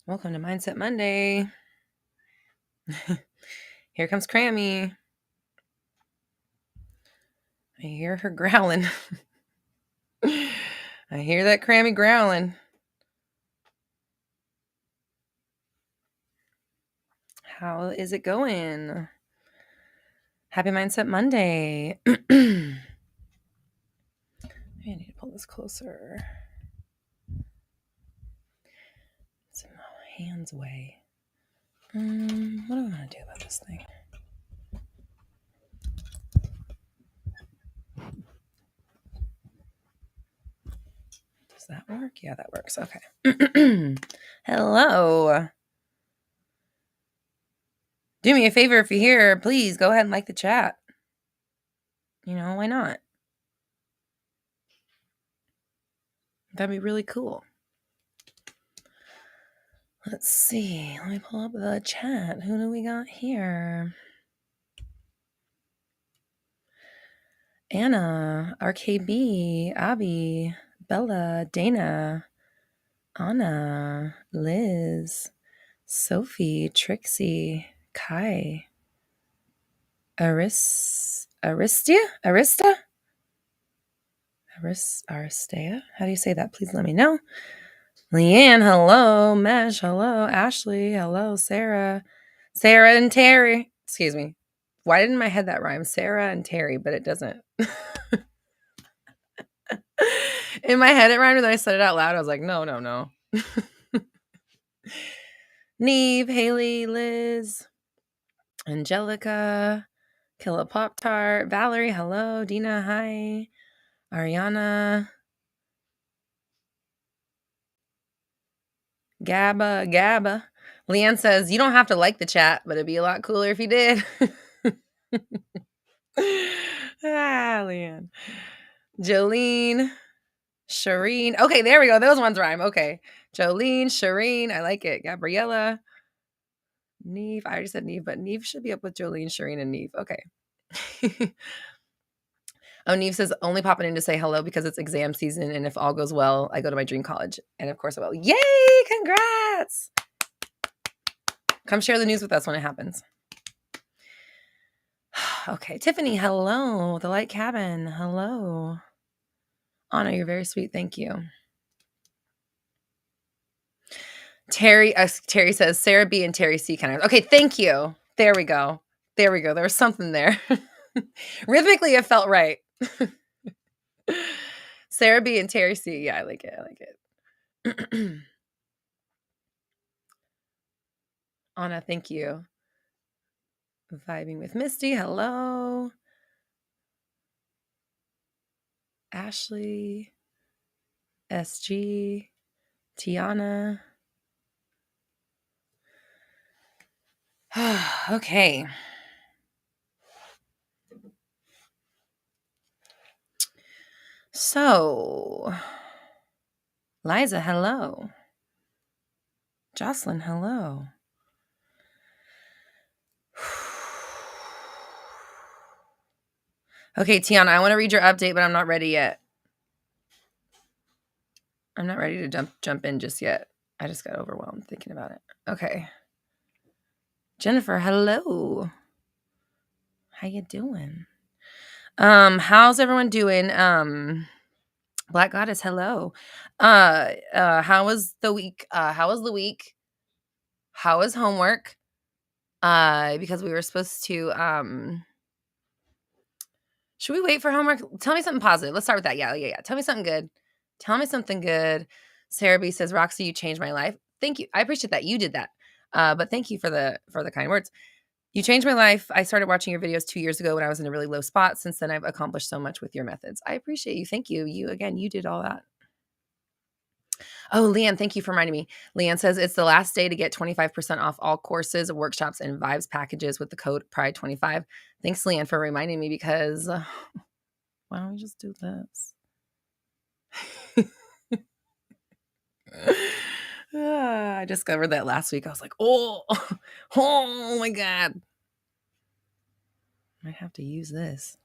Welcome to Mindset Monday. Here comes Crammy. I hear her growling. I hear that Crammy growling. How is it going? Happy Mindset Monday. I need to pull this closer. It's in my hands way. What am I going to do about this thing? Does that work? Yeah, that works. Okay. Hello. Do me a favor if you're here. Please go ahead and like the chat. Why not? That'd be really cool. Let's see. Let me pull up the chat. Who do we got here? Anna, RKB, Abby, Bella, Dana, Anna, Liz, Sophie, Trixie, Kai, Aristea? Aristea? How do you say that? Please let me know. Leanne, hello. Mesh, hello. Ashley, hello. Sarah and Terry. Excuse me. Why didn't my head that rhyme? Sarah and Terry, but it doesn't. In my head it rhymed, and then I said it out loud. I was like, no. Neve, Haley, Liz, Angelica, Killa Pop Tart, Valerie, hello. Dina, hi. Ariana, Gabba. Leanne says, you don't have to like the chat, but it'd be a lot cooler if you did. Leanne. Jolene, Shireen. Okay, there we go. Those ones rhyme. Okay. Jolene, Shireen. I like it. Gabriella. Neve. I already said Neve, but Neve should be up with Jolene, Shireen, and Neve. Okay. Oh, Neve says, only popping in to say hello because it's exam season, and if all goes well, I go to my dream college. And of course I will. Yay! Congrats! Come share the news with us when it happens. Okay. Tiffany, hello. The Light Cabin. Hello. Anna, you're very sweet. Thank you. Terry says, Sarah B and Terry C kind of. Okay, thank you. There we go. There was something there. Rhythmically, it felt right. Sarah B and Terry C. Yeah, I like it. Anna, thank you. Vibing with Misty. Hello. Ashley. SG. Tiana. Okay. So, Liza, hello. Jocelyn, hello. Okay, Tiana, I want to read your update, but I'm not ready yet. I'm not ready to jump in just yet. I just got overwhelmed thinking about it. Okay. Jennifer, hello. How you doing? How's everyone doing? Black Goddess, hello. How was the week? How was homework? Because we were supposed to should we wait for homework? Tell me something positive. Let's start with that. Yeah. Tell me something good. Sarah B says, Roxy, you changed my life. Thank you. I appreciate that. You did that. But thank you for the kind words. You changed my life. I started watching your videos 2 years ago when I was in a really low spot. Since then, I've accomplished so much with your methods. I appreciate you. Thank you. You did all that. Oh, Leanne, thank you for reminding me. Leanne says it's the last day to get 25% off all courses, workshops, and vibes packages with the code PRIDE25. Thanks, Leanne, for reminding me because why don't we just do this? I discovered that last week. I was like, oh my God. I have to use this.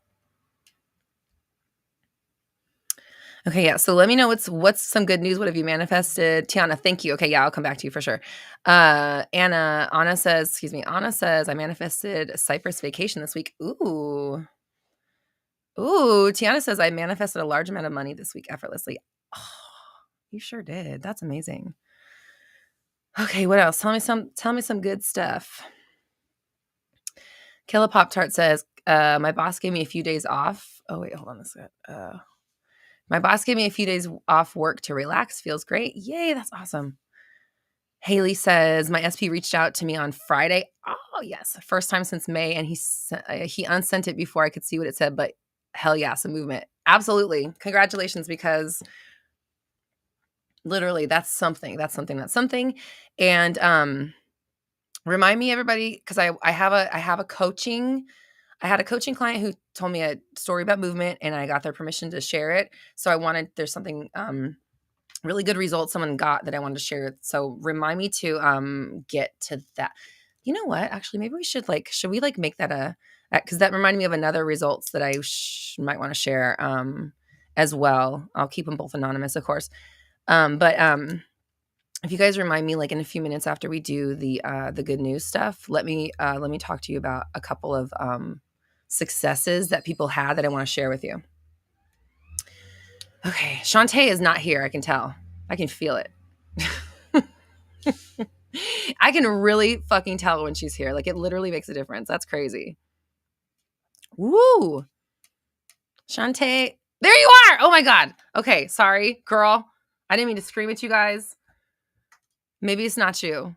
Okay, yeah. So let me know what's some good news. What have you manifested? Tiana, thank you. Okay, yeah, I'll come back to you for sure. Anna says, I manifested a Cyprus vacation this week. Ooh. Tiana says I manifested a large amount of money this week effortlessly. Oh, you sure did. That's amazing. Okay, what else? Tell me some good stuff. Killa Pop Tart says, my boss gave me a few days off. Oh, wait, hold on a second. My boss gave me a few days off work to relax. Feels great. Yay, that's awesome. Haley says, my SP reached out to me on Friday. Oh, yes. First time since May. And he unsent it before I could see what it said. But hell yeah, some movement. Absolutely. Congratulations, because literally that's something. And remind me, everybody, because I have a coaching. I had a coaching client who told me a story about movement, and I got their permission to share it. So there's something really good results someone got that I wanted to share. So remind me to get to that. You know what? Actually, maybe should we make that because that reminded me of another results that I might want to share as well. I'll keep them both anonymous, of course. But if you guys remind me, in a few minutes after we do the good news stuff, let me talk to you about a couple of successes that people had that I want to share with you. Okay, Shantae is not here. I can tell. I can feel it. I can really fucking tell when she's here. It literally makes a difference. That's crazy. Woo! Shantae, there you are! Oh my God. Okay, sorry, girl. I didn't mean to scream at you guys. Maybe it's not you.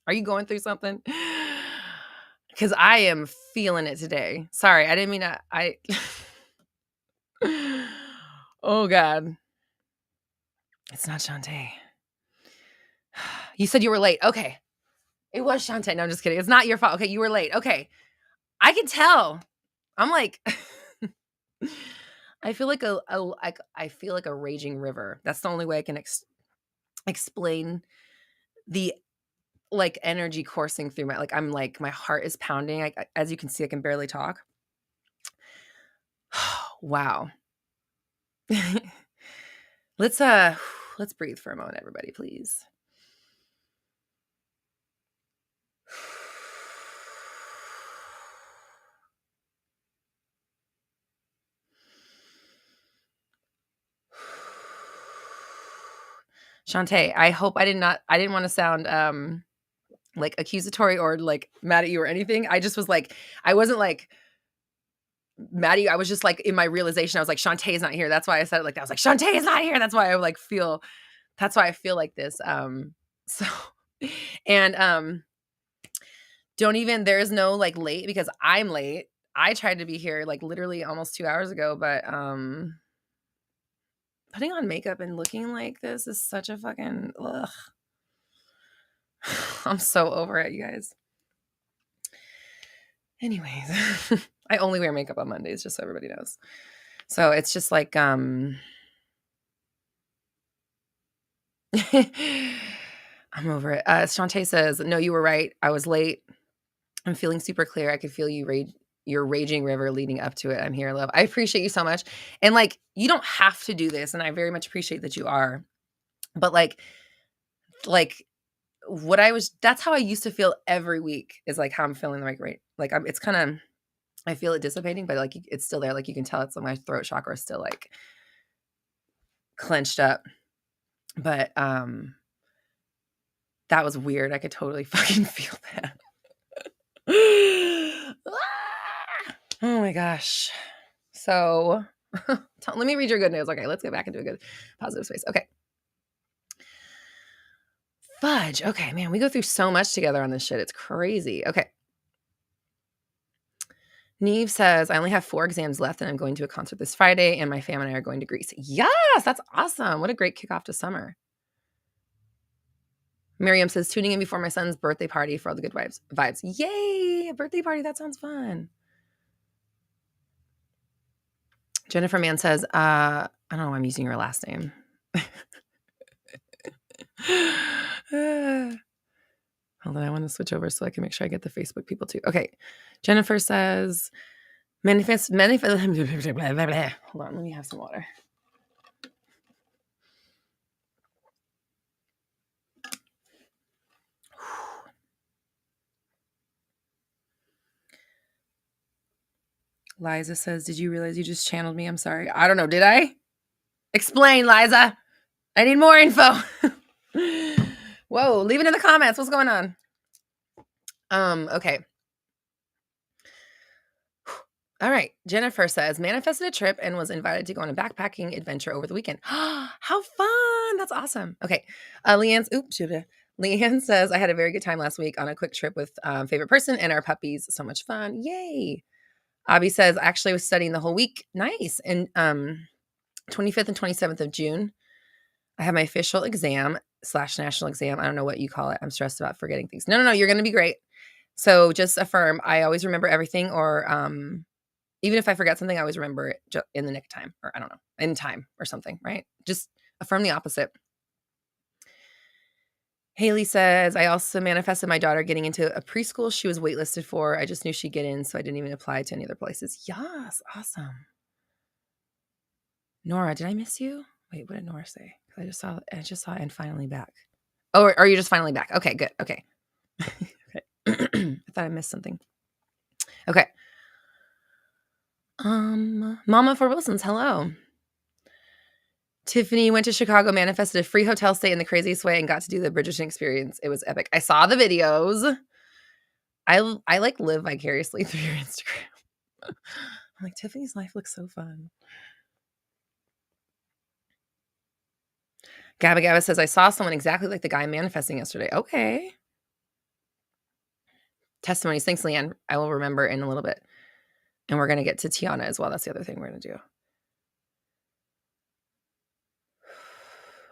Are you going through something? Because I am feeling it today. Sorry, I didn't mean to. Oh God. It's not Shantae. You said you were late. Okay. It was Shantae. No, I'm just kidding. It's not your fault. Okay, you were late. Okay. I can tell. I'm like, I feel like I feel like a raging river. That's the only way I can explain the energy coursing through my my heart is pounding. As you can see, I can barely talk. Wow. Let's breathe for a moment, everybody, please. Shantae, I hope I didn't want to sound accusatory or mad at you or anything. I just was I wasn't mad at you. I was just in my realization, I was like, Shantae is not here. That's why I said it like that. I was like, Shantae is not here. That's why I that's why I feel like this. So, and don't even, there's no late because I'm late. I tried to be here literally almost 2 hours ago, but putting on makeup and looking like this is such a fucking ugh. I'm so over it, you guys. Anyways, I only wear makeup on Mondays, just so everybody knows. So it's just I'm over it. Shantae says, no, you were right. I was late. I'm feeling super clear. I could feel your raging river leading up to it. I'm here, love. I appreciate you so much. And you don't have to do this. And I very much appreciate that you are. But that's how I used to feel every week is how I'm feeling right. It's kind of, I feel it dissipating, but it's still there. You can tell it's my throat chakra is still clenched up. But that was weird. I could totally fucking feel that. Oh my gosh. So let me read your good news. Okay, let's get back into a good positive space. Okay. Fudge. Okay, man, we go through so much together on this shit. It's crazy. Okay. Neve says, I only have 4 exams left and I'm going to a concert this Friday and my fam and I are going to Greece. Yes, that's awesome. What a great kickoff to summer. Miriam says, tuning in before my son's birthday party for all the good vibes. Yay, a birthday party. That sounds fun. Jennifer Mann says, I don't know why I'm using your last name. Hold on, I want to switch over so I can make sure I get the Facebook people too. Okay. Jennifer says, Manifest. Hold on, let me have some water. Liza says, did you realize you just channeled me? I'm sorry. I don't know. Did I? Explain, Liza. I need more info. Whoa, leave it in the comments. What's going on? Okay. All right. Jennifer says, manifested a trip and was invited to go on a backpacking adventure over the weekend. How fun. That's awesome. Okay. Leanne says, I had a very good time last week on a quick trip with favorite person and our puppies. So much fun. Yay. Abby says, actually I was studying the whole week. Nice. And 25th and 27th of June, I have my official exam / national exam. I don't know what you call it. I'm stressed about forgetting things. No. You're going to be great. So just affirm, I always remember everything, or even if I forget something, I always remember it in the nick of time, or I don't know, in time or something, right? Just affirm the opposite. Haley says, I also manifested my daughter getting into a preschool she was waitlisted for. I just knew she'd get in, so I didn't even apply to any other places. Yes, awesome. Nora, did I miss you? Wait, what did Nora say? I just saw and finally back. Oh, are you just finally back? Okay, good. Okay. Okay. I thought I missed something. Okay. Mama for Wilson's, hello. Tiffany went to Chicago, manifested a free hotel stay in the craziest way, and got to do the Bridgerton experience. It was epic. I saw the videos. I like live vicariously through your Instagram. I'm like, Tiffany's life looks so fun. Gabba says, I saw someone exactly like the guy manifesting yesterday. Okay. Testimonies. Thanks, Leanne. I will remember in a little bit. And we're going to get to Tiana as well. That's the other thing we're going to do.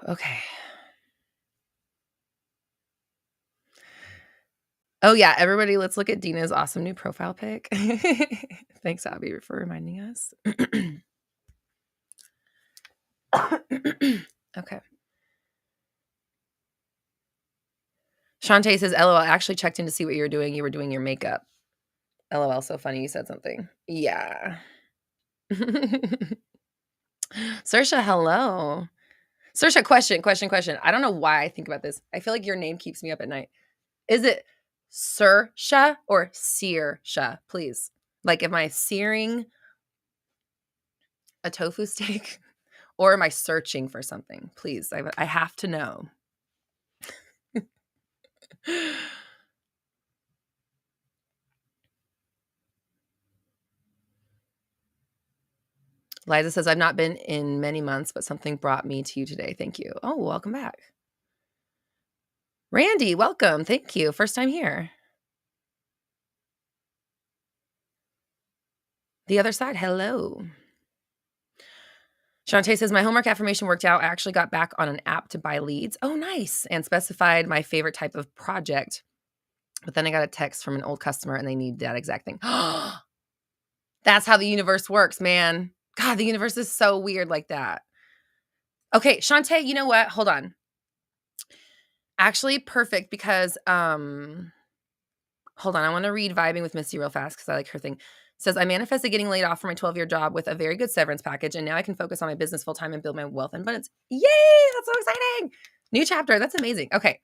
Okay. Oh, yeah. Everybody, let's look at Dina's awesome new profile pic. Thanks, Abby, for reminding us. Okay. Shantae says, LOL, I actually checked in to see what you were doing. You were doing your makeup. LOL, so funny you said something. Yeah. Saoirse, hello. Saoirse, question. I don't know why I think about this. I feel like your name keeps me up at night. Is it Saoirse or Searsha, please? Like, am I searing a tofu steak or am I searching for something? Please, I have to know. Liza says, I've not been in many months, but something brought me to you today. Thank you. Oh, welcome back. Randy, welcome. Thank you. First time here. The other side, hello. Shantae says, my homework affirmation worked out. I actually got back on an app to buy leads. Oh, nice. And specified my favorite type of project. But then I got a text from an old customer and they need that exact thing. That's how the universe works, man. God, the universe is so weird like that. Okay, Shantae, you know what? Hold on. Actually, perfect because, hold on. I want to read Vibing with Misty real fast because I like her thing. It says, I manifested getting laid off from my 12-year job with a very good severance package, and now I can focus on my business full-time and build my wealth and abundance. Yay! That's so exciting. New chapter. That's amazing. Okay.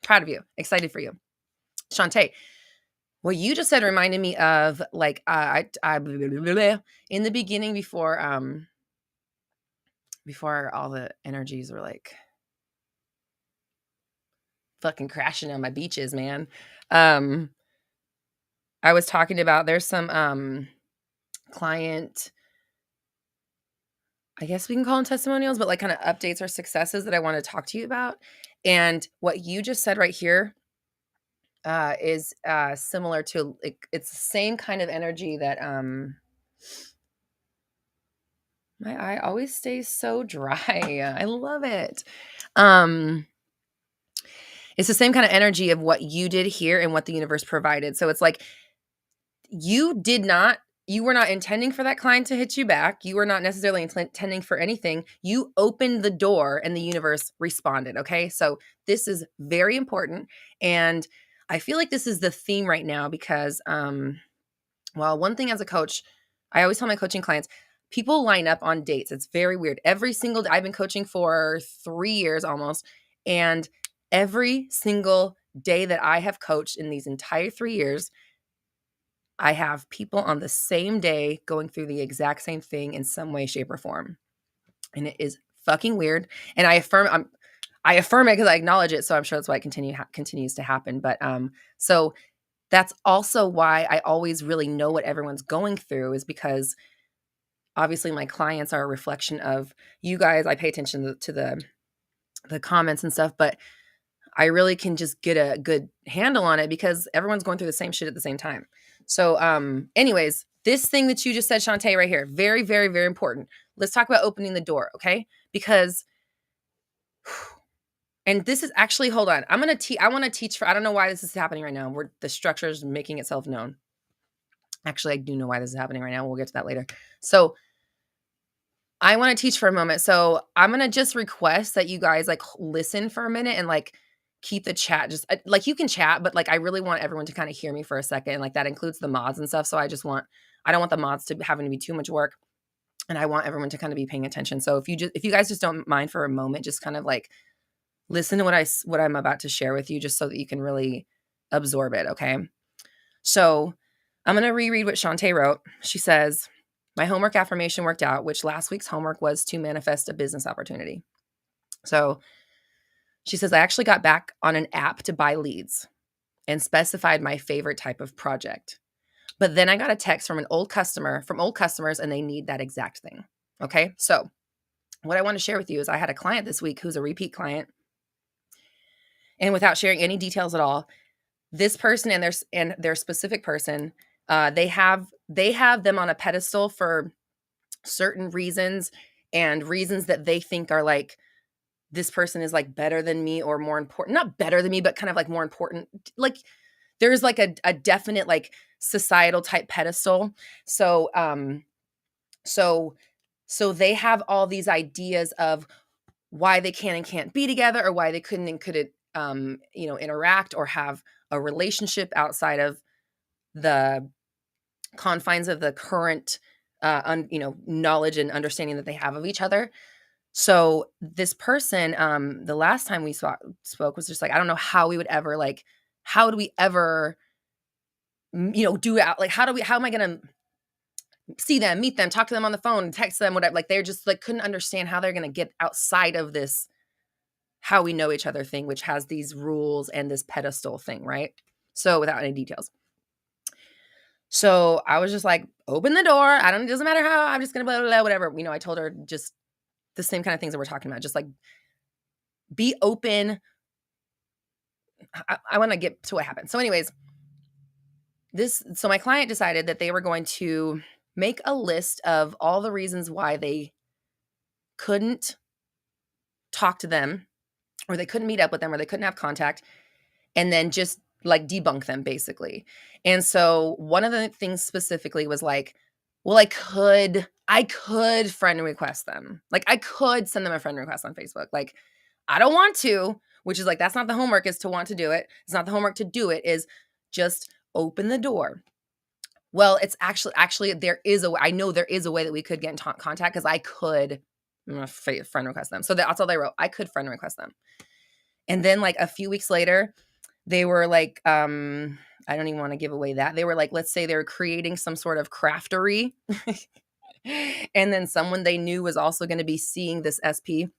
Proud of you. Excited for you. Shantae, what you just said reminded me of like I in the beginning before all the energies were like fucking crashing on my beaches, man. I was talking about there's some client, I guess we can call them testimonials, but like kind of updates or successes that I want to talk to you about. And what you just said right here is similar to, it's the same kind of energy that my eye always stays so dry. I love it. It's the same kind of energy of what you did here and what the universe provided. So it's like you were not intending for that client to hit you back. You were not necessarily intending for anything. You opened the door and the universe responded. Okay. So this is very important. And I feel like this is the theme right now because, well, one thing as a coach, I always tell my coaching clients, people line up on dates. It's very weird. Every single day, I've been coaching for 3 years almost, and every single day that I have coached in these entire 3 years, I have people on the same day going through the exact same thing in some way, shape, or form. And it is fucking weird. And I affirm it because I acknowledge it. So I'm sure that's why it continues to happen. But so that's also why I always really know what everyone's going through, is because obviously my clients are a reflection of you guys. I pay attention to the comments and stuff, but I really can just get a good handle on it because everyone's going through the same shit at the same time. So anyways, this thing that you just said, Shantae, right here, very, very, very important. Let's talk about opening the door, okay? Because and this is actually, hold on. I want to teach for, I don't know why this is happening right now. The structure is making itself known. Actually, I do know why this is happening right now. We'll get to that later. So I want to teach for a moment. So I'm going to just request that you guys like listen for a minute and like keep the chat just like you can chat, but like I really want everyone to kind of hear me for a second. Like that includes the mods and stuff. So I don't want the mods to having to be too much work. And I want everyone to kind of be paying attention. So if you guys just don't mind for a moment, just kind of like listen to what I'm about to share with you, just so that you can really absorb it. Okay. So I'm going to reread what Shantae wrote. She says, my homework affirmation worked out, which last week's homework was to manifest a business opportunity. So she says, I actually got back on an app to buy leads and specified my favorite type of project. But then I got a text from old customers, and they need that exact thing. Okay. So what I want to share with you is I had a client this week who's a repeat client. And without sharing any details at all, this person and their specific person, they have them on a pedestal for certain reasons, and reasons that they think are like, this person is like better than me or more important, not better than me, but kind of like more important. Like there's like a definite like societal type pedestal. So, so they have all these ideas of why they can and can't be together, or why they couldn't and couldn't, interact or have a relationship outside of the confines of the current, knowledge and understanding that they have of each other. So this person, the last time we spoke was just like, I don't know how we would ever like, how do we ever, do it out? Like, how am I going to see them, meet them, talk to them on the phone, text them, whatever. Like they're just like, couldn't understand how they're going to get outside of this, how we know each other thing, which has these rules and this pedestal thing. Right. So without any details. So I was just like, open the door. It doesn't matter how, I'm just going to blah, blah, blah, whatever. I told her just the same kind of things that we're talking about. Just like be open. I want to get to what happened. So anyways, so my client decided that they were going to make a list of all the reasons why they couldn't talk to them, or they couldn't meet up with them, or they couldn't have contact, and then just like debunk them basically. And so one of the things specifically was like, well, I could friend request them. Like I could send them a friend request on Facebook. Like I don't want to, which is like, that's not the homework, is to want to do it. It's not the homework to do it, is just open the door. Well, it's actually there is a way. I know there is a way that we could get in contact, because I could friend request them. So that's all they wrote. I could friend request them. And then like a few weeks later, they were like, I don't even want to give away that. They were like, let's say they were creating some sort of craftery. And then someone they knew was also going to be seeing this SP.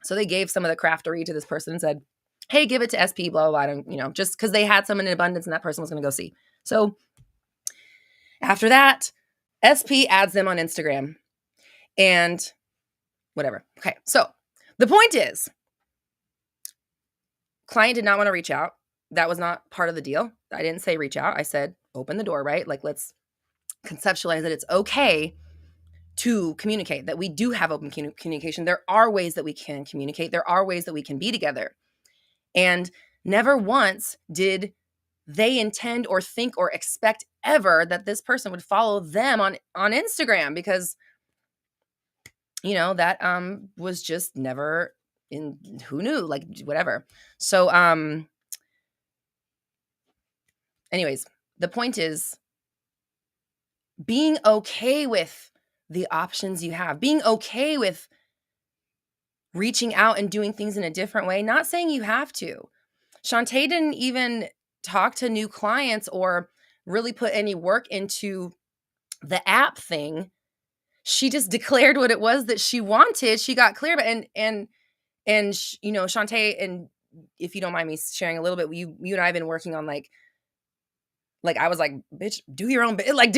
So they gave some of the craftery to this person and said, hey, give it to SP, blah, blah, blah. Just because they had some in abundance and that person was going to go see. So after that, SP adds them on Instagram and whatever. Okay. So the point is, client did not want to reach out. That was not part of the deal. I didn't say reach out. I said, open the door, right? Like, let's conceptualize that it's okay to communicate, that we do have open communication. There are ways that we can communicate. There are ways that we can be together. And never once did they intend or think or expect ever that this person would follow them on Instagram, because, that was just never in, who knew, like whatever. So, anyways, the point is, being okay with the options you have, being okay with reaching out and doing things in a different way, not saying you have to. Shantae didn't even talk to new clients or really put any work into the app thing. She just declared what it was that she wanted. She got clear, but you know, Shantae, and if you don't mind me sharing a little bit, you and I have been working on like I was like, bitch, do your own business, like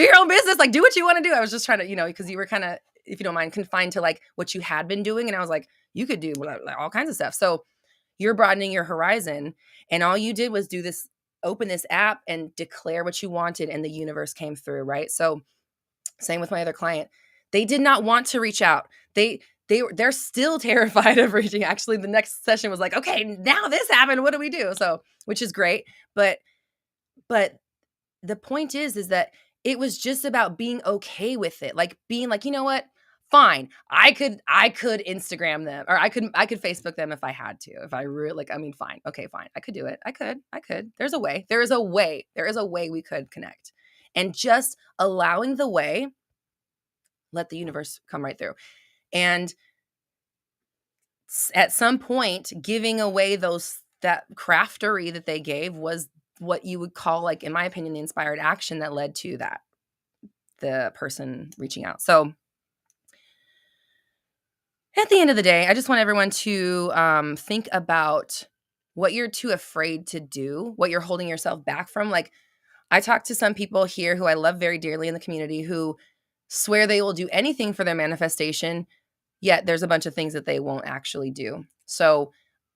do what you want to do. I was just trying to, you know, because you were kind of, if you don't mind, confined to like what you had been doing, and I was like, you could do like all kinds of stuff. So you're broadening your horizon, and all you did was do this, open this app and declare what you wanted, and the universe came through, right? So same with my other client. They did not want to reach out. They're still terrified of reaching. Actually, the next session was like, okay, now this happened. What do we do? So, which is great, but the point is that it was just about being okay with it. Like being like, you know what? Fine. I could Instagram them, or I could Facebook them if I had to. If I really like, I mean, fine. Okay, fine. I could do it. I could. There's a way. There is a way. There is a way we could connect. And just allowing the way, let the universe come right through. And at some point, giving away that craftery that they gave was what you would call, like, in my opinion, the inspired action that led to that, the person reaching out. So at the end of the day, I just want everyone to think about what you're too afraid to do, what you're holding yourself back from. Like, I talk to some people here who I love very dearly in the community who swear they will do anything for their manifestation, yet there's a bunch of things that they won't actually do. So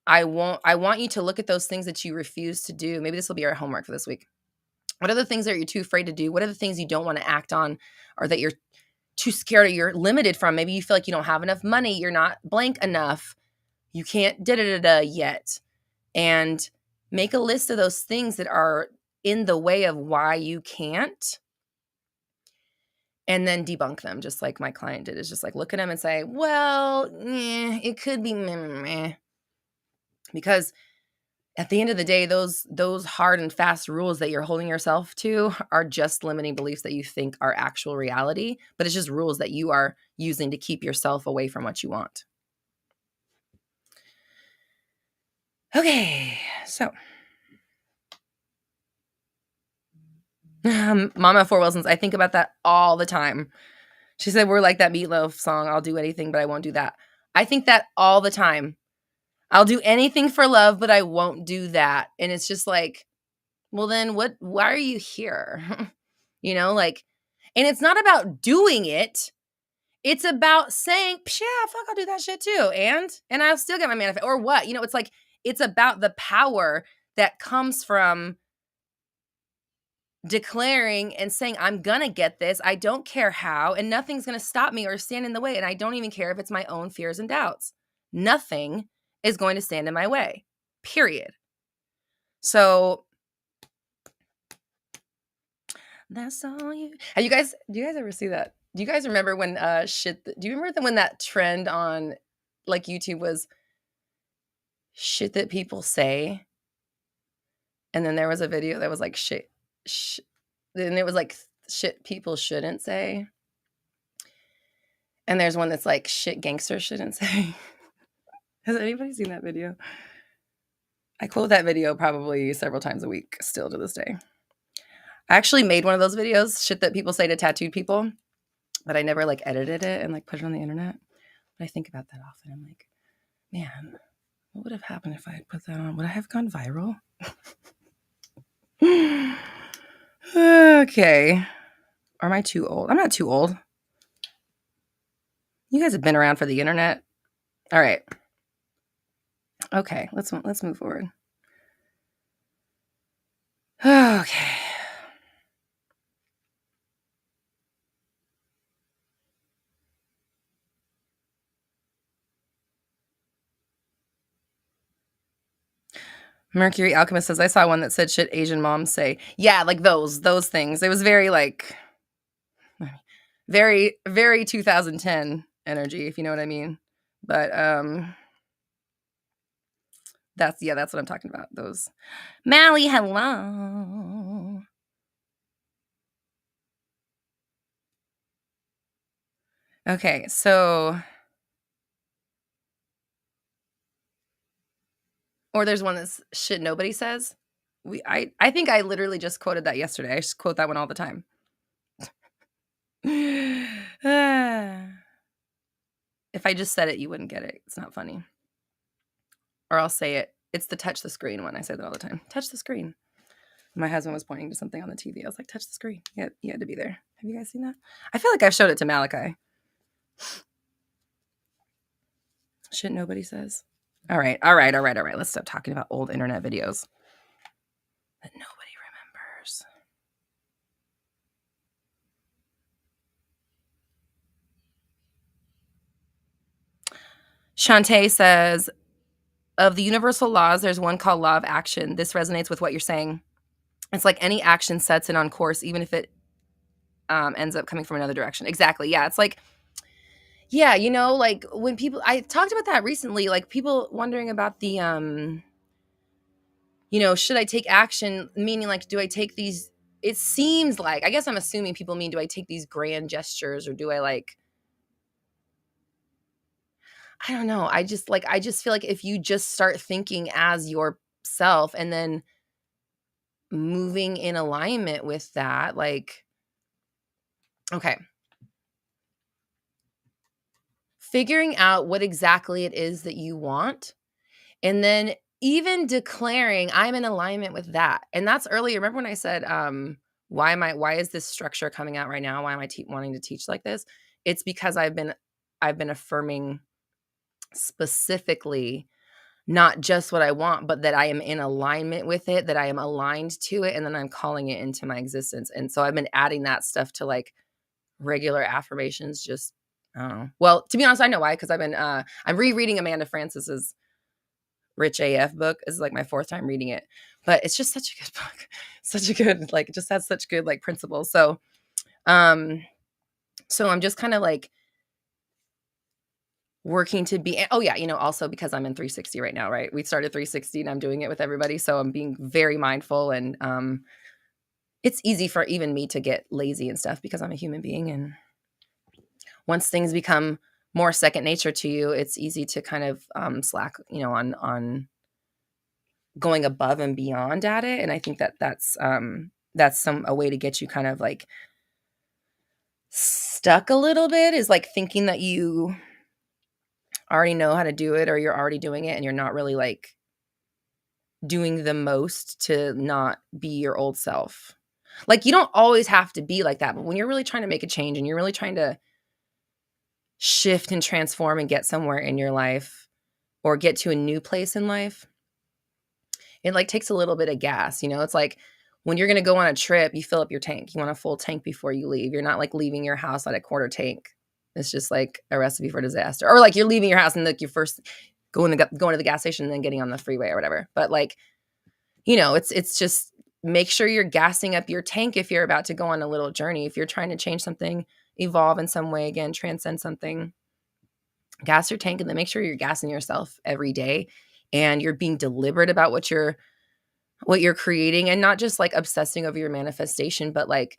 I want you to look at those things that you refuse to do. Maybe this will be our homework for this week. What are the things that you're too afraid to do? What are the things you don't want to act on, or that you're too scared or you're limited from? Maybe you feel like you don't have enough money, you're not blank enough, you can't yet. And make a list of those things that are in the way of why you can't, and then debunk them, just like my client did. Is just like, look at them and say, well, it could be meh. Because at the end of the day, those hard and fast rules that you're holding yourself to are just limiting beliefs that you think are actual reality, but it's just rules that you are using to keep yourself away from what you want. Okay, so Mama Four Wilsons, I think about that all the time. She said, we're like that Meatloaf song, I'll do anything, but I won't do that. I think that all the time. I'll do anything for love, but I won't do that. And it's just like, well, then why are you here? You know, like, and it's not about doing it. It's about saying, yeah, fuck, I'll do that shit too. And I'll still get my manifest, or what? You know, it's like, it's about the power that comes from declaring and saying, I'm gonna get this. I don't care how, and nothing's gonna stop me or stand in the way. And I don't even care if it's my own fears and doubts. Nothing is going to stand in my way, period. So that's all you. Do you guys ever see that? Do you guys remember when do you remember when that trend on like YouTube was shit that people say? And then there was a video that was like shit and it was like shit people shouldn't say. And there's one that's like shit gangsters shouldn't say. Has anybody seen that video? I quote that video probably several times a week still to this day. I actually made one of those videos, shit that people say to tattooed people, but I never like edited it and like put it on the internet. But I think about that often. I'm like, man, what would have happened if I had put that on? Would I have gone viral? Okay. Or am I too old? I'm not too old. You guys have been around for the internet. All right. Okay, let's move forward. Okay. Mercury Alchemist says, I saw one that said shit Asian moms say. Yeah, like those things. It was very like very, very 2010 energy, if you know what I mean. But that's what I'm talking about. Those. Mally, hello. Okay, so or there's one that's shit nobody says. I think I literally just quoted that yesterday. I just quote that one all the time. If I just said it, you wouldn't get it. It's not funny. Or I'll say it. It's the touch the screen one. I say that all the time. Touch the screen. My husband was pointing to something on the TV. I was like, touch the screen. Yeah, you had to be there. Have you guys seen that? I feel like I've showed it to Malachi. Shit nobody says. All right. Let's stop talking about old internet videos that nobody remembers. Shantae says, of the universal laws, there's one called law of action. This resonates with what you're saying. It's like any action sets it on course, even if it ends up coming from another direction. Exactly. Yeah. It's like, yeah, like when people, I talked about that recently, like people wondering about the, should I take action? Meaning like, do I take these, it seems like, I guess I'm assuming people mean, do I take these grand gestures or do I like, I don't know. I just feel like if you just start thinking as yourself and then moving in alignment with that, like, okay, figuring out what exactly it is that you want, and then even declaring I'm in alignment with that. And that's earlier. Remember when I said, why is this structure coming out right now? Why am I wanting to teach like this? It's because I've been affirming specifically not just what I want, but that I am in alignment with it, that I am aligned to it, and then I'm calling it into my existence. And so I've been adding that stuff to like regular affirmations. Just I don't know. Well, to be honest, I know why, because I'm rereading Amanda Francis's Rich AF book. This is like my fourth time reading it, but it's just such a good book. Such a good, like, it just has such good like principles. Um, so I'm just kind of like working to be, oh yeah, also because I'm in 360 right now, right? We started 360 and I'm doing it with everybody. So I'm being very mindful, and it's easy for even me to get lazy and stuff because I'm a human being. And once things become more second nature to you, it's easy to kind of slack, on going above and beyond at it. And I think that's a way to get you kind of like stuck a little bit, is like thinking that you already know how to do it or you're already doing it and you're not really like doing the most to not be your old self. Like you don't always have to be like that, but when you're really trying to make a change and you're really trying to shift and transform and get somewhere in your life or get to a new place in life, it like takes a little bit of gas. It's like when you're going to go on a trip, you fill up your tank. You want a full tank before you leave. You're not like leaving your house at a quarter tank. It's just like a recipe for disaster. Or like you're leaving your house and like you first going to the gas station and then getting on the freeway or whatever. But like, it's just make sure you're gassing up your tank if you're about to go on a little journey. If you're trying to change something, evolve in some way, again, transcend something, gas your tank, and then make sure you're gassing yourself every day and you're being deliberate about what you're creating, and not just like obsessing over your manifestation, but like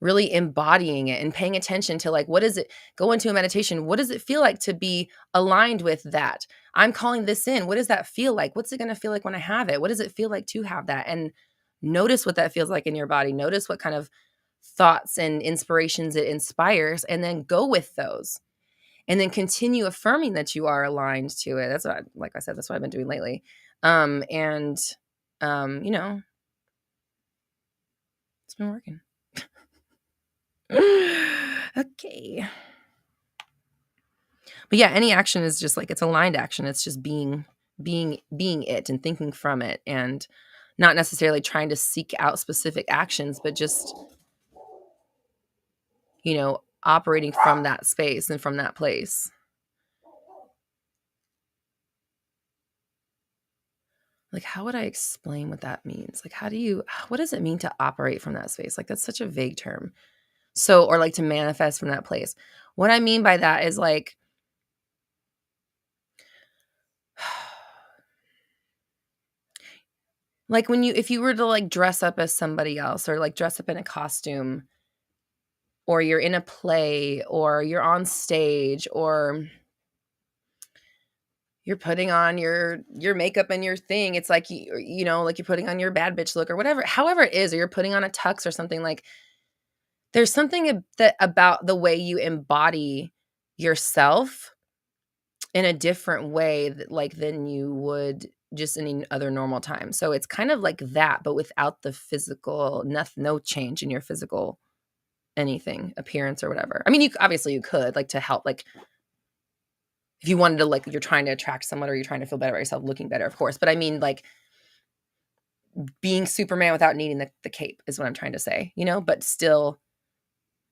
really embodying it and paying attention to like, what is it, go into a meditation. What does it feel like to be aligned with that? I'm calling this in. What does that feel like? What's it going to feel like when I have it? What does it feel like to have that? And notice what that feels like in your body. Notice what kind of thoughts and inspirations it inspires, and then go with those. And then continue affirming that you are aligned to it. That's what, like I said, that's what I've been doing lately. And it's been working. Okay. But yeah, any action is just like, it's aligned action. It's just being it and thinking from it, and not necessarily trying to seek out specific actions, but just, operating from that space and from that place. Like, how would I explain what that means? Like, what does it mean to operate from that space? Like, that's such a vague term. So, or like to manifest from that place. What I mean by that is like, like if you were to like dress up as somebody else or like dress up in a costume, or you're in a play, or you're on stage, or you're putting on your makeup and your thing. It's like, you know, like you're putting on your bad bitch look or whatever, however it is, or you're putting on a tux or something. Like, there's something that about the way you embody yourself in a different way that, like, than you would just any other normal time. So it's kind of like that, but without the physical, no change in your physical anything, appearance or whatever. I mean, you obviously you could, like, to help, like, if you wanted to, like, you're trying to attract someone or you're trying to feel better about yourself, looking better, of course. But I mean, like, being Superman without needing the cape is what I'm trying to say, you know, but still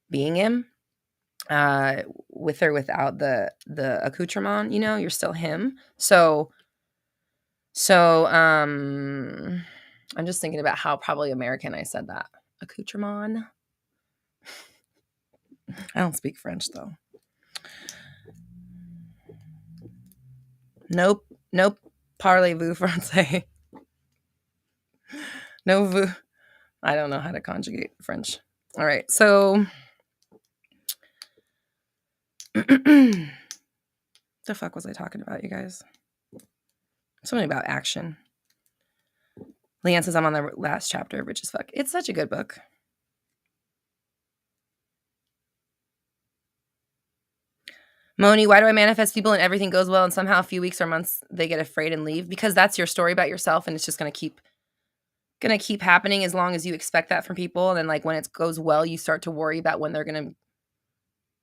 being him, with or without the accoutrement, you know, you're still him. So I'm just thinking about how probably American I said that. Accoutrement. I don't speak French though. Nope. Parlez-vous français. No vous. I don't know how to conjugate French. All right. So the fuck was I talking about, you guys? Something about action. Leanne says I'm on the last chapter, rich as fuck. It's such a good book. Moni, why do I manifest people and everything goes well and somehow a few weeks or months they get afraid and leave? Because that's your story about yourself, and it's just going to keep happening as long as you expect that from people. And then, like, when it goes well, you start to worry about when they're going to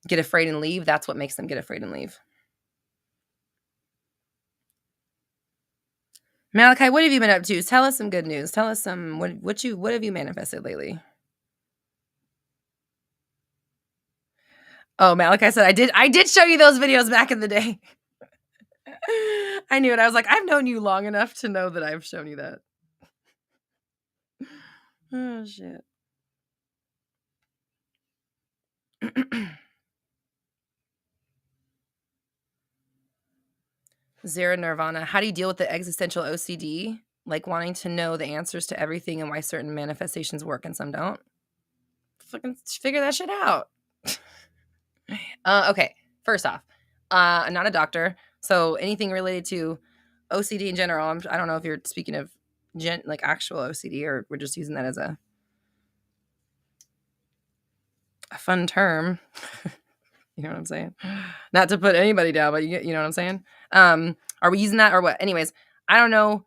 get afraid and leave. That's what makes them get afraid and leave. Malachi, what have you been up to? Tell us some good news. Tell us some what have you manifested lately? Oh, Malachi said I did show you those videos back in the day. I knew it. I was like, I've known you long enough to know that I've shown you that. Oh shit. Zara Nirvana, how do you deal with the existential OCD? Like wanting to know the answers to everything and why certain manifestations work and some don't? Fucking figure that shit out. Okay, first off, I'm not a doctor, so anything related to OCD in general, I don't know if you're speaking of like actual OCD or we're just using that as a fun term. You know what I'm saying? Not to put anybody down, but you know what I'm saying? Are we using that or what? Anyways, I don't know.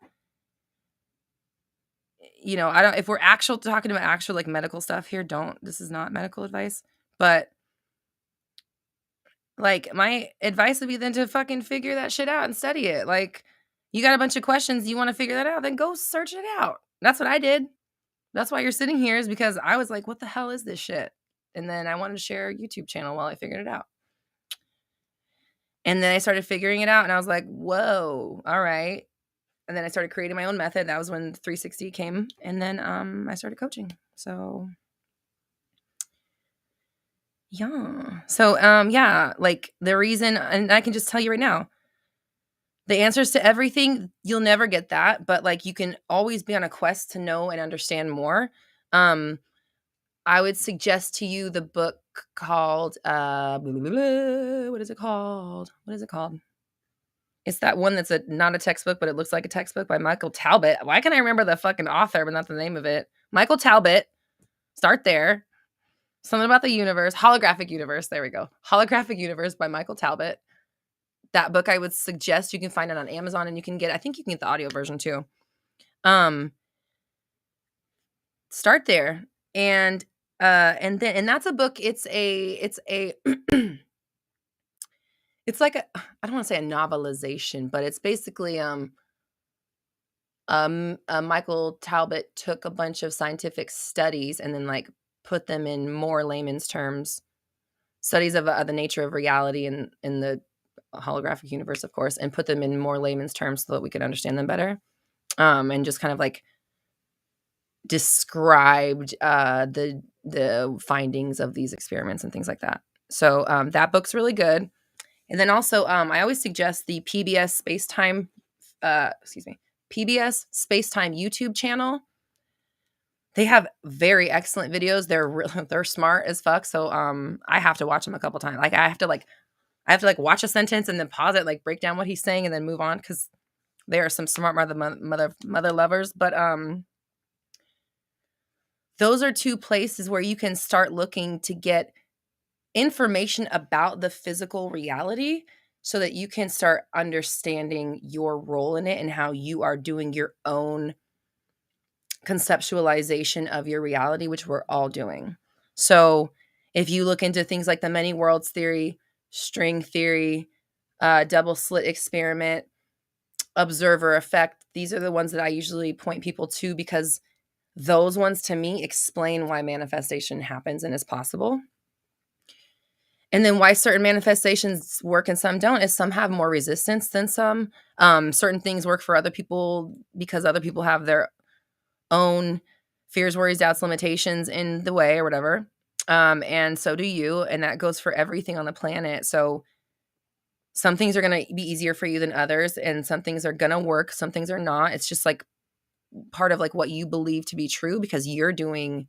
You know, I don't, if we're talking about actual like medical stuff here, this is not medical advice, but like my advice would be then to fucking figure that shit out and study it. Like, you got a bunch of questions, you want to figure that out, then go search it out. That's what I did. That's why you're sitting here, is because I was like, what the hell is this shit? And then I wanted to share a YouTube channel while I figured it out. And then I started figuring it out and I was like, whoa, all right. And then I started creating my own method. That was when 360 came. And then I started coaching. So yeah. So yeah, like the reason, and I can just tell you right now, the answers to everything, you'll never get that, but like you can always be on a quest to know and understand more. I would suggest to you the book called what is it called? It's that one that's not a textbook, but it looks like a textbook, by Michael Talbot. Why can I remember the fucking author, but not the name of it? Michael Talbot. Start there. Something about the universe. Holographic Universe. There we go. Holographic Universe by Michael Talbot. That book I would suggest. You can find it on Amazon, and I think you can get the audio version too. Start there. And that's a book. It's a it's like I don't want to say a novelization, but it's basically Michael Talbot took a bunch of scientific studies and then like put them in more layman's terms, studies of the nature of reality in the holographic universe, of course, and put them in more layman's terms so that we could understand them better, and just kind of like described the findings of these experiments and things like that. So that book's really good. And then also, I always suggest the PBS Spacetime YouTube channel. They have very excellent videos. They're smart as fuck. So I have to watch them a couple times. Like I have to like watch a sentence and then pause it, like break down what he's saying and then move on, because there are some smart mother lovers. But those are two places where you can start looking to get information about the physical reality so that you can start understanding your role in it and how you are doing your own conceptualization of your reality, which we're all doing. So if you look into things like the many worlds theory, string theory, double slit experiment, observer effect, these are the ones that I usually point people to, because those ones to me explain why manifestation happens and is possible. And then why certain manifestations work and some don't is some have more resistance than some. Certain things work for other people because other people have their own fears, worries, doubts, limitations in the way or whatever. And so do you. And that goes for everything on the planet. So some things are going to be easier for you than others, and some things are going to work. Some things are not. It's just like part of like what you believe to be true, because you're doing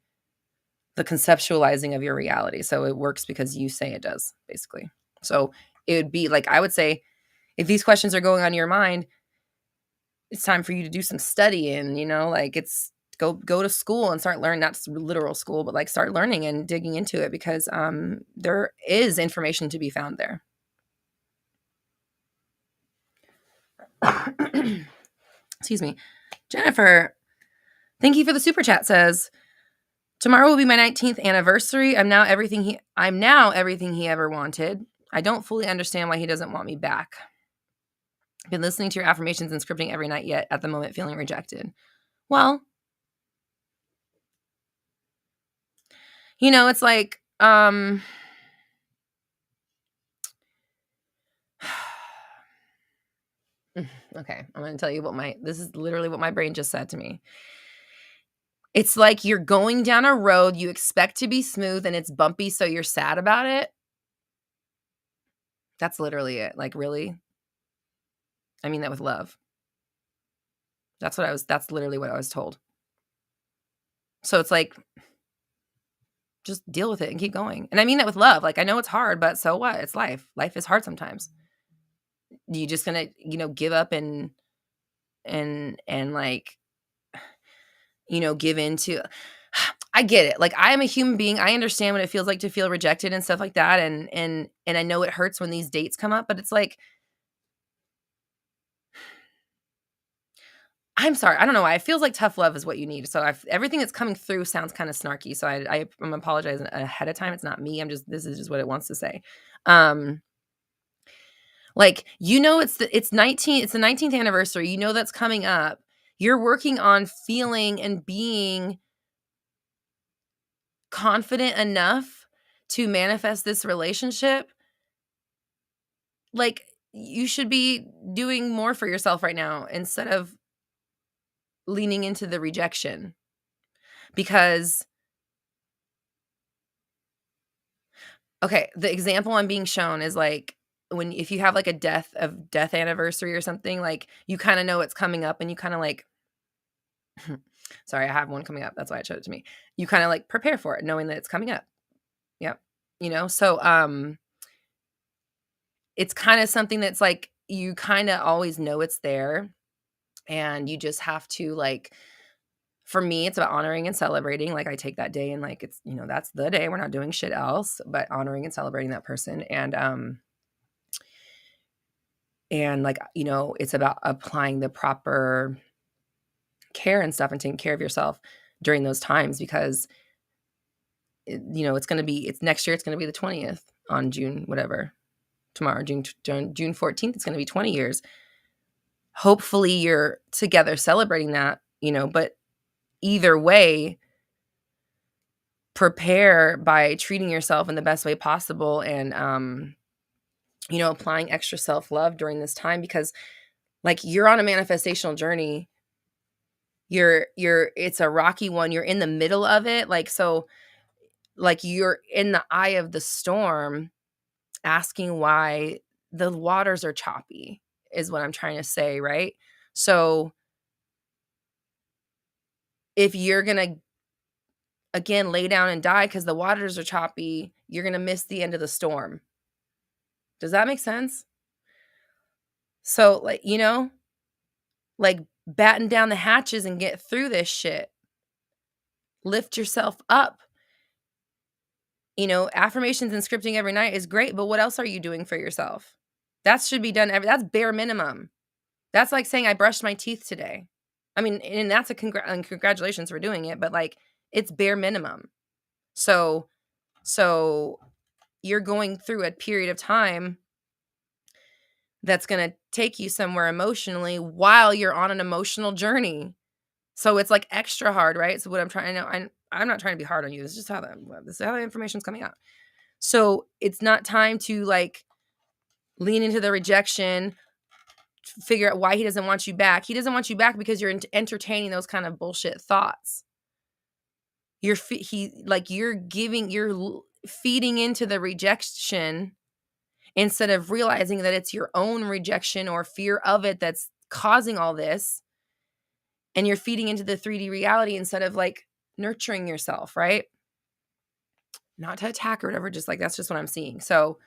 the conceptualizing of your reality. So it works because you say it does, basically. So it would be like, I would say, if these questions are going on your mind, it's time for you to do some studying, like it's go to school and start learning, not literal school, but like start learning and digging into it, because there is information to be found there. Excuse me. Jennifer, thank you for the super chat, says, tomorrow will be my 19th anniversary. I'm now everything he ever wanted. I don't fully understand why he doesn't want me back. I've been listening to your affirmations and scripting every night, yet at the moment feeling rejected. Well, it's like, okay, I'm going to tell you this is literally what my brain just said to me. It's like you're going down a road you expect to be smooth and it's bumpy, so you're sad about it. That's literally it. Like, really? I mean that with love. That's literally what I was told. So it's like, just deal with it and keep going. And I mean that with love. Like, I know it's hard, but so what? It's life. Life is hard sometimes. You just gonna, give up and like, give into. I get it. Like, I am a human being. I understand what it feels like to feel rejected and stuff like that. And I know it hurts when these dates come up, but it's like, I'm sorry. I don't know why. It feels like tough love is what you need. So everything that's coming through sounds kind of snarky. So I'm apologizing ahead of time. It's not me. This is just what it wants to say. Like, it's the 19th anniversary. That's coming up. You're working on feeling and being confident enough to manifest this relationship. Like, you should be doing more for yourself right now instead of leaning into the rejection. Because, okay, the example I'm being shown is like, if you have like a death anniversary or something, like you kind of know it's coming up and you kind of like, sorry, I have one coming up. That's why it showed it to me. You kind of like prepare for it knowing that it's coming up. Yep. So it's kind of something that's like, you kind of always know it's there, and you just have to, like, for me, it's about honoring and celebrating. Like, I take that day and like, it's, that's the day. We're not doing shit else, but honoring and celebrating that person. And like, it's about applying the proper care and stuff and taking care of yourself during those times, because it's next year. It's going to be the 20th on June, whatever, tomorrow, June 14th. It's going to be 20 years. Hopefully you're together celebrating that, but either way, prepare by treating yourself in the best way possible, and, applying extra self-love during this time, because like, you're on a manifestational journey. It's a rocky one. You're in the middle of it. Like, so like, you're in the eye of the storm, asking why the waters are choppy is what I'm trying to say. Right. So if you're going to again, lay down and die because the waters are choppy, you're going to miss the end of the storm. Does that make sense? So, like, like batten down the hatches and get through this shit. Lift yourself up. Affirmations and scripting every night is great, but what else are you doing for yourself? That should be done that's bare minimum. That's like saying I brushed my teeth today. I mean, and that's and congratulations for doing it, but like it's bare minimum. So you're going through a period of time that's going to take you somewhere emotionally while you're on an emotional journey. So it's like extra hard, right? So what I'm not trying to be hard on you. This is how the information's coming out. So it's not time to like lean into the rejection, figure out why he doesn't want you back. He doesn't want you back because you're entertaining those kind of bullshit thoughts. You're feeding into the rejection instead of realizing that it's your own rejection or fear of it that's causing all this. And you're feeding into the 3D reality instead of like nurturing yourself, right? Not to attack or whatever, just like that's just what I'm seeing. So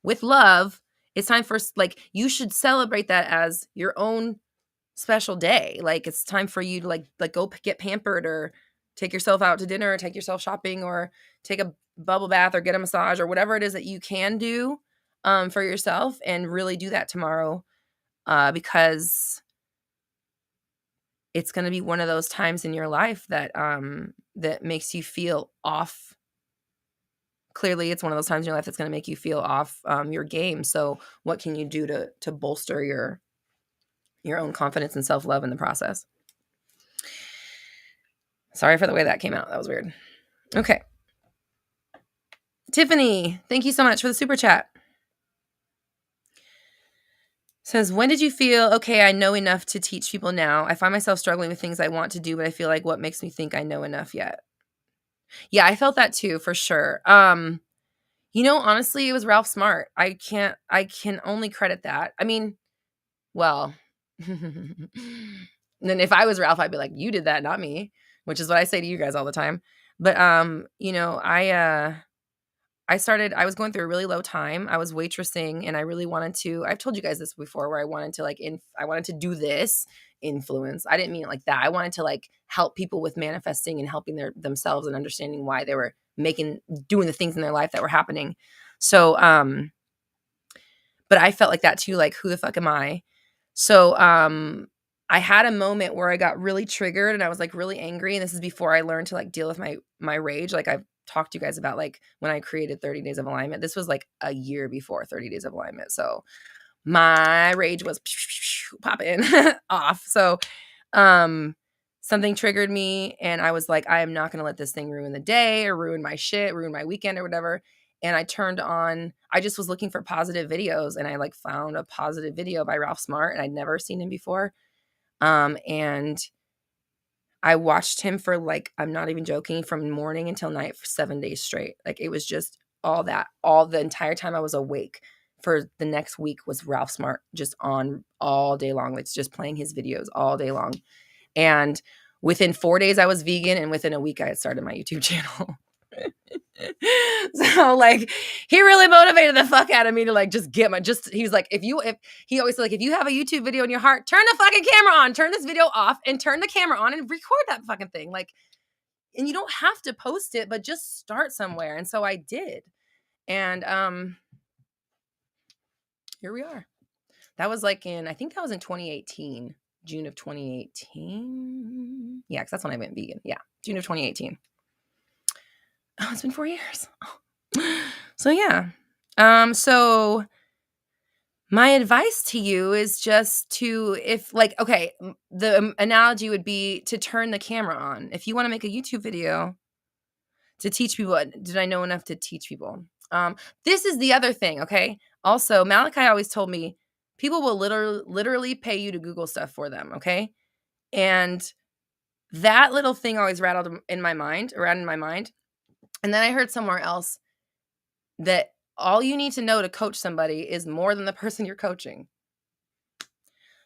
with love, it's time for like you should celebrate that as your own special day. Like it's time for you to like go get pampered or take yourself out to dinner or take yourself shopping or take a bubble bath or get a massage or whatever it is that you can do for yourself, and really do that tomorrow because it's going to be one of those times in your life that that makes you feel off. Clearly, it's one of those times in your life that's going to make you feel off your game. So what can you do to bolster your own confidence and self-love in the process? Sorry for the way that came out. That was weird. Okay. Tiffany, thank you so much for the super chat. Says, when did you feel, okay, I know enough to teach people now? I find myself struggling with things I want to do, but I feel like what makes me think I know enough yet? Yeah, I felt that too, for sure. Honestly, it was Ralph Smart. I can only credit that. I mean, well, then if I was Ralph, I'd be like, you did that, not me, which is what I say to you guys all the time. But, I was going through a really low time. I was waitressing and I really wanted to, I've told you guys this before, where I wanted to I wanted to do this influence. I didn't mean it like that. I wanted to like help people with manifesting and helping themselves and understanding why they were doing the things in their life that were happening. So, but I felt like that too. Like, who the fuck am I? So, I had a moment where I got really triggered and I was like really angry. And this is before I learned to like deal with my rage. Like I've talked to you guys about like when I created 30 Days of Alignment. This was like a year before 30 Days of Alignment. So my rage was popping off. So something triggered me and I was like, I am not going to let this thing ruin the day or ruin my shit, ruin my weekend or whatever. And I just was looking for positive videos and I like found a positive video by Ralph Smart and I'd never seen him before. And I watched him for like, I'm not even joking, from morning until night for 7 days straight. Like it was just all the entire time I was awake for the next week was Ralph Smart just on all day long. It's just playing his videos all day long. And within 4 days I was vegan and within a week I had started my YouTube channel. So like he really motivated the fuck out of me to like just get he's like, if he always said like, if you have a YouTube video in your heart, turn the fucking camera on, turn this video off and turn the camera on and record that fucking thing. Like, and you don't have to post it, but just start somewhere. And so I did. And here we are. That was like I think that was in 2018, June of 2018. Yeah, because that's when I went vegan. Yeah, June of 2018. Oh, it's been 4 years. Oh. So yeah. So my advice to you is just to, the analogy would be to turn the camera on. If you want to make a YouTube video to teach people, did I know enough to teach people? This is the other thing, okay? Also, Malachi always told me people will literally pay you to Google stuff for them, okay? And that little thing always rattled around in my mind. And then I heard somewhere else that all you need to know to coach somebody is more than the person you're coaching.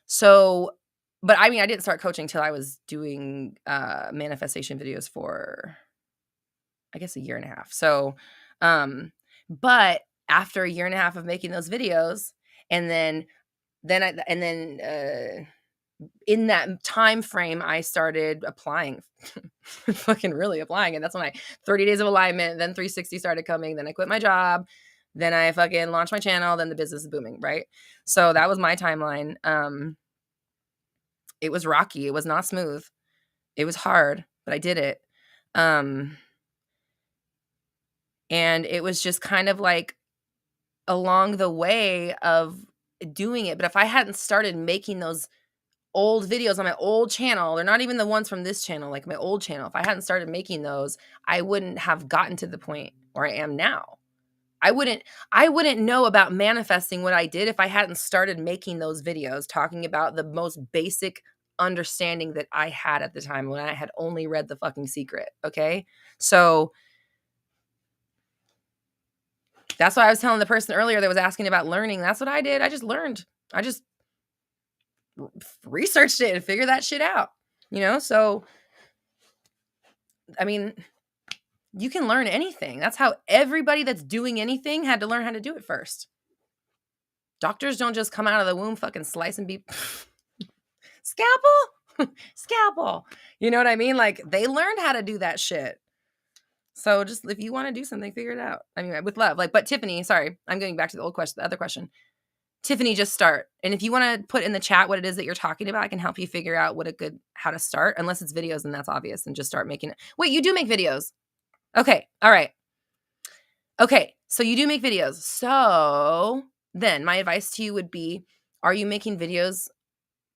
So, but I mean, I didn't start coaching till I was doing manifestation videos for I guess a year and a half. So, but after a year and a half of making those videos, and then in that time frame, I started applying, fucking really applying. And that's when 30 days of alignment, then 360 started coming. Then I quit my job. Then I fucking launched my channel. Then the business is booming. Right. So that was my timeline. It was rocky. It was not smooth. It was hard, but I did it. And it was just kind of like along the way of doing it. But if I hadn't started making those old videos on my old channel, they're not even the ones from this channel, like my old channel. If I hadn't started making those, I wouldn't have gotten to the point where I am now. I wouldn't know about manifesting what I did if I hadn't started making those videos talking about the most basic understanding that I had at the time when I had only read The Fucking Secret. Okay. So that's why I was telling the person earlier that was asking about learning. That's what I did. I just learned. I just researched it and figured that shit out, So, I mean, you can learn anything. That's how everybody that's doing anything had to learn how to do it first. Doctors don't just come out of the womb fucking slice and be scalpel. You know what I mean? Like, they learned how to do that shit. So just if you want to do something, figure it out. I mean, with love. Like, but Tiffany, sorry, I'm going back to the other question. Tiffany, just start. And if you want to put in the chat what it is that you're talking about, I can help you figure out how to start. Unless it's videos and that's obvious, and just start making it. Wait, you do make videos? Okay. All right. Okay. So you do make videos. So then my advice to you would be, are you making videos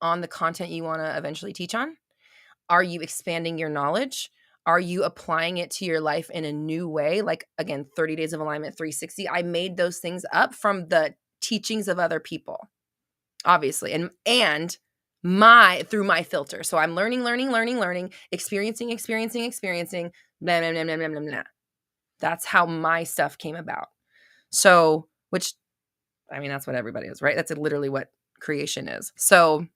on the content you want to eventually teach on? Are you expanding your knowledge? Are you applying it to your life in a new way? Like, again, 30 Days of Alignment, 360. I made those things up from the teachings of other people, obviously, and through my filter. So I'm learning, experiencing, blah, blah, blah, blah, blah, blah, blah. That's how my stuff came about. So, which, I mean, that's what everybody is, right? That's literally what creation is. So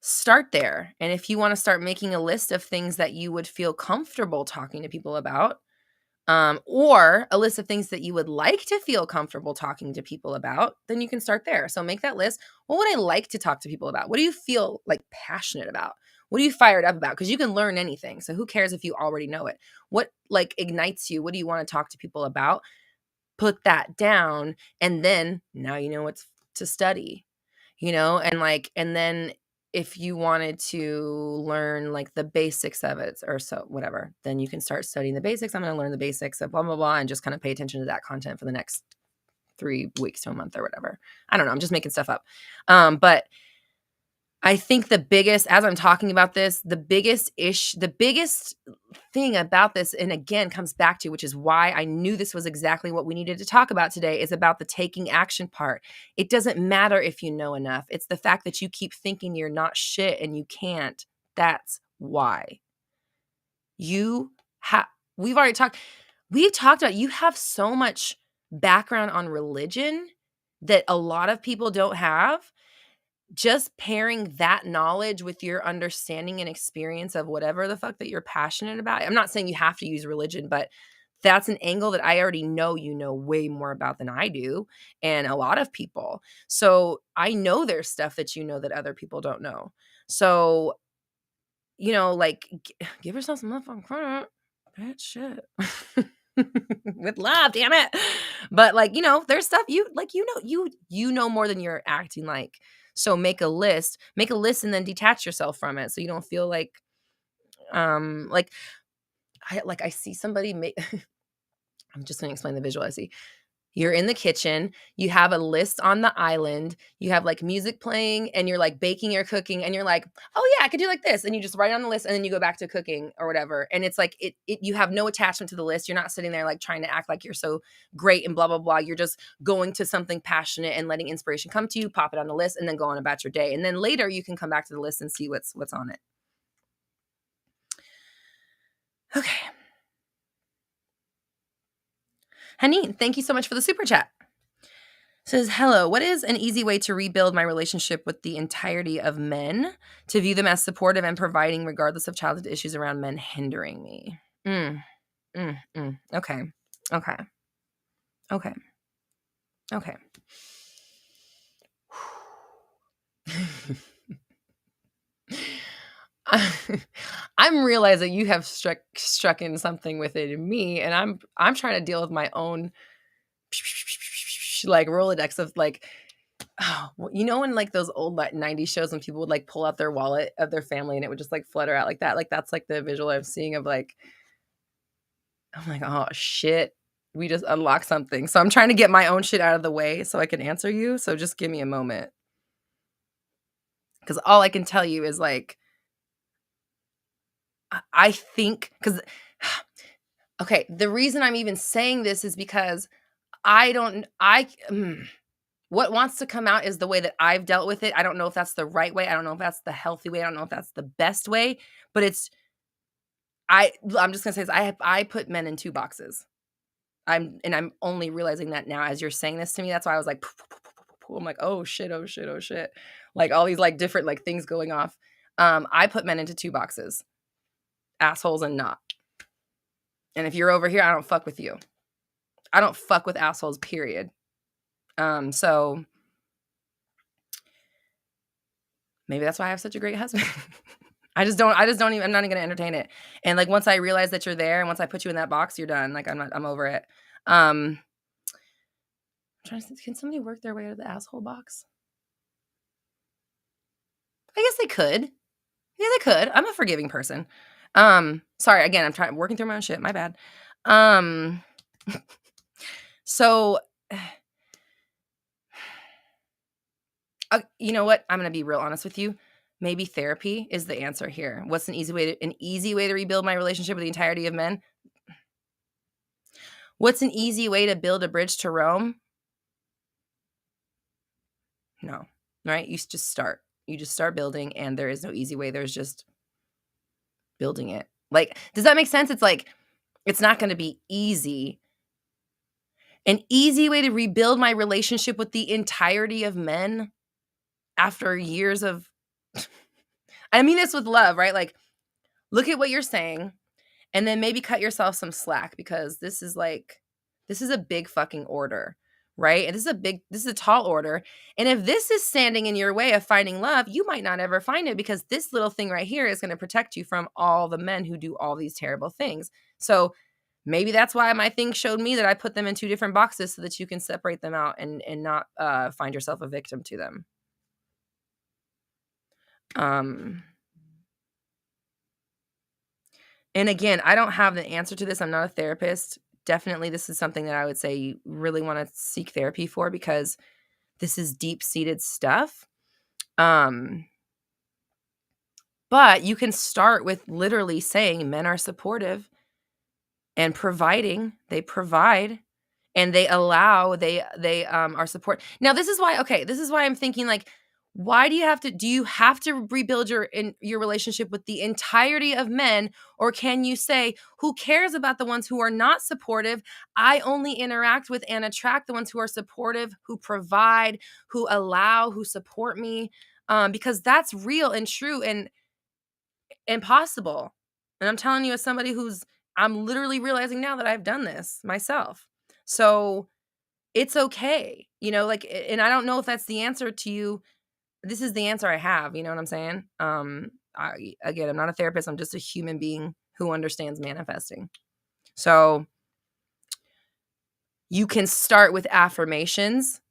start there. And if you want to start making a list of things that you would feel comfortable talking to people about, or a list of things that you would like to feel comfortable talking to people about, then you can start there. So make that list. What would I like to talk to people about? What do you feel like passionate about? What are you fired up about? Because you can learn anything. So who cares if you already know it? What like ignites you? What do you want to talk to people about? Put that down. And then now you know what to study, and then if you wanted to learn like the basics of it or so, whatever, then you can start studying the basics. I'm going to learn the basics of blah, blah, blah, and just kind of pay attention to that content for the next 3 weeks to a month or whatever. I don't know. I'm just making stuff up. But I think as I'm talking about this, the biggest thing about this, and again, comes back to, which is why I knew this was exactly what we needed to talk about today, is about the taking action part. It doesn't matter if you know enough. It's the fact that you keep thinking you're not shit and you can't. That's why. We've talked about, you have so much background on religion that a lot of people don't have. Just pairing that knowledge with your understanding and experience of whatever the fuck that you're passionate about. I'm not saying you have to use religion, but that's an angle that I already know you know way more about than I do, and a lot of people. So I know there's stuff that you know that other people don't know. So, like, give yourself some motherfucking credit. That shit. With love, damn it. But there's stuff you know more than you're acting like. So make a list and then detach yourself from it. So you don't feel like I see somebody make I'm just going to explain the visual I see. You're in the kitchen, you have a list on the island, you have like music playing, and you're like baking or cooking, and you're like, oh yeah, I could do like this. And you just write it on the list, and then you go back to cooking or whatever. And it's like, you have no attachment to the list. You're not sitting there like trying to act like you're so great and blah, blah, blah. You're just going to something passionate and letting inspiration come to you, pop it on the list, and then go on about your day. And then later you can come back to the list and see what's on it. Okay. Haneen, thank you so much for the super chat. Says, hello, what is an easy way to rebuild my relationship with the entirety of men, to view them as supportive and providing regardless of childhood issues around men hindering me? Okay. Okay. Okay. Okay. I'm realizing you have struck in something within me, and I'm trying to deal with my own like Rolodex of like, oh, you know, in like those old like 90s shows when people would like pull out their wallet of their family and it would just like flutter out like that. Like that's like the visual I'm seeing of like, I'm like, oh shit, we just unlocked something. So I'm trying to get my own shit out of the way so I can answer you. So just give me a moment. Because all I can tell you is like, I think, because, okay, the reason I'm even saying this is because what wants to come out is the way that I've dealt with it. I don't know if that's the right way. I don't know if that's the healthy way. I don't know if that's the best way, but I'm just gonna say this. I put men in 2 boxes. I'm only realizing that now as you're saying this to me. That's why I was like, I'm like, oh shit, oh shit, oh shit. Like all these like different like things going off. I put men into 2 boxes, assholes and not. And if you're over here, I don't fuck with you. I don't fuck with assholes, period. So maybe that's why I have such a great husband. I just don't even, I'm not even gonna entertain it. And like once I realize that you're there and once I put you in that box, you're done. Like I'm over it. I'm trying to think, can somebody work their way out of the asshole box? I guess they could. Yeah, they could. I'm a forgiving person. Sorry, again, I'm working through my own shit. My bad. So you know what? I'm gonna be real honest with you. Maybe therapy is the answer here. What's an easy way to rebuild my relationship with the entirety of men? What's an easy way to build a bridge to Rome? No. Right? You just start. You just start building, and there is no easy way. There's just building it. Like, does that make sense? It's like, it's not going to be easy. An easy way to rebuild my relationship with the entirety of men after years of, I mean this with love, right? Like, look at what you're saying and then maybe cut yourself some slack because this is a big fucking order, right? And this is a tall order. And if this is standing in your way of finding love, you might not ever find it because this little thing right here is going to protect you from all the men who do all these terrible things. So maybe that's why my thing showed me that I put them in 2 different boxes so that you can separate them out and not find yourself a victim to them. And again, I don't have the answer to this. I'm not a therapist. Definitely, this is something that I would say you really want to seek therapy for because this is deep-seated stuff. But you can start with literally saying men are supportive and providing. They provide and they allow, they are support. Now, this is why I'm thinking like, why do you have to rebuild your relationship with the entirety of men, or can you say, who cares about the ones who are not supportive? I only interact with and attract the ones who are supportive, who provide, who allow, who support me, because that's real and true and possible. And I'm telling you as somebody I'm literally realizing now that I've done this myself. So it's okay, like, and I don't know if that's the answer to you. This is the answer I have, you know what I'm saying? Again, I'm not a therapist. I'm just a human being who understands manifesting. So you can start with affirmations.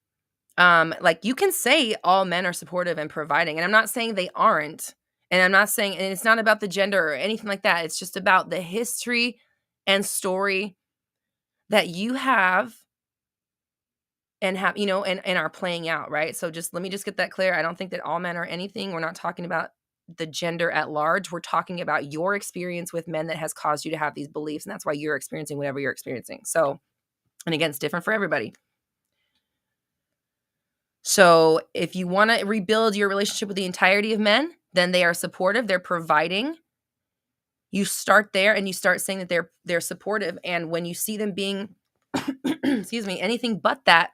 Like you can say all men are supportive and providing, and I'm not saying they aren't. And I'm not saying, and it's not about the gender or anything like that. It's just about the history and story that you have and are playing out, right? So let me just get that clear. I don't think that all men are anything. We're not talking about the gender at large. We're talking about your experience with men that has caused you to have these beliefs, and that's why you're experiencing whatever you're experiencing. So, and again, it's different for everybody. So if you want to rebuild your relationship with the entirety of men, then they are supportive, they're providing. You start there and you start saying that they're supportive. And when you see them being, excuse me, anything but that,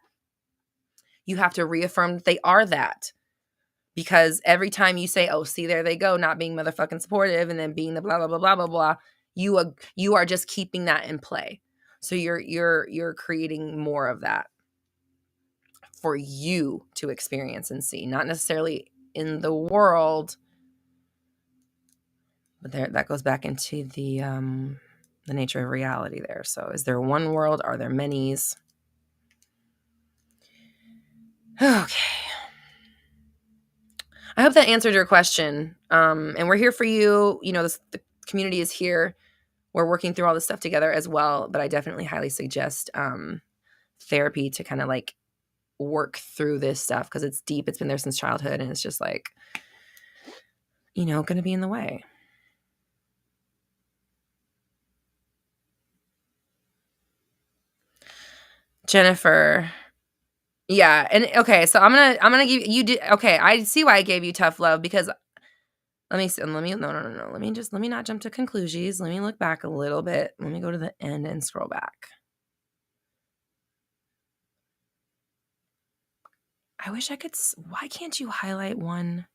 You have to reaffirm that they are that. Because every time you say, oh, see, there they go, not being motherfucking supportive and then being the blah, blah, blah, blah, blah, blah, you are just keeping that in play. So you're creating more of that for you to experience and see, not necessarily in the world. But that goes back into the nature of reality there. So is there one world? Are there many's? Okay. I hope that answered your question. And we're here for you. You know, the community is here. We're working through all this stuff together as well. But I definitely highly suggest therapy to kind of like work through this stuff because it's deep. It's been there since childhood. And it's just like, you know, going to be in the way. Jennifer. Yeah. And okay, so I'm gonna give you did okay, I see why I gave you tough love because let me no. Let me not jump to conclusions. Let me look back a little bit. Let me go to the end and scroll back. I wish I could why can't you highlight one?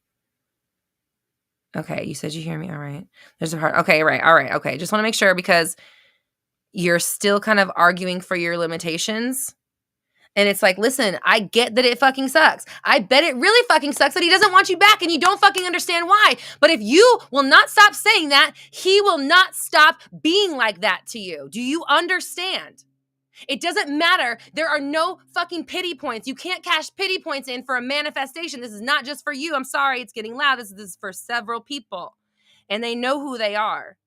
Okay, you said you hear me. All right. There's a part. Okay, right. All right. Okay. Just want to make sure because you're still kind of arguing for your limitations. And it's like, listen, I get that it fucking sucks. I bet it really fucking sucks that he doesn't want you back and you don't fucking understand why. But if you will not stop saying that, he will not stop being like that to you. Do you understand? It doesn't matter. There are no fucking pity points. You can't cash pity points in for a manifestation. This is not just for you. I'm sorry, it's getting loud. This is for several people. And they know who they are.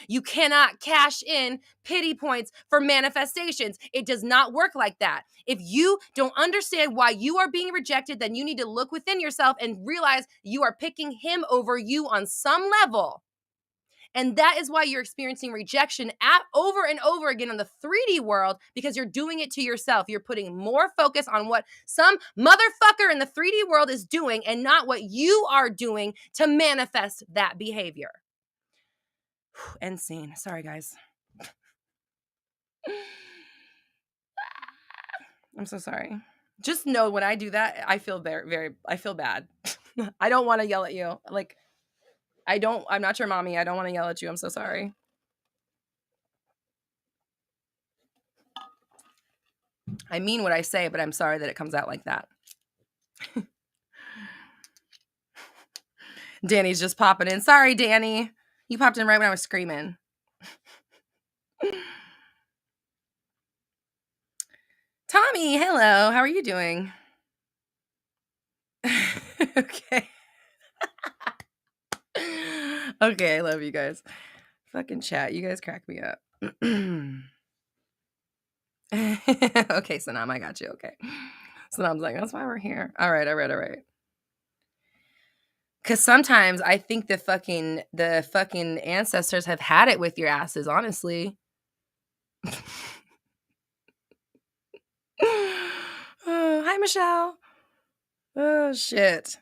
You cannot cash in pity points for manifestations. It does not work like that. If you don't understand why you are being rejected, then you need to look within yourself and realize you are picking him over you on some level. And that is why you're experiencing rejection over and over again in the 3D world because you're doing it to yourself. You're putting more focus on what some motherfucker in the 3D world is doing and not what you are doing to manifest that behavior. End scene. Sorry, guys. I'm so sorry. Just know when I do that, I feel I feel bad. I don't want to yell at you. Like, I'm not your mommy. I don't want to yell at you. I'm so sorry. I mean what I say, but I'm sorry that it comes out like that. Danny's just popping in. Sorry, Danny. You popped in right when I was screaming. Tommy, hello. How are you doing? Okay. Okay, I love you guys. Fucking chat. You guys crack me up. Okay, Sanam, I got you. Okay. Sanam's like, that's why we're here. All right. Because sometimes I think the fucking ancestors have had it with your asses, honestly. Oh, hi, Michelle. Oh, shit.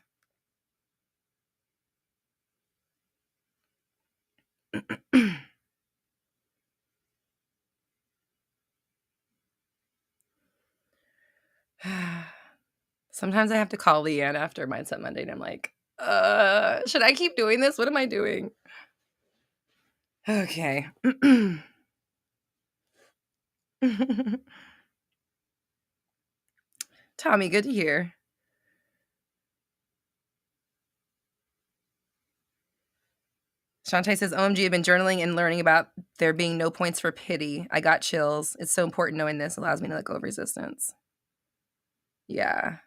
Sometimes I have to call Leanne after Mindset Monday, and I'm like, should I keep doing this? What am I doing? Okay. Tommy, good to hear. Shantae says, OMG, I've been journaling and learning about there being no points for pity. I got chills. It's so important knowing this allows me to let go of resistance. Yeah.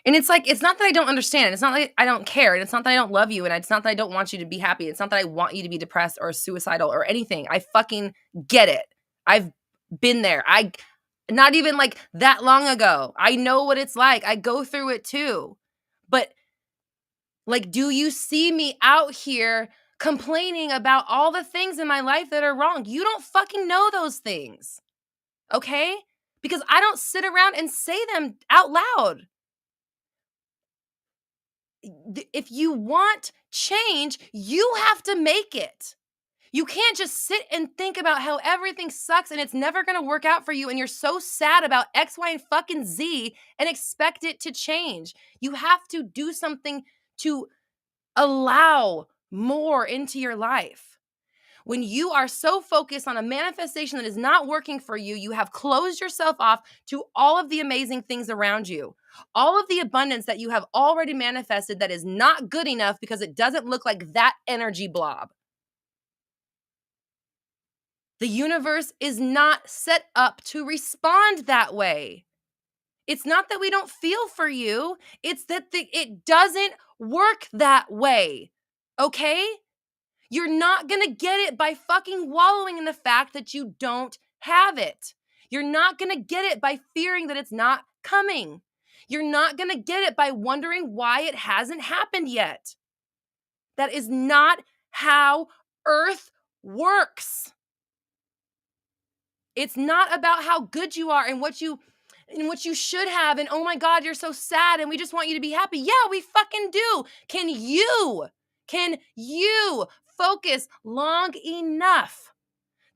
And it's like, it's not that I don't understand. It's not like I don't care. And it's not that I don't love you. And it's not that I don't want you to be happy. It's not that I want you to be depressed or suicidal or anything. I fucking get it. I've been there. Not even like that long ago. I know what it's like. I go through it too. But like, do you see me out here complaining about all the things in my life that are wrong? You don't fucking know those things. Okay? Because I don't sit around and say them out loud. If you want change, you have to make it. You can't just sit and think about how everything sucks and it's never going to work out for you and you're so sad about X, Y, and fucking Z and expect it to change. You have to do something to allow more into your life. When you are so focused on a manifestation that is not working for you, you have closed yourself off to all of the amazing things around you. All of the abundance that you have already manifested that is not good enough because it doesn't look like that energy blob. The universe is not set up to respond that way. It's not that we don't feel for you. It's that it doesn't work that way. Okay? You're not going to get it by fucking wallowing in the fact that you don't have it. You're not going to get it by fearing that it's not coming. You're not going to get it by wondering why it hasn't happened yet. That is not how Earth works. It's not about how good you are and what you should have and oh my God, you're so sad and we just want you to be happy. Yeah, we fucking do. Can you focus long enough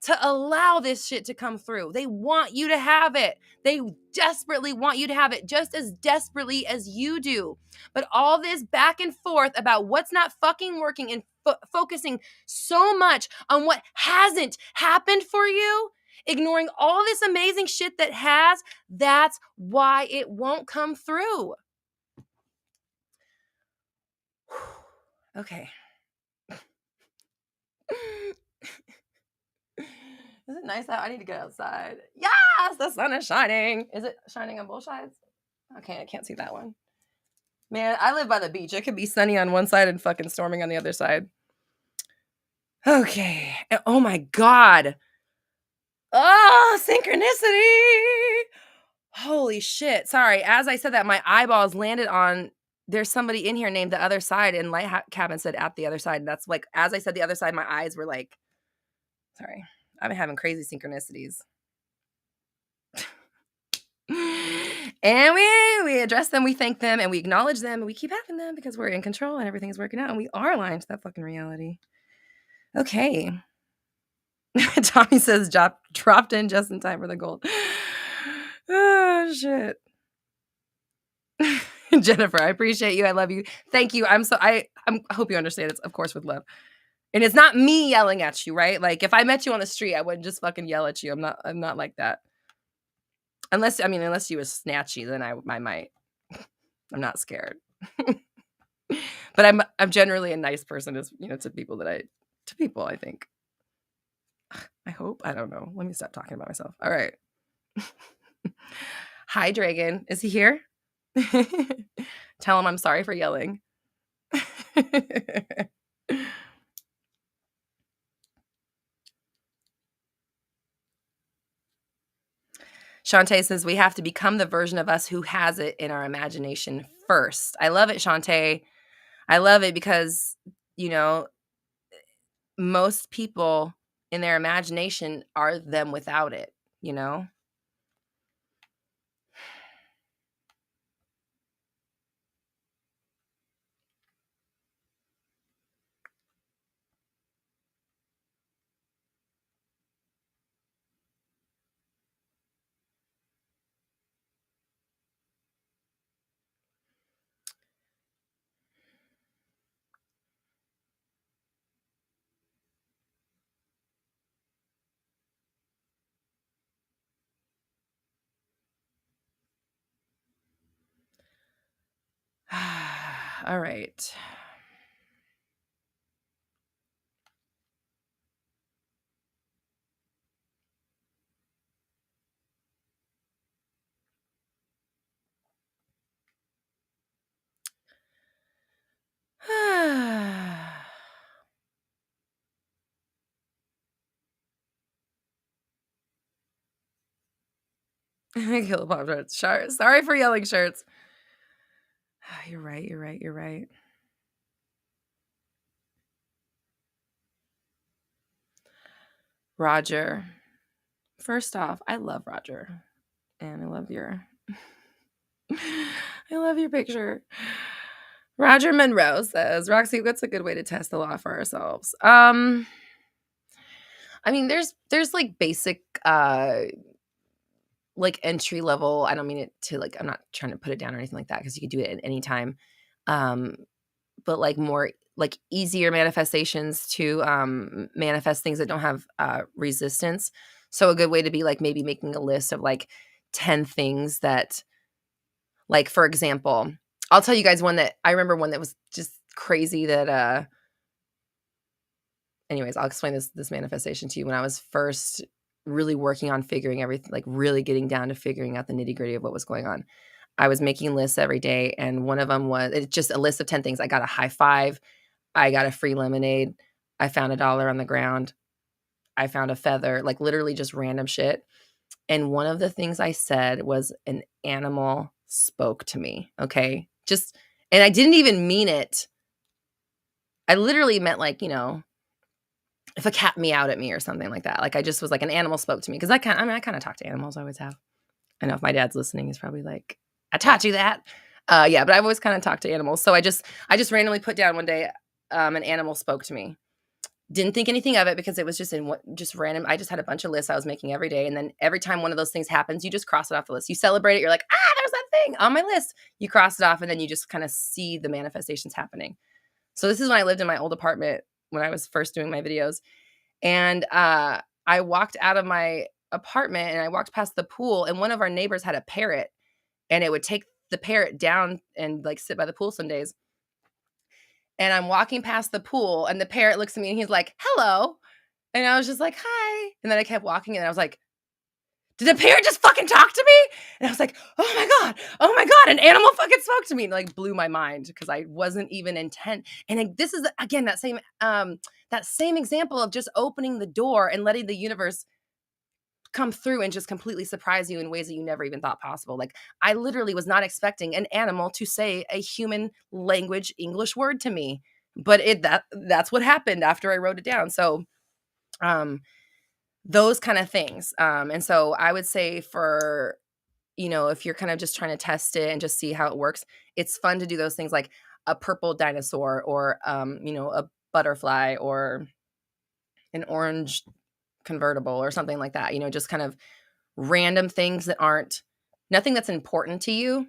to allow this shit to come through? They want you to have it. They desperately want you to have it just as desperately as you do. But all this back and forth about what's not fucking working and focusing so much on what hasn't happened for you, ignoring all this amazing shit that has, that's why it won't come through. Okay. Is it nice out? I need to get outside. Yes, the sun is shining. Is it shining on both sides? Okay, I can't see that one. Man, I live by the beach. It could be sunny on one side and fucking storming on the other side. Okay. Oh my God. Oh, synchronicity. Holy shit. Sorry. As I said that, my eyeballs landed on, there's somebody in here named the other side, and Light Cabin said at the other side. And that's like, as I said the other side, my eyes were like, sorry. I've been having crazy synchronicities. And we address them, we thank them, and we acknowledge them, and we keep having them because we're in control and everything's working out, and we are aligned to that fucking reality. Okay. Tommy says dropped in just in time for the gold. Oh, shit. Jennifer, I appreciate you. I love you. Thank you. I hope you understand. It's, of course, with love. And it's not me yelling at you, right? Like, if I met you on the street, I wouldn't just fucking yell at you. I'm not like that. Unless you was snatchy, then I might. I'm not scared. But I'm generally a nice person, to people I think. I hope. I don't know. Let me stop talking about myself. All right. Hi, Dragon. Is he here? Tell him I'm sorry for yelling. Shantae says we have to become the version of us who has it in our imagination first. I love it, Shantae. I love it because, most people in their imagination are them without it, All right. Kill Pop Tarts. Sorry for yelling, shirts. You're right. Roger. First off, I love Roger. And I love your picture. Roger Monroe says, Roxy, what's a good way to test the law for ourselves? I mean, there's like basic like entry level. I don't mean it to like, I'm not trying to put it down or anything like that, because you could do it at any time. But like more like easier manifestations to manifest things that don't have resistance. So a good way to be like maybe making a list of like 10 things that, like, for example, I'll tell you guys one that I remember, one that was just crazy that anyways, I'll explain this manifestation to you. When I was first really working on figuring everything, like really getting down to figuring out the nitty-gritty of what was going on, I was making lists every day, and one of them was, it's just a list of 10 things. I got a high five, I got a free lemonade, I found $1 on the ground, I found a feather, like literally just random shit. And one of the things I said was an animal spoke to me, okay? Just, and I didn't even mean it. I literally meant like, if a cat meowed at me or something like that. Like I just was like, an animal spoke to me, because I kind of talk to animals. I always have. I know if my dad's listening, he's probably like, I taught you that. Yeah, but I've always kind of talked to animals. So I just randomly put down one day, an animal spoke to me. Didn't think anything of it, because it was just just random. I just had a bunch of lists I was making every day. And then every time one of those things happens, you just cross it off the list. You celebrate it. You're like, there's that thing on my list. You cross it off, and then you just kind of see the manifestations happening. So this is when I lived in my old apartment when I was first doing my videos. And I walked out of my apartment and I walked past the pool, and one of our neighbors had a parrot, and it would take the parrot down and like sit by the pool some days. And I'm walking past the pool, and the parrot looks at me and he's like, hello. And I was just like, hi. And then I kept walking, and I was like, did the parrot just fucking talk to me? And I was like, oh my God, an animal fucking spoke to me. And like blew my mind, because I wasn't even intent. And this is again, that same example of just opening the door and letting the universe come through and just completely surprise you in ways that you never even thought possible. Like I literally was not expecting an animal to say a human language English word to me, but that's what happened after I wrote it down. So, those kind of things. And so I would say for, if you're kind of just trying to test it and just see how it works, it's fun to do those things like a purple dinosaur, or, a butterfly, or an orange convertible, or something like that, just kind of random things that aren't nothing that's important to you,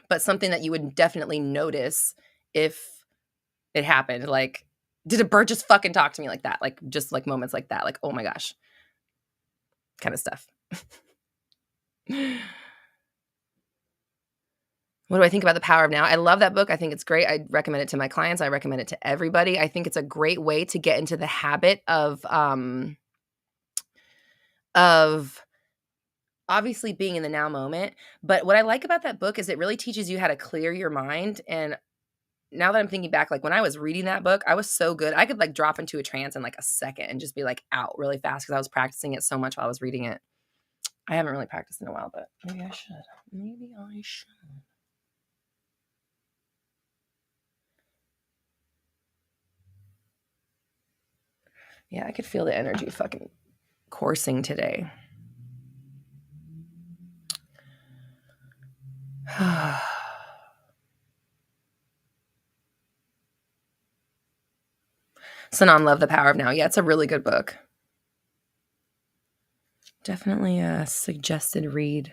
but something that you would definitely notice if it happened. Like, did a bird just fucking talk to me like that? Like, just like moments like that, like, oh my gosh, kind of stuff. What do I think about The Power of Now? I love that book. I think it's great. I recommend it to my clients. I recommend it to everybody. I think it's a great way to get into the habit of obviously being in the now moment. But what I like about that book is it really teaches you how to clear your mind. And now that I'm thinking back, like when I was reading that book, I was so good. I could like drop into a trance in like a second and just be like out really fast, because I was practicing it so much while I was reading it. I haven't really practiced in a while, but maybe I should. Maybe I should. Yeah, I could feel the energy fucking coursing today. Sanan, love The Power of Now. Yeah, it's a really good book. Definitely a suggested read.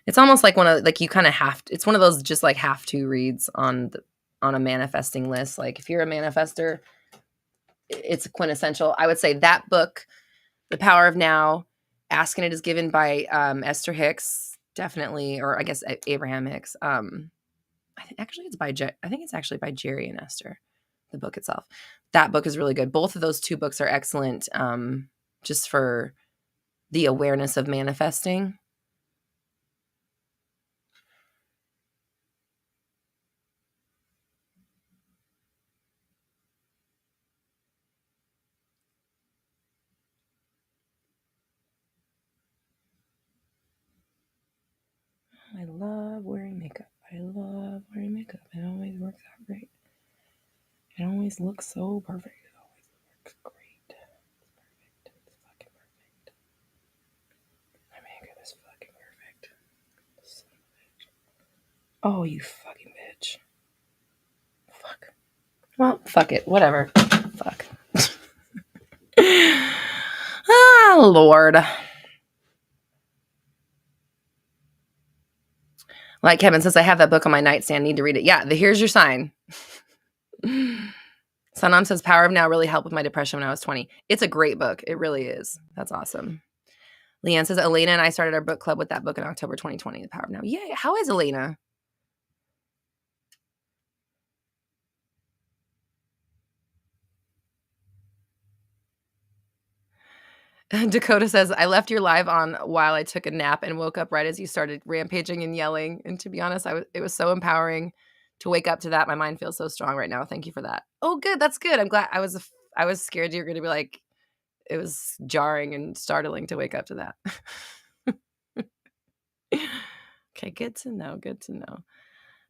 It's almost like one of, like, you kind of have to, it's one of those just like have to reads on a manifesting list. Like if you're a manifester, it's quintessential. I would say that book, The Power of Now, Asking It Is Given by Esther Hicks, definitely, or I guess Abraham Hicks. I think it's actually by Jerry and Esther, the book itself. That book is really good. Both of those two books are excellent, just for the awareness of manifesting. I love wearing makeup. It always works out great. It always looks so perfect. It always works great. It's perfect. It's fucking perfect. My makeup is fucking perfect. Son of a bitch. Oh, you fucking bitch. Fuck. Well, fuck it. Whatever. Fuck. Oh, Lord. Like Kevin says, I have that book on my nightstand. Need to read it. Yeah, here's your sign. Sanam says, Power of Now really helped with my depression when I was 20. It's a great book. It really is. That's awesome. Leanne says, Elena and I started our book club with that book in October 2020, The Power of Now. Yeah, how is Elena? Dakota says, I left your live on while I took a nap and woke up right as you started rampaging and yelling. And to be honest, it was so empowering to wake up to that. My mind feels so strong right now. Thank you for that. Oh, good. That's good. I'm glad. I was scared you were going to be like, it was jarring and startling to wake up to that. Okay, good to know. Good to know.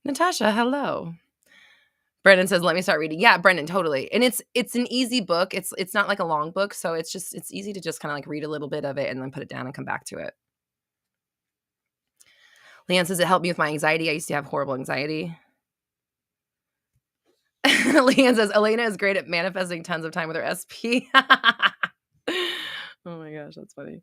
Natasha, hello. Brendan says, let me start reading. Yeah, Brendan, totally. And it's an easy book. It's not like a long book. So it's easy to just kind of like read a little bit of it and then put it down and come back to it. Leanne says, it helped me with my anxiety. I used to have horrible anxiety. Leanne says, Elena is great at manifesting tons of time with her SP. Oh my gosh, that's funny.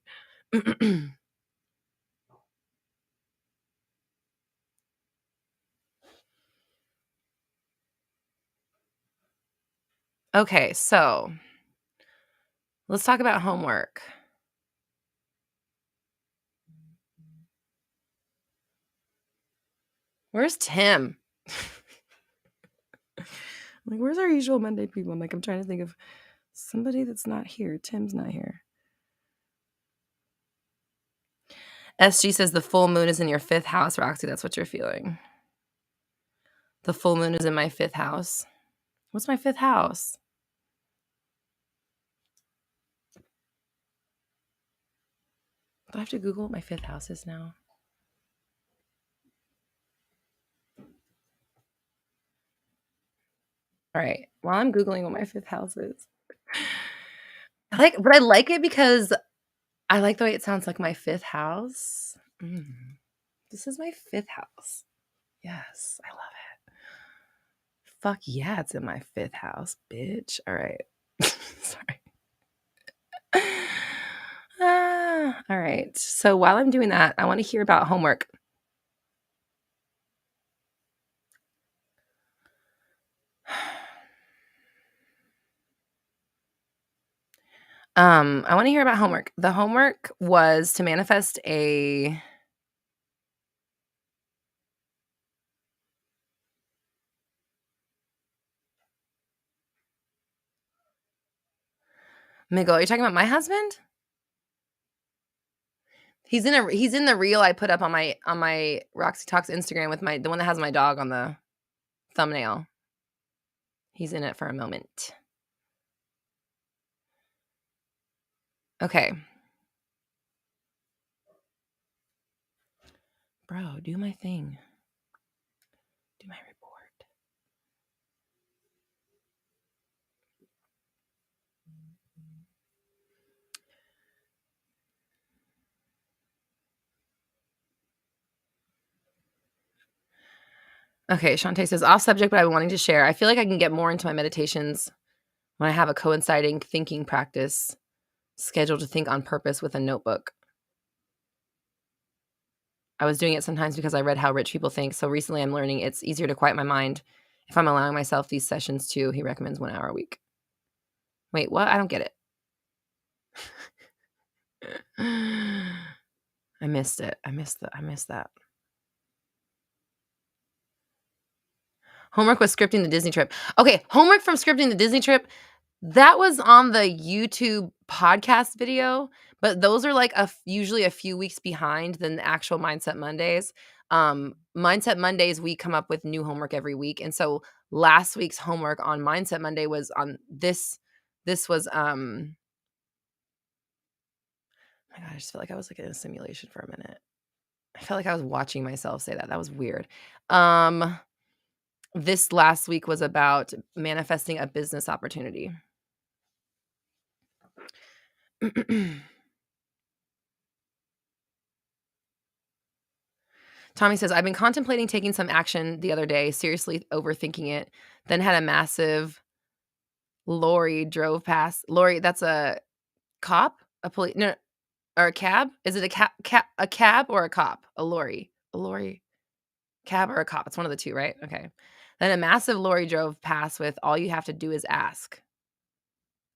Okay, so let's talk about homework. Where's Tim? Like, where's our usual Monday people? I'm trying to think of somebody that's not here. Tim's not here. SG says the full moon is in your 5th house, Roxy. That's what you're feeling. The full moon is in my 5th house. What's my 5th house? Do I have to Google what my 5th house is now? All right. While I'm Googling what my 5th house is. But I like it because I like the way it sounds like my 5th house. This is my 5th house. Yes, I love it. Fuck yeah, it's in my 5th house, bitch. All right. Sorry. All right. So while I'm doing that, I want to hear about homework. I want to hear about homework. The homework was to manifest a Miguel, are you talking about my husband? He's in the reel I put up on my Roxy Talks Instagram with the one that has my dog on the thumbnail. He's in it for a moment. Okay. Bro, do my thing. Do my report. Okay, Shantae says, off subject, but I've been wanting to share. I feel like I can get more into my meditations when I have a coinciding thinking practice scheduled to think on purpose with a notebook. I was doing it sometimes because I read How Rich People Think. So recently I'm learning it's easier to quiet my mind if I'm allowing myself these sessions too. He recommends 1 hour a week. Wait, what? I don't get it. I missed it. I missed that. Homework was scripting the Disney trip. Okay, homework from scripting the Disney trip. That was on the YouTube podcast video, but those are like usually a few weeks behind than the actual Mindset Mondays. Mindset Mondays, we come up with new homework every week. And so last week's homework on Mindset Monday was on this. This was, oh my God, I just felt like I was like in a simulation for a minute. I felt like I was watching myself say that. That was weird. This last week was about manifesting a business opportunity. Tommy says, I've been contemplating taking some action the other day, seriously overthinking it, then had a massive lorry drove past. Lorry, that's a cop? A police no, or a cab? Is it a cab or a cop? A lorry? A lorry? Cab or a cop? It's one of the 2, right? Okay. Then a massive lorry drove past with all you have to do is ask.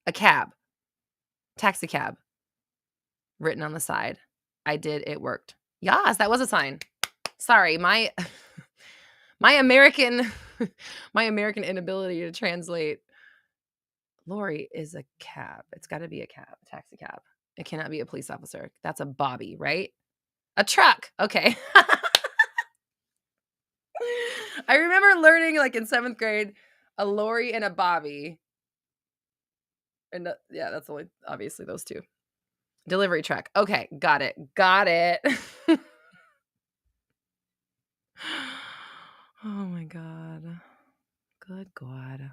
A cab. Taxi cab. Written on the side. I did, it worked. Yes, that was a sign. Sorry, my my American my American inability to translate lorry is a cab. It's gotta be a cab, taxi cab. It cannot be a police officer. That's a bobby, right? A truck. Okay. I remember learning, like, in 7th grade, a lorry and a bobby. And, yeah, that's only obviously those 2. Delivery truck. Okay, got it. Got it. Oh my god. Good God.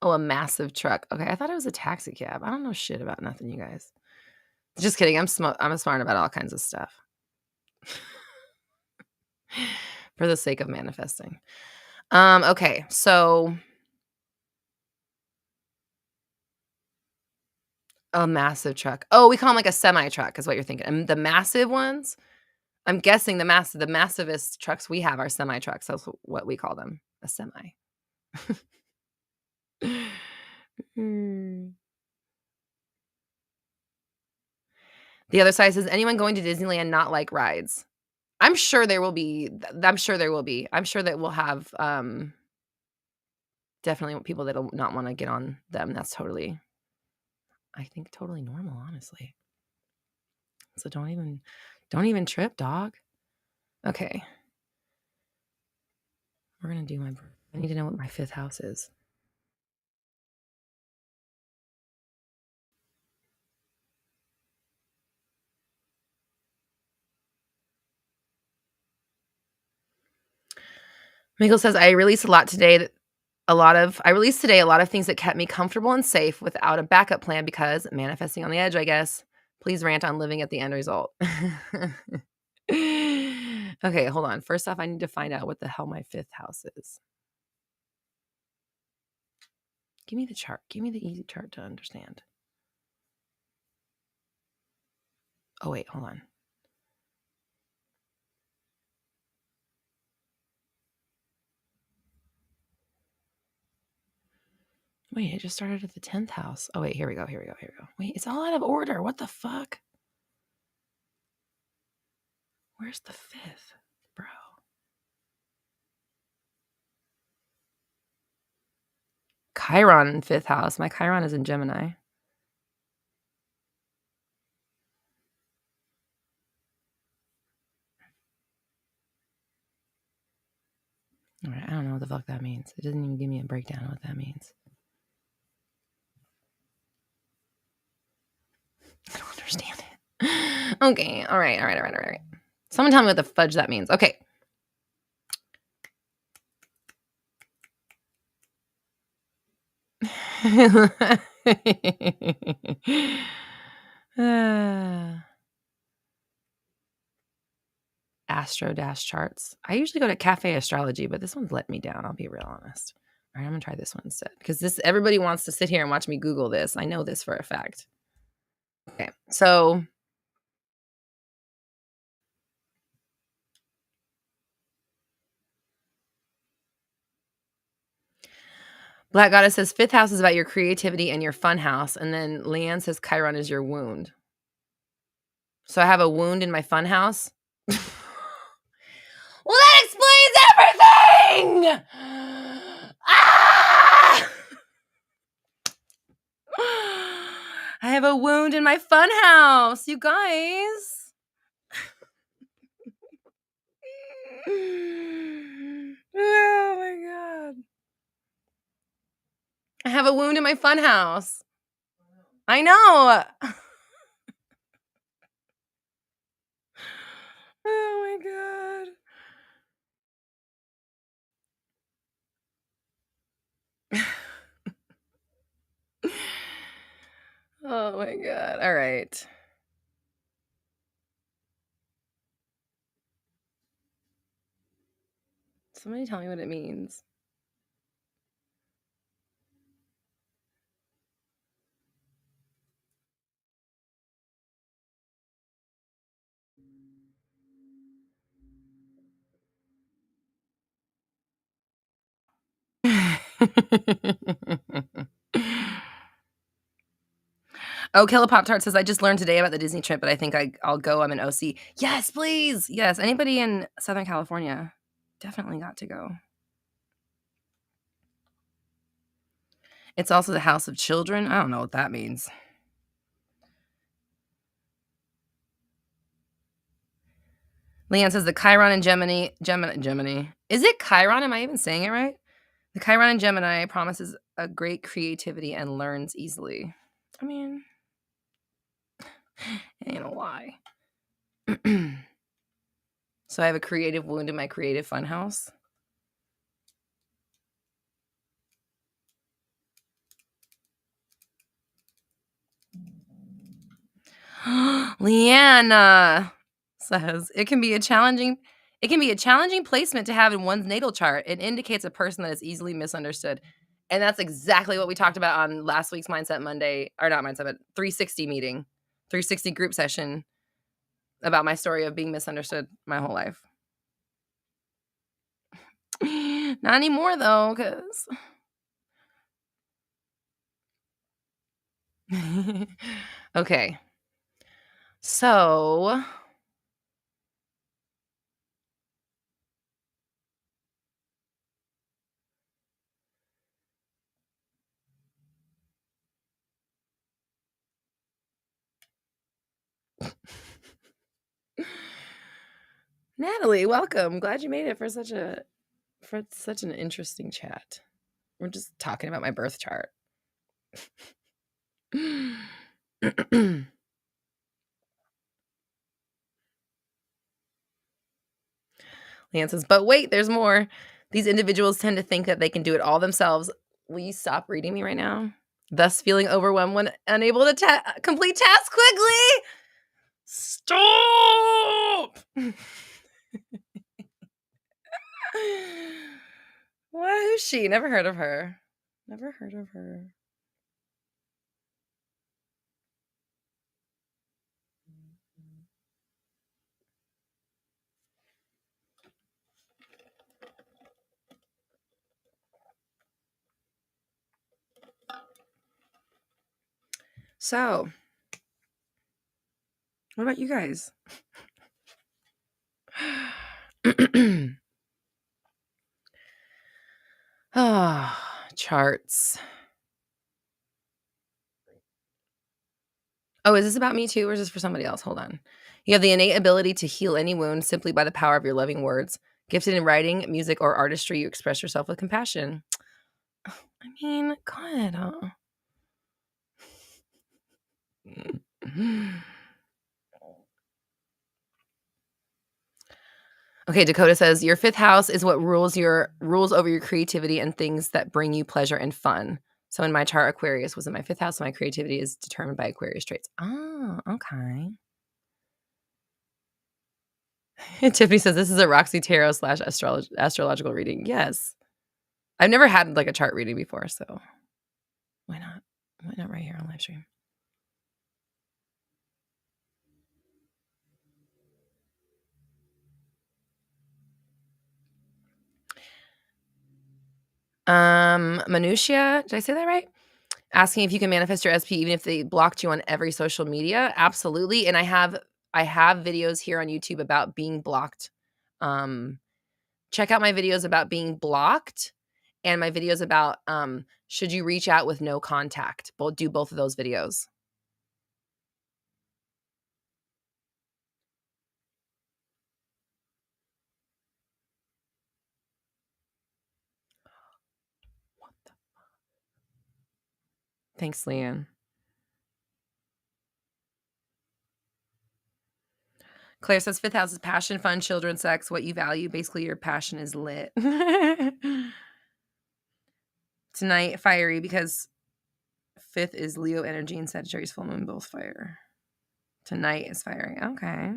Oh, a massive truck. Okay, I thought it was a taxi cab. I don't know shit about nothing, you guys. Just kidding. I'm smart about all kinds of stuff. For the sake of manifesting. Okay, so a massive truck. Oh, we call them like a semi truck is what you're thinking. And the massive ones, I'm guessing the massivest trucks we have are semi trucks. That's what we call them. A semi. Mm. The other side says, anyone going to Disneyland not like rides? I'm sure there will be. I'm sure there will be. I'm sure that we'll have definitely people that'll not want to get on them. That's totally, I think, totally normal, honestly. So don't even trip, dog. Okay. We're gonna do I need to know what my 5th house is. Michael says, I released a lot today. I released today a lot of things that kept me comfortable and safe without a backup plan because manifesting on the edge, I guess. Please rant on living at the end result. Okay, hold on. First off, I need to find out what the hell my 5th house is. Give me the chart. Give me the easy chart to understand. Oh, wait, hold on. Wait, it just started at the 10th house. Oh, wait, here we go. Wait, it's all out of order. What the fuck? Where's the 5th, bro? Chiron in 5th house. My Chiron is in Gemini. All right, I don't know what the fuck that means. It doesn't even give me a breakdown of what that means. I don't understand it. Okay, all right. Someone tell me what the fudge that means. Okay. Astro dash charts. I usually go to Cafe Astrology, but this one's let me down. I'll be real honest. All right, I'm gonna try this one instead because everybody wants to sit here and watch me Google this. I know this for a fact. Okay, so Black Goddess says 5th house is about your creativity and your fun house, and then Leanne says Chiron is your wound. So I have a wound in my fun house. Well, that explains everything. Ah! I have a wound in my fun house, you guys. Oh my god. I have a wound in my fun house. I know. Oh my God. All right. Somebody tell me what it means. Oh, Killa Pop Tart says, I just learned today about the Disney trip, but I think I'll go. I'm an OC. Yes, please. Yes. Anybody in Southern California definitely got to go. It's also the House of Children. I don't know what that means. Leanne says the Chiron and Gemini. Is it Chiron? Am I even saying it right? The Chiron and Gemini promises a great creativity and learns easily. I mean, ain't a lie. So I have a creative wound in my creative funhouse. Leanna says it can be a challenging placement to have in one's natal chart. It indicates a person that is easily misunderstood. And that's exactly what we talked about on last week's Mindset Monday, or not Mindset, but 360 meeting, 360 group session about my story of being misunderstood my whole life. Not anymore though, because okay. So Natalie, welcome. Glad you made it for such an interesting chat. We're just talking about my birth chart. Leanne says, but wait, there's more. These individuals tend to think that they can do it all themselves. Will you stop reading me right now? Thus feeling overwhelmed when unable to complete tasks quickly. Stop! What? Who's she? Never heard of her. Never heard of her. So, what about you guys? Charts. Oh, is this about me too, or is this for somebody else? Hold on. You have the innate ability to heal any wound simply by the power of your loving words. Gifted in writing, music, or artistry, you express yourself with compassion. I mean, God. Okay, Dakota says your fifth house is what rules over your creativity and things that bring you pleasure and fun. So in my chart, Aquarius was in my fifth house. So my creativity is determined by Aquarius traits. Oh, okay. Tiffany says this is a Roxy Tarot / astrological reading. Yes. I've never had like a chart reading before, so why not? Why not right here on live stream? Minutia, did I say that right? Asking if you can manifest your SP even if they blocked you on every social media. Absolutely. And I have videos here on YouTube about being blocked. Check out my videos about being blocked and my videos about should you reach out with no contact. Do both of those videos. What the fuck? Thanks, Leanne. Claire says fifth house is passion, fun, children, sex, what you value. Basically, your passion is lit. Tonight, fiery, because 5th is Leo energy and Sagittarius full moon, both fire. Tonight is fiery. Okay.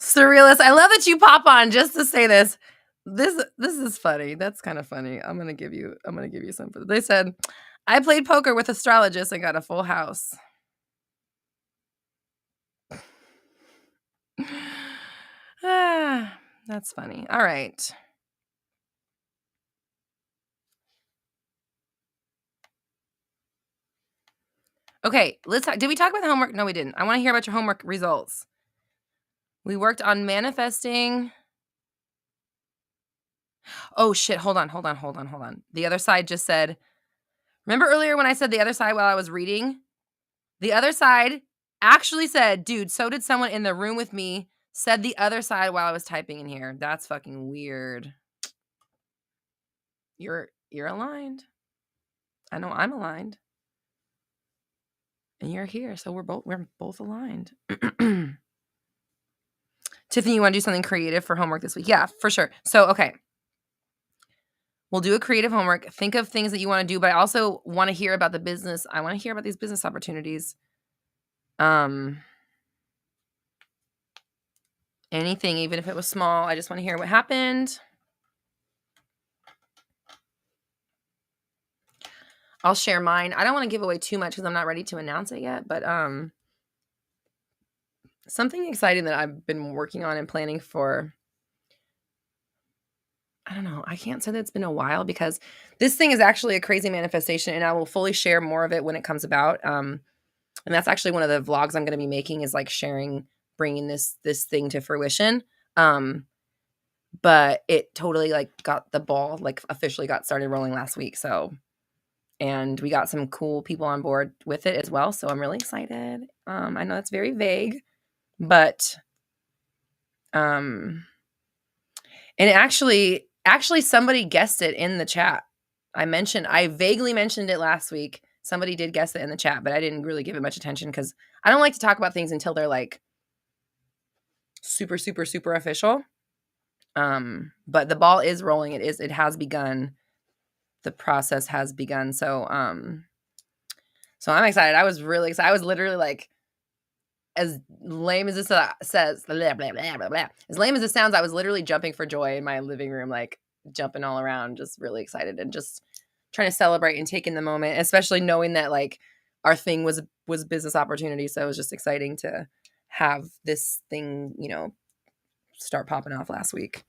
Surrealist. I love that you pop on just to say this. This is funny. That's kind of funny. I'm gonna give you some for. They said, I played poker with astrologists and got a full house. That's funny. All right. Okay, let's talk. Did we talk about the homework? No, we didn't. I want to hear about your homework results. We worked on manifesting. Oh shit, hold on. The other side just said, remember earlier when I said the other side while I was reading? The other side actually said, dude, so did someone in the room with me, said the other side while I was typing in here. That's fucking weird. You're aligned. I know I'm aligned. And you're here, so we're both aligned. Tiffany, you want to do something creative for homework this week? Yeah, for sure. So, okay. We'll do a creative homework. Think of things that you want to do, but I also want to hear about the business. I want to hear about these business opportunities. Anything, even if it was small. I just want to hear what happened. I'll share mine. I don't want to give away too much because I'm not ready to announce it yet, but something exciting that I've been working on and planning for, I don't know. I can't say that it's been a while because this thing is actually a crazy manifestation, and I will fully share more of it when it comes about. And that's actually one of the vlogs I'm going to be making, is like sharing, bringing this thing to fruition. But it totally like got the ball, like officially got started rolling last week. So, and we got some cool people on board with it as well. So I'm really excited. I know it's very vague, but, and actually somebody guessed it in the chat. I vaguely mentioned it last week. Somebody did guess it in the chat, but I didn't really give it much attention because I don't like to talk about things until they're like super, super, super official. But the ball is rolling. It has begun. The process has begun. So I'm excited. I was really excited. I was literally like, as lame as this says, blah, blah, blah, blah, blah. As lame as it sounds, I was literally jumping for joy in my living room, like jumping all around, just really excited and just trying to celebrate and take in the moment, especially knowing that like our thing was business opportunity. So it was just exciting to have this thing, start popping off last week.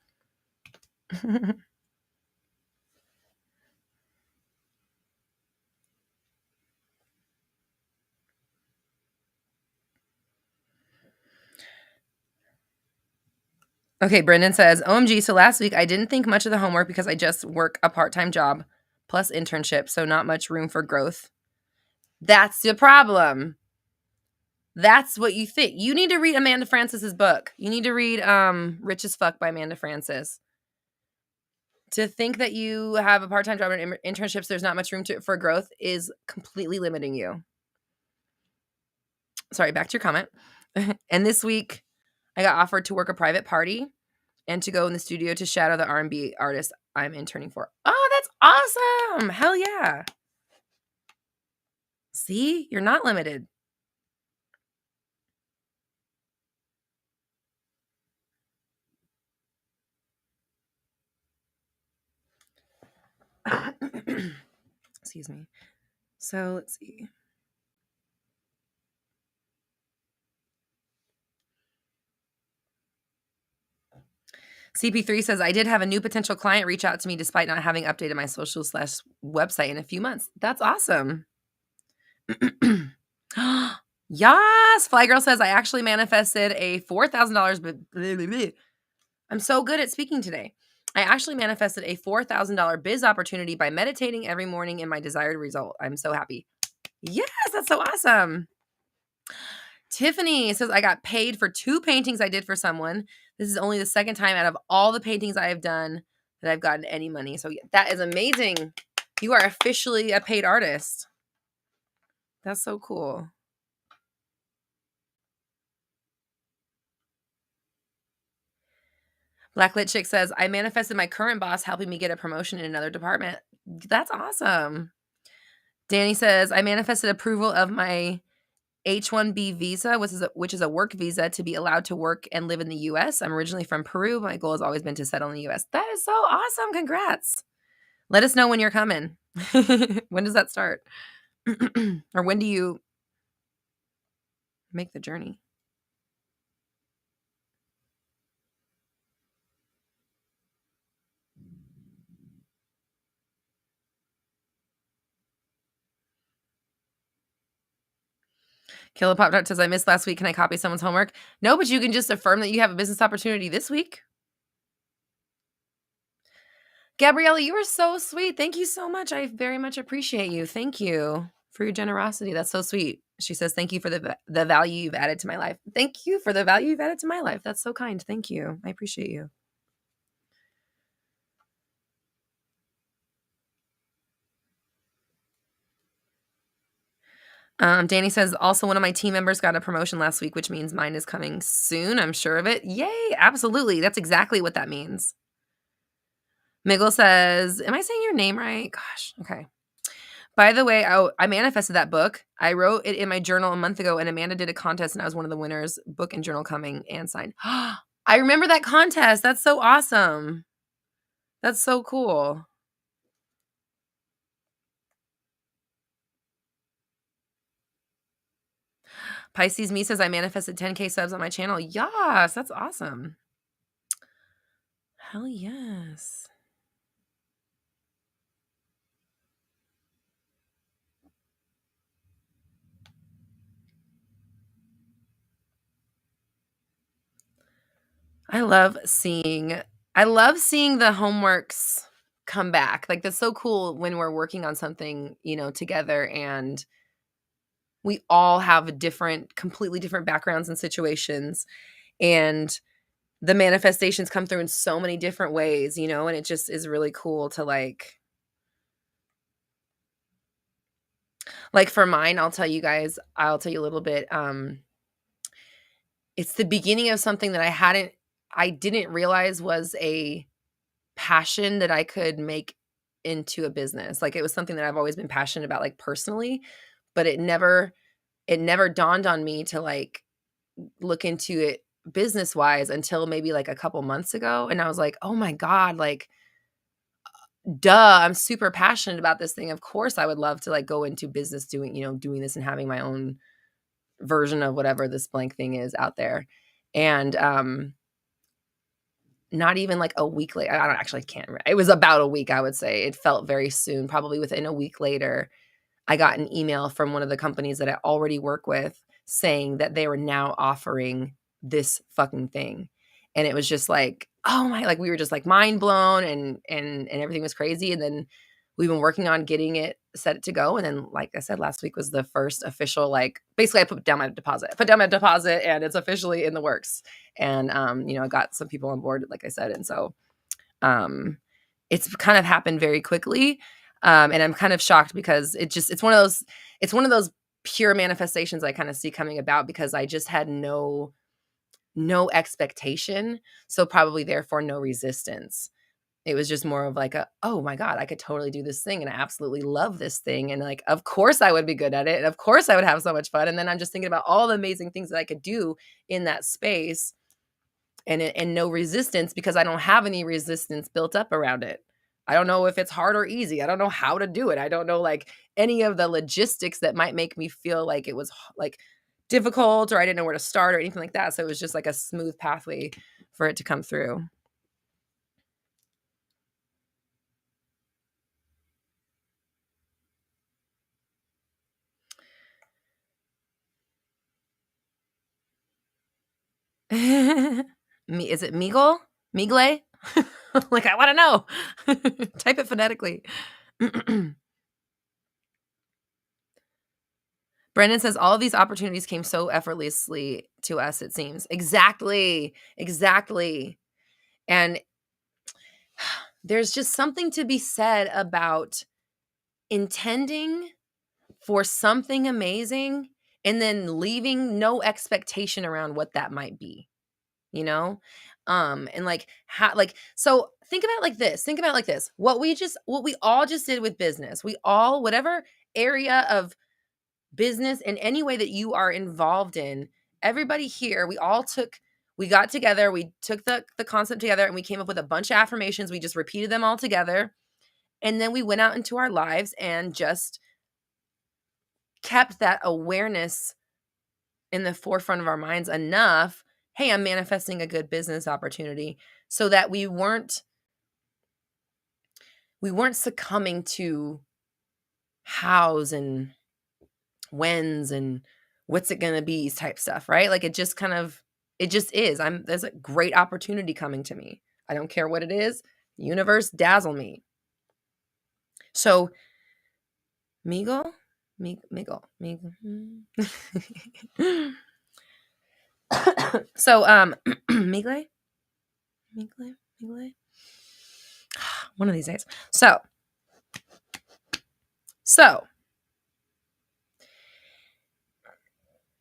Okay, Brendan says, OMG, so last week I didn't think much of the homework because I just work a part-time job plus internship, so not much room for growth. That's the problem. That's what you think. You need to read Amanda Francis's book. You need to read Rich as Fuck by Amanda Francis. To think that you have a part-time job and internships, there's not much room for growth is completely limiting you. Sorry, back to your comment. And this week, I got offered to work a private party and to go in the studio to shadow the R&B artist I'm interning for. Oh, that's awesome. Hell yeah. See, you're not limited. Excuse me. So let's see. CP3 says, I did have a new potential client reach out to me despite not having updated my social/website in a few months. That's awesome. Yes. Fly Girl says, I actually manifested a $4,000. But I'm so good at speaking today. I actually manifested a $4,000 biz opportunity by meditating every morning in my desired result. I'm so happy. Yes, that's so awesome. Tiffany says, I got paid for 2 paintings I did for someone. This is only the second time out of all the paintings I have done that I've gotten any money. So that is amazing. You are officially a paid artist. That's so cool. Blacklit Chick says, I manifested my current boss helping me get a promotion in another department. That's awesome. Danny says, I manifested approval of my H-1B visa, which is a work visa to be allowed to work and live in the U.S. I'm originally from Peru. My goal has always been to settle in the U.S. That is so awesome. Congrats. Let us know when you're coming. When does that start? Or when do you make the journey? Killer Pop Tart says, I missed last week. Can I copy someone's homework? No, but you can just affirm that you have a business opportunity this week. Gabriella, you are so sweet. Thank you so much. I very much appreciate you. Thank you for your generosity. That's so sweet. She says, thank you for the value you've added to my life. Thank you for the value you've added to my life. That's so kind. Thank you. I appreciate you. Danny says, also one of my team members got a promotion last week, which means mine is coming soon. I'm sure of it. Yay. Absolutely. That's exactly what that means. Miggle says, am I saying your name right? Gosh. Okay. By the way, I manifested that book. I wrote it in my journal a month ago, and Amanda did a contest, and I was one of the winners. Book and journal coming and signed. I remember that contest. That's so awesome. That's so cool. Pisces Me says, I manifested 10K subs on my channel. Yes, that's awesome. Hell yes. I love seeing the homeworks come back. Like, that's so cool when we're working on something, together, and we all have completely different backgrounds and situations, and the manifestations come through in so many different ways, and it just is really cool to like for mine, I'll tell you a little bit. It's the beginning of something that I didn't realize was a passion that I could make into a business. Like, it was something that I've always been passionate about, like, personally, but it never dawned on me to like look into it business wise until maybe like a couple months ago. And I was like, oh my God, like, duh, I'm super passionate about this thing. Of course I would love to like go into business doing this and having my own version of whatever this blank thing is out there. And not even like a week later, I don't actually can't remember. It was about a week, I would say. It felt very soon, probably within a week later, I got an email from one of the companies that I already work with saying that they were now offering this fucking thing. And it was just like, oh my, like, we were just like mind blown, and everything was crazy. And then we've been working on getting it set to go. And then, like I said, last week was the first official, like, basically I put down my deposit and it's officially in the works. And, I got some people on board, like I said. And so, it's kind of happened very quickly. And I'm kind of shocked because it's one of those pure manifestations I kind of see coming about, because I just had no expectation. So probably therefore no resistance. It was just more of like oh my God, I could totally do this thing. And I absolutely love this thing. And like, of course I would be good at it. And of course I would have so much fun. And then I'm just thinking about all the amazing things that I could do in that space, and no resistance, because I don't have any resistance built up around it. I don't know if it's hard or easy. I don't know how to do it. I don't know like any of the logistics that might make me feel like it was like difficult, or I didn't know where to start or anything like that. So it was just like a smooth pathway for it to come through. Is it Migle? Migle? Like, I want to know. Type it phonetically. Brendan says, all of these opportunities came so effortlessly to us, it seems. Exactly. And there's just something to be said about intending for something amazing and then leaving no expectation around what that might be. you know? And like how like so think about it like this. Think about it like this. What we all just did with business. We all whatever area of business in any way that you are involved in, everybody here, we got together, we took the concept together and we came up with a bunch of affirmations. We just repeated them all together. And then we went out into our lives and just kept that awareness in the forefront of our minds enough. Hey, I'm manifesting a good business opportunity, so that we weren't succumbing to hows and whens and what's it going to be type stuff, right? Like it just is. There's a great opportunity coming to me. I don't care what it is. Universe, dazzle me. So, Migo. So, Migle. One of these days. So,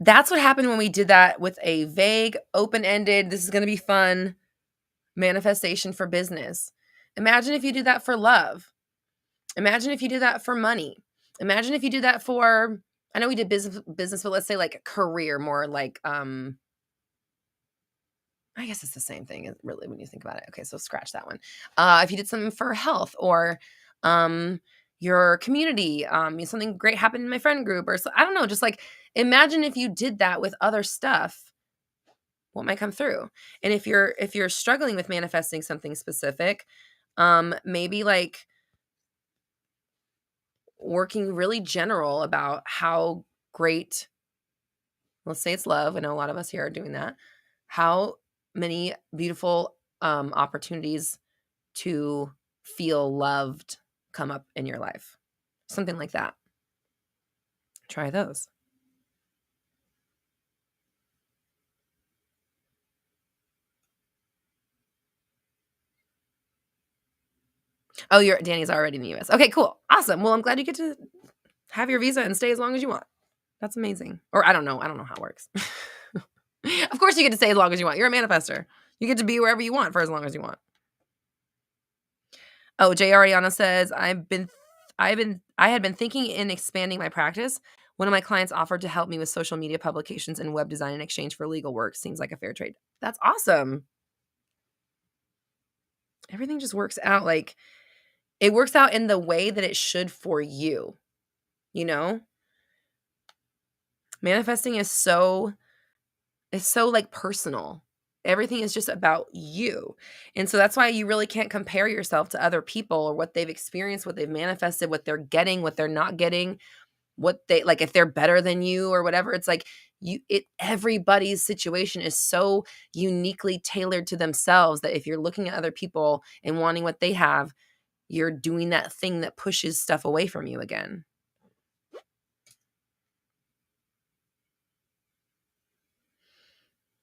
that's what happened when we did that with a vague, open-ended, this is going to be fun manifestation for business. Imagine if you did that for love. Imagine if you did that for money. Imagine if you did that for, I know we did business, but let's say like career, more like, I guess it's the same thing, really, when you think about it. Okay, so scratch that one. If you did something for health or your community, something great happened in my friend group, or I don't know, just like imagine if you did that with other stuff, what might come through. And if you're struggling with manifesting something specific, maybe like working really general about how great, let's say it's love. I know a lot of us here are doing that. How many beautiful opportunities to feel loved come up in your life. Something like that. Try those. Oh, Danny's already in the US. Okay, cool. Awesome. Well, I'm glad you get to have your visa and stay as long as you want. That's amazing. Or I don't know how it works. Of course you get to stay as long as you want. You're a manifester. You get to be wherever you want for as long as you want. Oh, J. Ariana says, I had been thinking in expanding my practice. One of my clients offered to help me with social media publications and web design in exchange for legal work. Seems like a fair trade. That's awesome. Everything just works out like it works out in the way that it should for you. You know? Manifesting is so like personal. Everything is just about you. And so that's why you really can't compare yourself to other people or what they've experienced, what they've manifested, what they're getting, what they're not getting, what they like, if they're better than you or whatever. It's like everybody's situation is so uniquely tailored to themselves that if you're looking at other people and wanting what they have, you're doing that thing that pushes stuff away from you again.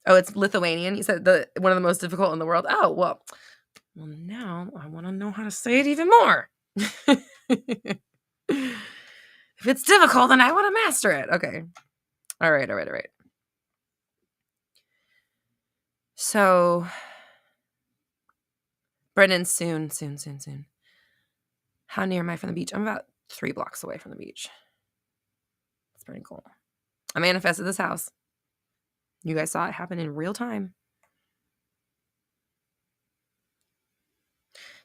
Oh, it's Lithuanian. You said one of the most difficult in the world. Oh, well, now I want to know how to say it even more. If it's difficult, then I want to master it. Okay. All right. So, Brennan, soon. How near am I from the beach? I'm about 3 blocks away from the beach. It's pretty cool. I manifested this house. You guys saw it happen in real time.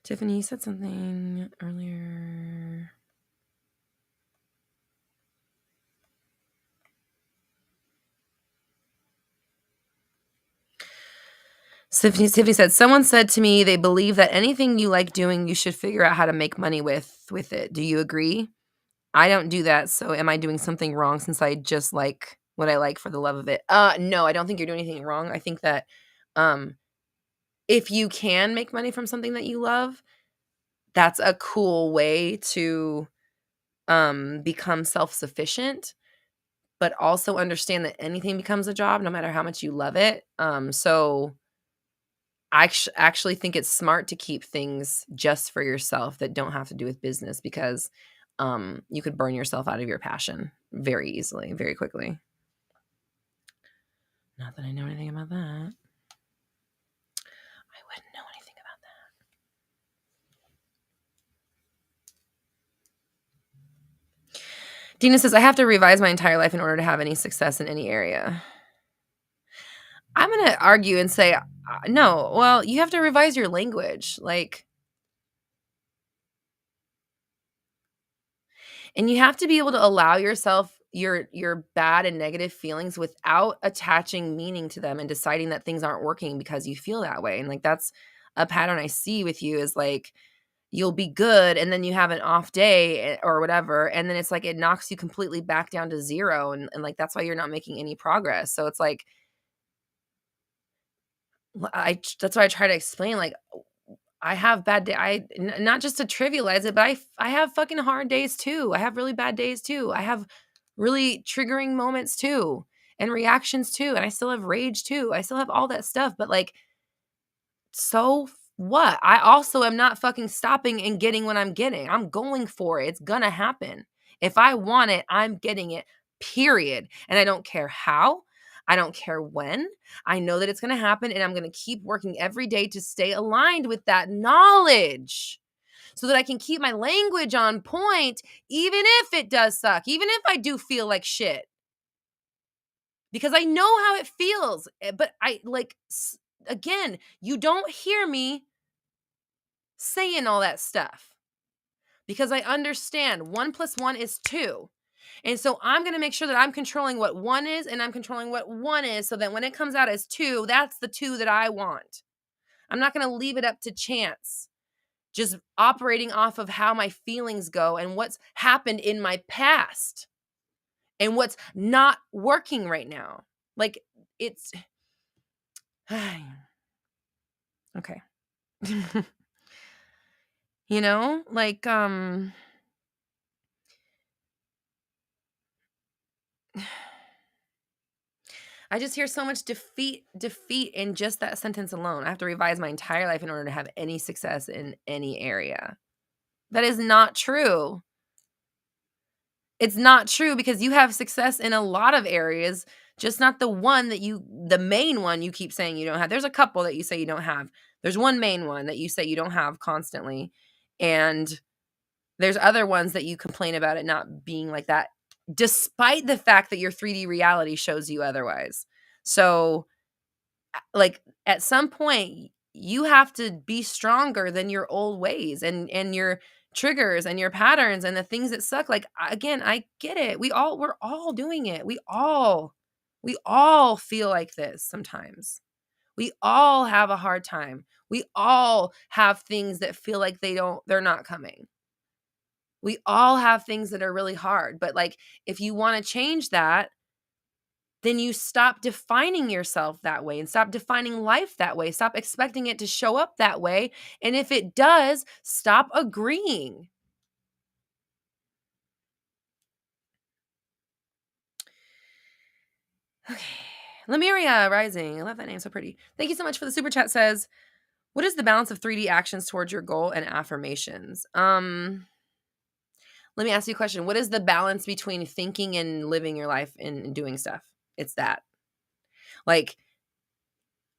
Tiffany, you said something earlier. Tiffany said, someone said to me they believe that anything you like doing, you should figure out how to make money with it. Do you agree? I don't do that, so am I doing something wrong since I just like what I like for the love of it? No, I don't think you're doing anything wrong. I think that if you can make money from something that you love, that's a cool way to become self-sufficient, but also understand that anything becomes a job no matter how much you love it. So I actually think it's smart to keep things just for yourself that don't have to do with business, because you could burn yourself out of your passion very easily, very quickly. Not that I know anything about that. Dina says, I have to revise my entire life in order to have any success in any area. I'm going to argue and say, no, well, you have to revise your language. Like, and you have to be able to allow yourself your bad and negative feelings without attaching meaning to them and deciding that things aren't working because you feel that way. And like, that's a pattern I see with you is like, you'll be good and then you have an off day or whatever. And then it's like, it knocks you completely back down to zero. And like, that's why you're not making any progress. So it's like, that's why I try to explain, like, I have bad day. Not just to trivialize it, but I have fucking hard days too. I have really bad days too. I have really triggering moments too and reactions too. And I still have rage too. I still have all that stuff. But like, so what? I also am not fucking stopping and getting what I'm getting. I'm going for it. It's gonna happen. If I want it, I'm getting it, period. And I don't care how. I don't care when. I know that it's gonna happen, and I'm gonna keep working every day to stay aligned with that knowledge so that I can keep my language on point, even if it does suck, even if I do feel like shit. Because I know how it feels. But I like, again, you don't hear me saying all that stuff because I understand 1 + 1 is 2. And so I'm going to make sure that I'm controlling what 1 is and I'm controlling what 1 is so that when it comes out as 2, that's the 2 that I want. I'm not going to leave it up to chance, just operating off of how my feelings go and what's happened in my past and what's not working right now. Like, it's okay. You know, like, I just hear so much defeat in just that sentence alone. I have to revise my entire life in order to have any success in any area. That is not true. It's not true because you have success in a lot of areas, just not the main one you keep saying you don't have. There's a couple that you say you don't have. There's one main one that you say you don't have constantly. And there's other ones that you complain about it not being like that, despite the fact that your 3D reality shows you otherwise. So, like, at some point, you have to be stronger than your old ways and your triggers and your patterns and the things that suck. Like, again, I get it. We're all doing it. We all feel like this sometimes. We all have a hard time. We all have things that feel like they're not coming. We all have things that are really hard, but like, if you want to change that, then you stop defining yourself that way and stop defining life that way. Stop expecting it to show up that way. And if it does, stop agreeing. Okay. Lemuria Rising. I love that name. So pretty. Thank you so much for the super chat. Says, what is the balance of 3D actions towards your goal and affirmations? Let me ask you a question. What is the balance between thinking and living your life and doing stuff? It's that. Like,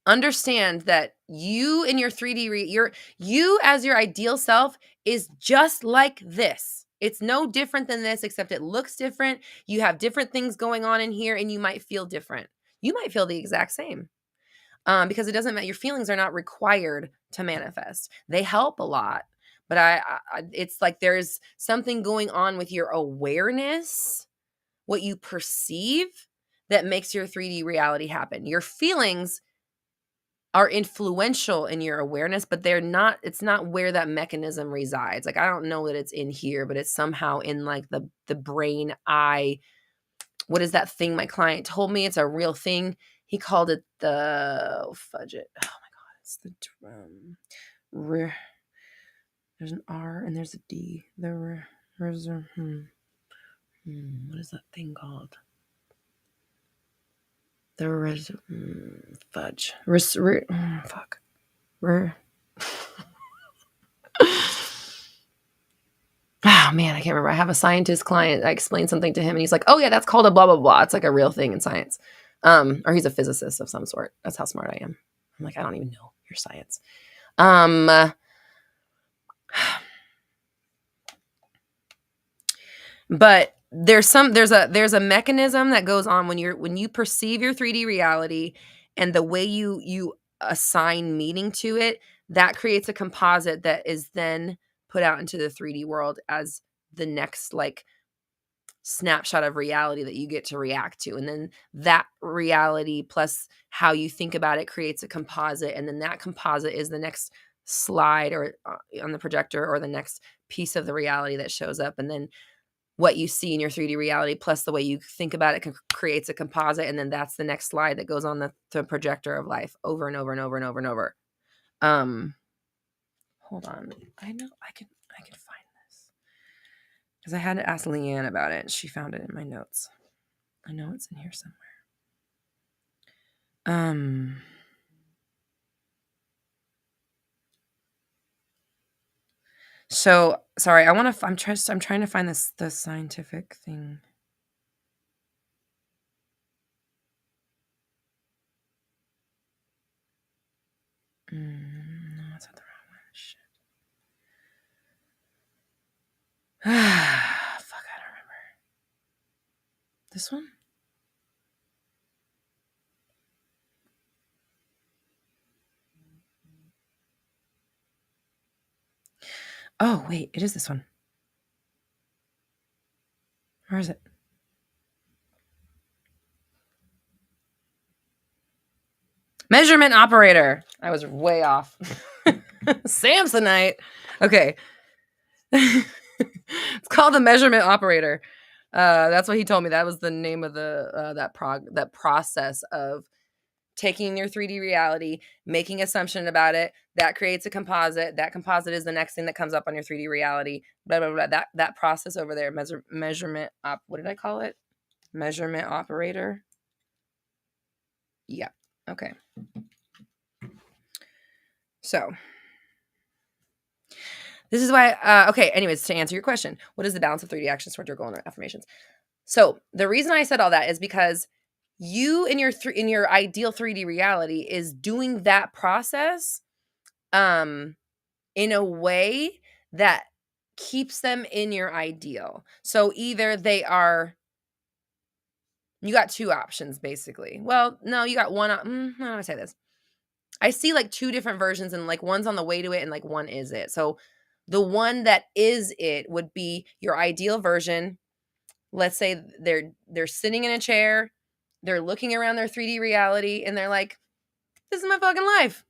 understand that you in your 3D, you as your ideal self is just like this. It's no different than this, except it looks different. You have different things going on in here, and you might feel different. You might feel the exact same. Because it doesn't matter. Your feelings are not required to manifest. They help a lot. But it's like there's something going on with your awareness, what you perceive, that makes your 3D reality happen. Your feelings are influential in your awareness, but it's not where that mechanism resides. Like, I don't know that it's in here, but it's somehow in like the brain what is that thing my client told me? It's a real thing. He called it fudge it. Oh my God. It's the there's an R and there's a D. What is that thing called? Fudge. Fuck. Oh man, I can't remember. I have a scientist client. I explained something to him and he's like, oh yeah, that's called a blah, blah, blah. It's like a real thing in science. Or he's a physicist of some sort. That's how smart I am. I'm like, I don't even know your science. But there's a mechanism that goes on when you perceive your 3D reality, and the way you assign meaning to it, that creates a composite that is then put out into the 3D world as the next like snapshot of reality that you get to react to. And then that reality plus how you think about it creates a composite, and then that composite is the next slide or on the projector, or the next piece of the reality that shows up. And then what you see in your 3D reality plus the way you think about it creates a composite, and then that's the next slide that goes on the projector of life over and over and over and over and over. Hold on. I know I can find this, because I had to ask Leanne about it. She found it in my notes. I know it's in here somewhere. So sorry, I'm trying to find the scientific thing. No, that's not the wrong one. Shit. Fuck, I don't remember. This one? Oh, wait, it is this one. Where is it? Measurement operator. I was way off. Samsonite. Okay. It's called the measurement operator. That's what he told me. That was the name of the that process of taking your 3D reality, making assumption about it. That creates a composite. That composite is the next thing that comes up on your 3D reality. Blah blah blah. That process over there. Measurement op. What did I call it? Measurement operator. Yeah. Okay. So this is why, okay, anyways, to answer your question, what is the balance of 3D actions toward your goal and affirmations? So the reason I said all that is because you in your ideal 3D reality is doing that process in a way that keeps them in your ideal. So either you got two options basically. Well, no, you got one. How do I say this? I see like two different versions, and like one's on the way to it and like one is it. So the one that is it would be your ideal version. Let's say they're sitting in a chair, they're looking around their 3D reality, and they're like, this is my fucking life.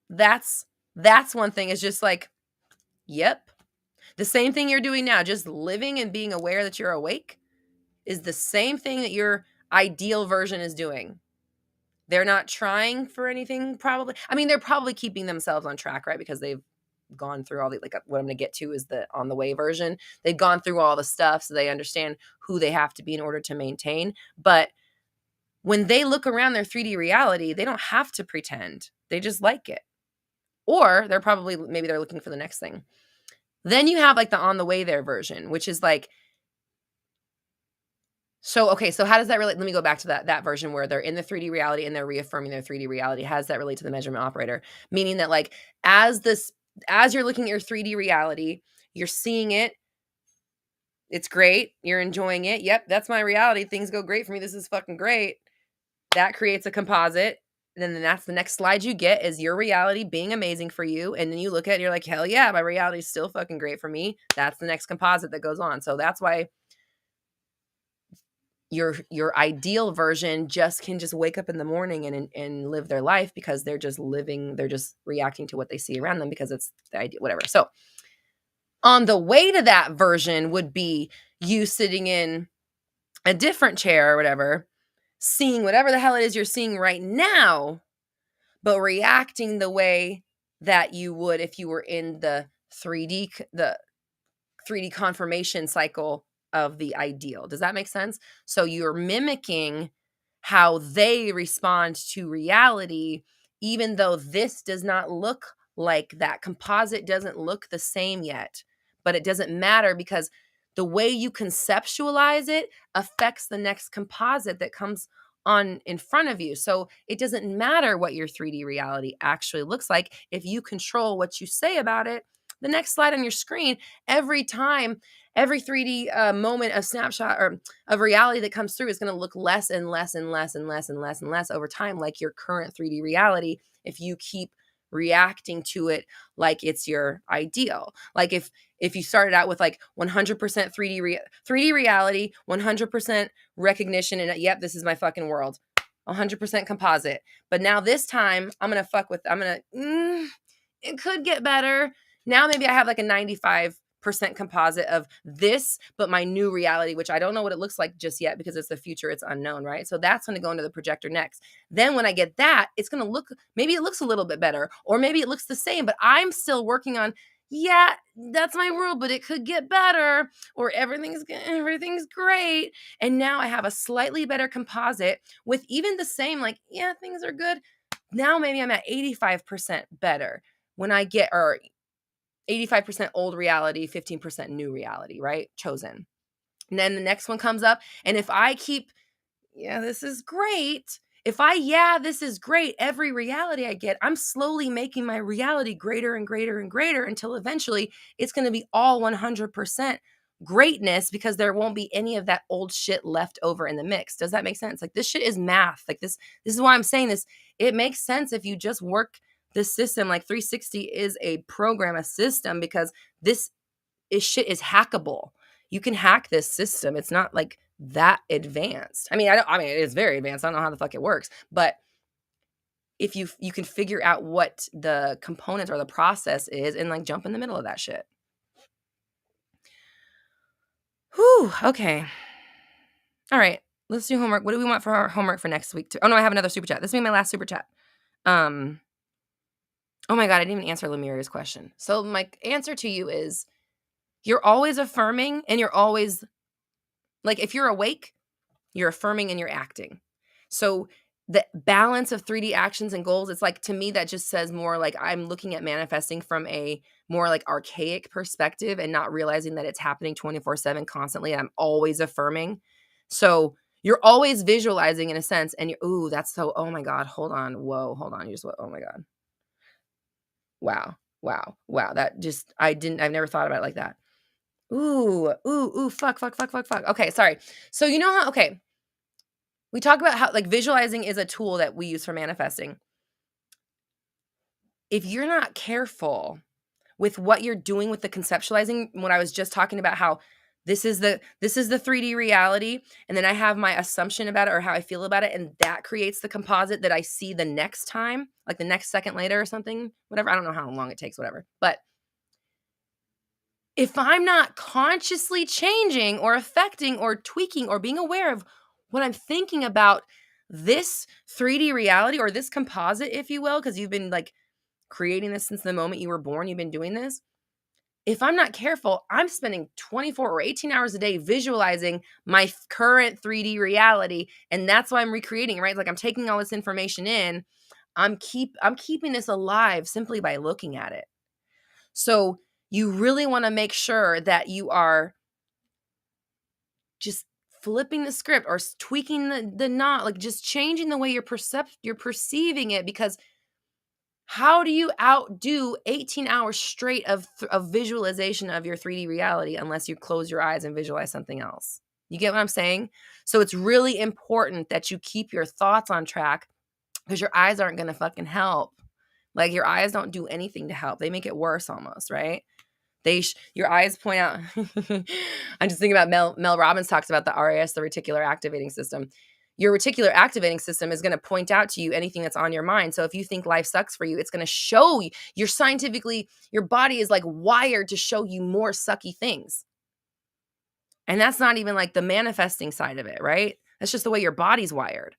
That's one thing. Is just like, yep. The same thing you're doing now, just living and being aware that you're awake, is the same thing that your ideal version is doing. They're not trying for anything, probably. I mean, they're probably keeping themselves on track, right? Because they've gone through all the, like what I'm going to get to is the on the way version. They've gone through all the stuff, so they understand who they have to be in order to maintain. But when they look around their 3D reality, they don't have to pretend. They just like it. Or maybe they're looking for the next thing. Then you have like the on the way there version, which is like, so, okay, so how does that relate? Let me go back to that version where they're in the 3D reality and they're reaffirming their 3D reality. How does that relate to the measurement operator? Meaning that like, as you're looking at your 3D reality, you're seeing it. It's great. You're enjoying it. Yep, that's my reality. Things go great for me. This is fucking great. That creates a composite. And then that's the next slide you get is your reality being amazing for you. And then you look at it and you're like, hell yeah, my reality is still fucking great for me. That's the next composite that goes on. So that's why your ideal version can just wake up in the morning and live their life, because they're just reacting to what they see around them, because it's the idea, whatever. So on the way to that version would be you sitting in a different chair or whatever, seeing whatever the hell it is you're seeing right now, but reacting the way that you would if you were in the 3D confirmation cycle of the ideal. Does that make sense? So you're mimicking how they respond to reality, even though this does not look like that. Composite doesn't look the same yet, but it doesn't matter, because the way you conceptualize it affects the next composite that comes on in front of you. So it doesn't matter what your 3D reality actually looks like. If you control what you say about it, the next slide on your screen, every time, every 3D moment of snapshot or of reality that comes through is going to look less and less and less and less and less and less over time, like your current 3D reality, if you keep reacting to it like it's your ideal. Like if you started out with like 100% 3D reality, 100% recognition, and yep, this is my fucking world, 100% composite. But now this time I'm gonna it could get better. Now maybe I have like a 95% composite of this, but my new reality, which I don't know what it looks like just yet because it's the future, it's unknown, right? So that's going to go into the projector next. Then when I get that, it's going to look, maybe it looks a little bit better, or maybe it looks the same, but I'm still working on, yeah, that's my world, but it could get better, or everything's great. And now I have a slightly better composite with even the same, like, yeah, things are good. Now maybe I'm at 85% better when I get, or 85% old reality, 15% new reality, right? Chosen. And then the next one comes up. And if I keep, this is great. This is great, every reality I get, I'm slowly making my reality greater and greater and greater until eventually it's going to be all 100% greatness, because there won't be any of that old shit left over in the mix. Does that make sense? Like, this shit is math. Like, this is why I'm saying this. It makes sense if you just work this system. Like, 360 is a program, a system, because shit is hackable. You can hack this system. It's not like that advanced. I mean, it is very advanced. I don't know how the fuck it works, but if you can figure out what the components or the process is and like jump in the middle of that shit. Whew, okay. All right, let's do homework. What do we want for our homework for next week? Oh no, I have another super chat. This will be my last super chat. Oh my God, I didn't even answer Lemuria's question. So my answer to you is, you're always affirming, and you're always, like, if you're awake, you're affirming and you're acting. So the balance of 3D actions and goals, it's like, to me, that just says more like I'm looking at manifesting from a more like archaic perspective and not realizing that it's happening 24/7 constantly. I'm always affirming. So you're always visualizing in a sense, and oh my God, hold on. Whoa, hold on. Oh my God. Wow. That just, I've never thought about it like that. Fuck. Okay, sorry. So you know how, okay, we talk about how like visualizing is a tool that we use for manifesting. If you're not careful with what you're doing with the conceptualizing, when I was just talking about how this is the 3D reality, and then I have my assumption about it or how I feel about it, and that creates the composite that I see the next time, like the next second later or something, whatever. I don't know how long it takes, whatever. But if I'm not consciously changing or affecting or tweaking or being aware of what I'm thinking about this 3D reality or this composite, if you will, because you've been like creating this since the moment you were born, you've been doing this. If I'm not careful, I'm spending 24 or 18 hours a day visualizing my current 3D reality. And that's why I'm recreating, right? Like, I'm taking all this information in. I'm keeping this alive simply by looking at it. So you really want to make sure that you are just flipping the script or tweaking the knot, like just changing the way you're perceiving it, because how do you outdo 18 hours straight of visualization of your 3D reality unless you close your eyes and visualize something else? You get what I'm saying? So it's really important that you keep your thoughts on track, because your eyes aren't going to fucking help. Like, your eyes don't do anything to help. They make it worse almost, right? Your eyes point out. I'm just thinking about Mel Robbins talks about the RAS, the reticular activating system. Your reticular activating system is going to point out to you anything that's on your mind. So if you think life sucks for you, it's going to show you. Your body is like wired to show you more sucky things. And that's not even like the manifesting side of it, right? That's just the way your body's wired.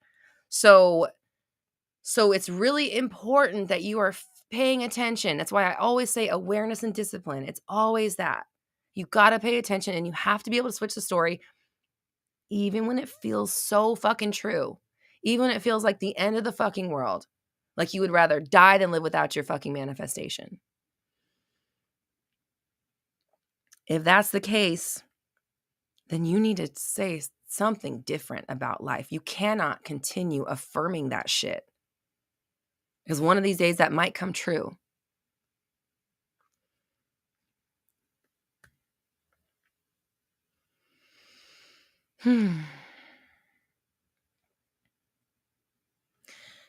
So it's really important that you are paying attention. That's why I always say awareness and discipline. It's always that. You got to pay attention, and you have to be able to switch the story even when it feels so fucking true. Even when it feels like the end of the fucking world. Like you would rather die than live without your fucking manifestation. If that's the case, then you need to say something different about life. You cannot continue affirming that shit, because one of these days that might come true.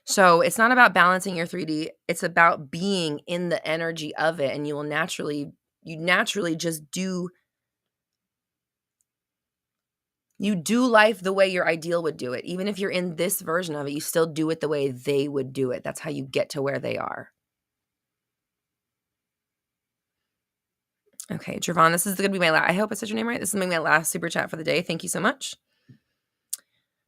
So it's not about balancing your 3D. It's about being in the energy of it. And you naturally just you do life the way your ideal would do it. Even if you're in this version of it, you still do it the way they would do it. That's how you get to where they are. Okay, Javon, this is going to be my last. I hope I said your name right. This is going to be my last super chat for the day. Thank you so much.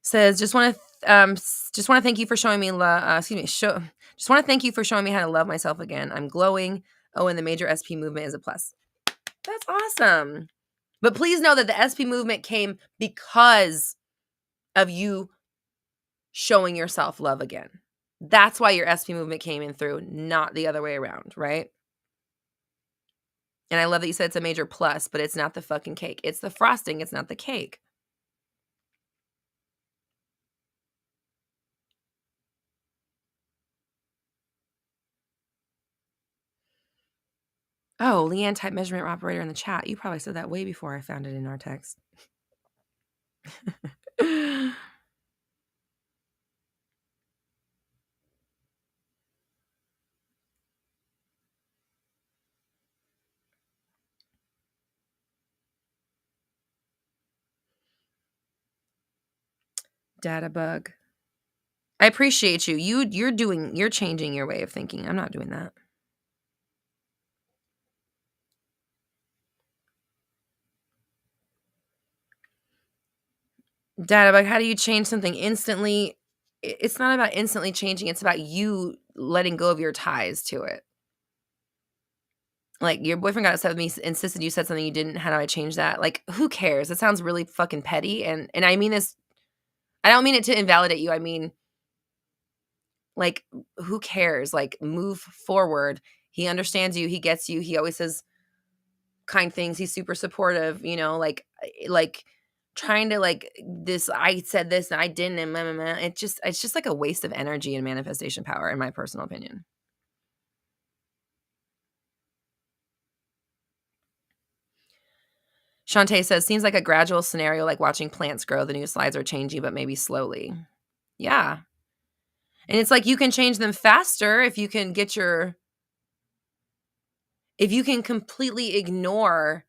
Says, just want to thank you for showing me just want to thank you for showing me how to love myself again. I'm glowing. Oh, and the major SP movement is a plus. That's awesome. But please know that the SP movement came because of you showing yourself love again. That's why your SP movement came in through, not the other way around, right? And I love that you said it's a major plus, but it's not the fucking cake. It's the frosting. It's not the cake. Oh, Leanne type measurement operator in the chat. You probably said that way before I found it in our text. Data bug. I appreciate you. You're changing your way of thinking. I'm not doing that. Data bug, how do you change something instantly? It's not about instantly changing. It's about you letting go of your ties to it. Like, your boyfriend got upset with me, insisted you said something you didn't. How do I change that? Like, who cares? It sounds really fucking petty. And I mean this, I don't mean it to invalidate you. I mean, like, who cares? Like, move forward. He understands you. He gets you. He always says kind things. He's super supportive, like trying to this, I said this and I didn't, and blah, blah, blah. It's just like a waste of energy and manifestation power, in my personal opinion. Shantae says, seems like a gradual scenario, like watching plants grow. The new slides are changing, but maybe slowly. Yeah. And it's like you can change them faster if you can if you can completely ignore,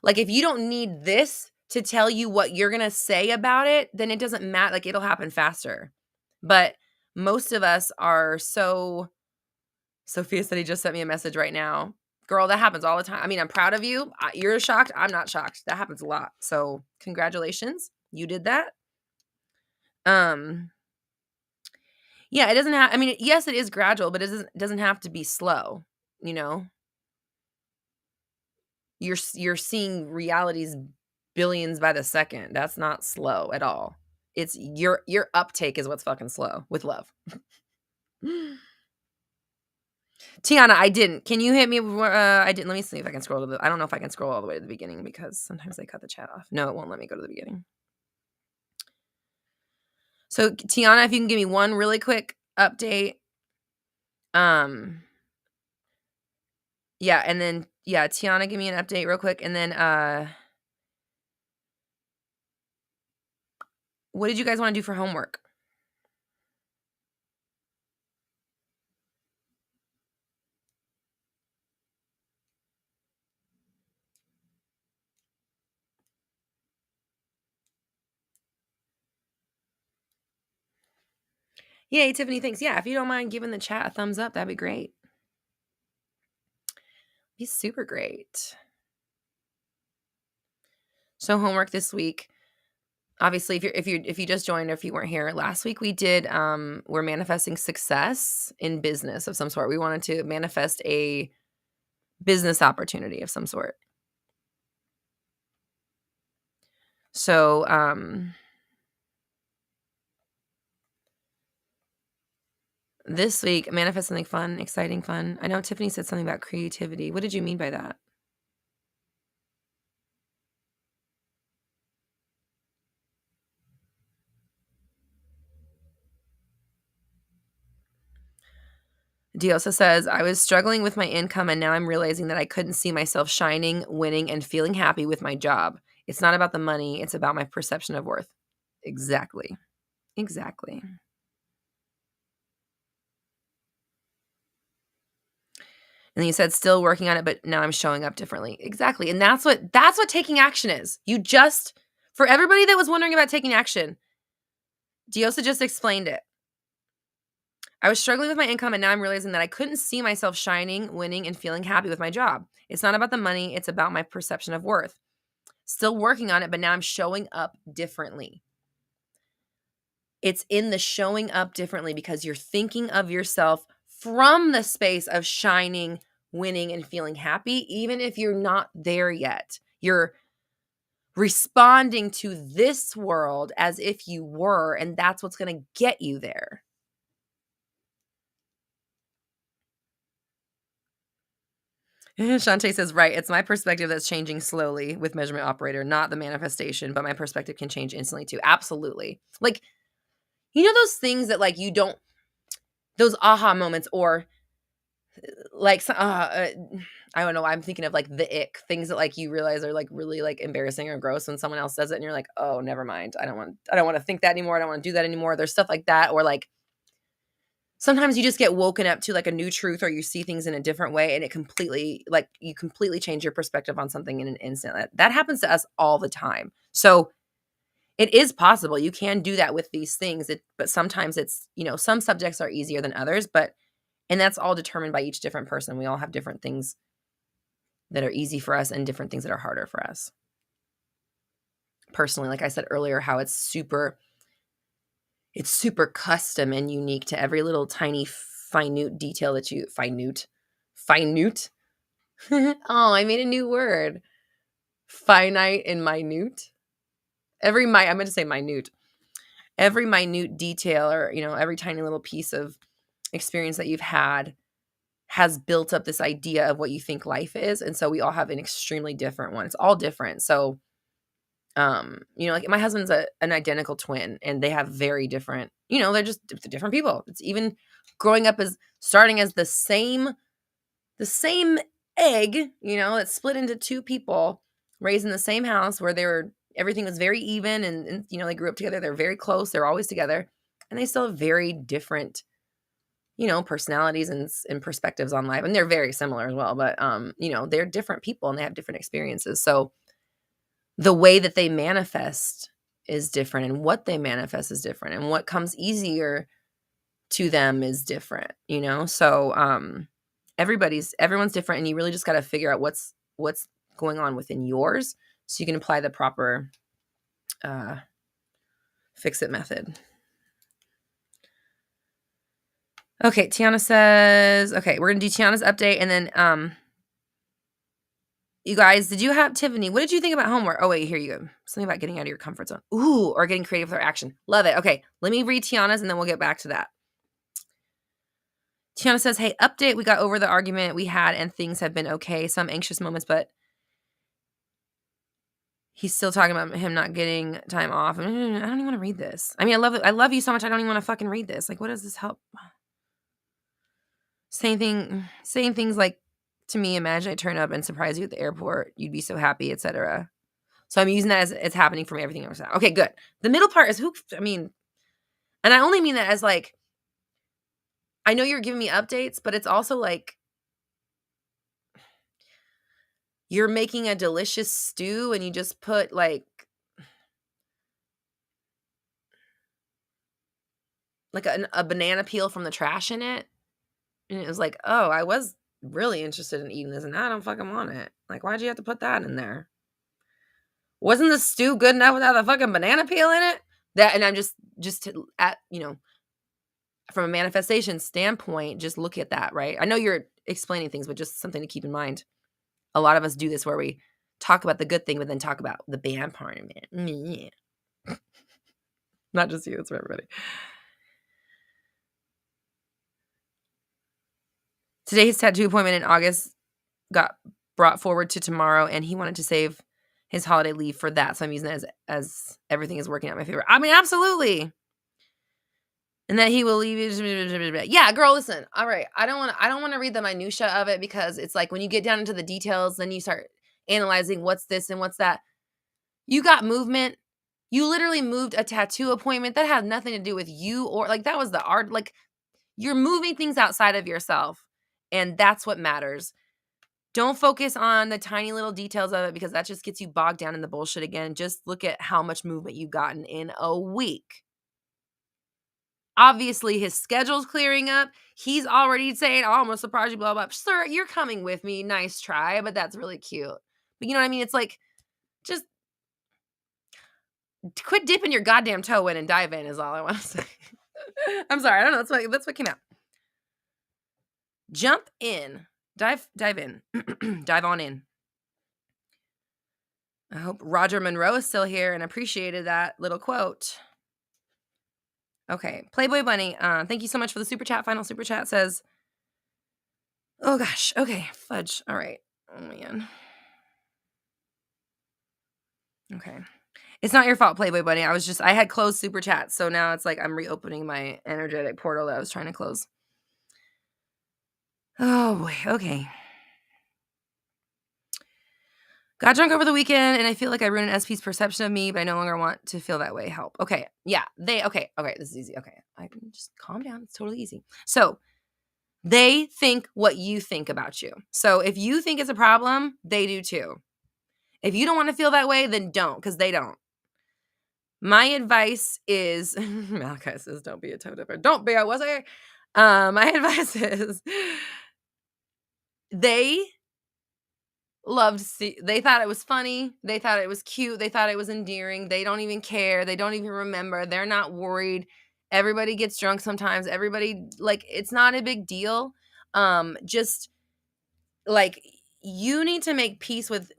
like, if you don't need this to tell you what you're going to say about it, then it doesn't matter. Like, it'll happen faster. But most of us are so, Sophia said he just sent me a message right now. Girl, that happens all the time. I mean, I'm proud of you. You're shocked. I'm not shocked. That happens a lot. So congratulations. You did that. Yeah, it doesn't have, I mean, yes, it is gradual, but it doesn't have to be slow, you know? You're seeing realities billions by the second. That's not slow at all. It's your uptake is what's fucking slow with love. Tiana, I didn't. Can you hit me? I didn't. Let me see if I can scroll to the. I don't know if I can scroll all the way to the beginning because sometimes they cut the chat off. No, it won't let me go to the beginning. So Tiana, if you can give me one really quick update. Yeah, and then Tiana, give me an update real quick, and then what did you guys want to do for homework? Yay, Tiffany, thanks. Yeah, if you don't mind giving the chat a thumbs up, that'd be great. Be super great. So homework this week. Obviously, if you just joined or if you weren't here last week, we did we're manifesting success in business of some sort. We wanted to manifest a business opportunity of some sort. So this week, manifest something fun, exciting, fun. I know Tiffany said something about creativity. What did you mean by that? Diosa says, I was struggling with my income and now I'm realizing that I couldn't see myself shining, winning, and feeling happy with my job. It's not about the money. It's about my perception of worth. Exactly. And then you said still working on it, but now I'm showing up differently. Exactly. And that's what taking action is. For everybody that was wondering about taking action, Diosa just explained it. I was struggling with my income, and now I'm realizing that I couldn't see myself shining, winning, and feeling happy with my job. It's not about the money. It's about my perception of worth. Still working on it, but now I'm showing up differently. It's in the showing up differently because you're thinking of yourself from the space of shining, winning, and feeling happy, even if you're not there yet. You're responding to this world as if you were, and that's what's going to get you there. Shantae says, right, it's my perspective that's changing slowly with measurement operator, not the manifestation, but my perspective can change instantly too. Absolutely. Like, you know those things that like you don't, those aha moments, or like, I don't know, I'm thinking of like the ick, things that like you realize are like really like embarrassing or gross when someone else does it and you're like, oh, never mind. I don't want to think that anymore. I don't want to do that anymore. There's stuff like that. Or like, sometimes you just get woken up to like a new truth, or you see things in a different way, and you completely change your perspective on something in an instant. That happens to us all the time. So it is possible. You can do that with these things, but sometimes it's, some subjects are easier than others, and that's all determined by each different person. We all have different things that are easy for us and different things that are harder for us. Personally, like I said earlier, how it's super custom and unique to every little tiny finute detail that you finute. Oh, I made a new word. Finite and minute. I'm going to say minute. Every minute detail, or every tiny little piece of experience that you've had has built up this idea of what you think life is, and so we all have an extremely different one. It's all different. So like my husband's an identical twin, and they have very different, they're just different people. It's even growing up as starting as the same egg, that's split into two people raised in the same house where everything was very even, and they grew up together. They're very close. They're always together, and they still have very different, personalities and perspectives on life. And they're very similar as well, but they're different people and they have different experiences. So the way that they manifest is different, and what they manifest is different, and what comes easier to them is different, So everyone's different, and you really just got to figure out what's going on within yours so you can apply the proper fix-it method. Okay, Tiana says, okay, we're going to do Tiana's update, and then you guys, did you have Tiffany? What did you think about homework? Oh, wait, here you go. Something about getting out of your comfort zone. Ooh, or getting creative with our action. Love it. Okay, let me read Tiana's, and then we'll get back to that. Tiana says, hey, update. We got over the argument we had, and things have been okay. Some anxious moments, but he's still talking about him not getting time off. I don't even want to read this. I mean, I love you so much. I don't even want to fucking read this. Like, what does this help? Saying things like, to me, imagine I turn up and surprise you at the airport. You'd be so happy, etc. So I'm using that as it's happening for me. Everything else. Okay, good. The middle part is and I only mean that as like, I know you're giving me updates, but it's also like you're making a delicious stew and you just put like a banana peel from the trash in it. And it was like, oh, I was really interested in eating this, and now I don't fucking want it. Like, why'd you have to put that in there? Wasn't the stew good enough without the fucking banana peel in it? And I'm just from a manifestation standpoint, just look at that, right? I know you're explaining things, but just something to keep in mind. A lot of us do this where we talk about the good thing, but then talk about the bad part of it. Not just you, it's for everybody. Today, his tattoo appointment in August got brought forward to tomorrow, and he wanted to save his holiday leave for that. So I'm using it as everything is working out in my favor. I mean, absolutely. And that he will leave. Yeah, girl, listen. All right. I don't want to read the minutia of it, because it's like when you get down into the details, then you start analyzing what's this and what's that. You got movement. You literally moved a tattoo appointment that had nothing to do with you, or like that was the art. Like, you're moving things outside of yourself, and that's what matters. Don't focus on the tiny little details of it, because that just gets you bogged down in the bullshit again. Just look at how much movement you've gotten in a week. Obviously, his schedule's clearing up. He's already saying, "Oh, I'm gonna surprise you, blah, blah." Sir, you're coming with me. Nice try, but that's really cute. But you know what I mean? It's like, just quit dipping your goddamn toe in and dive in is all I want to say. I'm sorry. I don't know. That's what came out. Jump in. Dive in. Dive on in. I hope Roger Monroe is still here and appreciated that little quote. Okay. Playboy Bunny, thank you so much for the super chat. Final super chat says, oh gosh. Okay. Fudge. All right. Oh man. Okay. It's not your fault, Playboy Bunny. I had closed super chats. So now it's like I'm reopening my energetic portal that I was trying to close. Oh boy. Okay. Got drunk over the weekend, and I feel like I ruined SP's perception of me, but I no longer want to feel that way. Help. Okay. Yeah. Okay. This is easy. Okay. I can just calm down. It's totally easy. So they think what you think about you. So if you think it's a problem, they do too. If you don't want to feel that way, then don't, because they don't. My advice is, Malachi says, don't be a toe dipper. Don't be, I was there. My advice is, they they thought it was funny. They thought it was cute. They thought it was endearing. They don't even care. They don't even remember. They're not worried. Everybody gets drunk sometimes. Everybody, like, it's not a big deal. Just like, you need to make peace with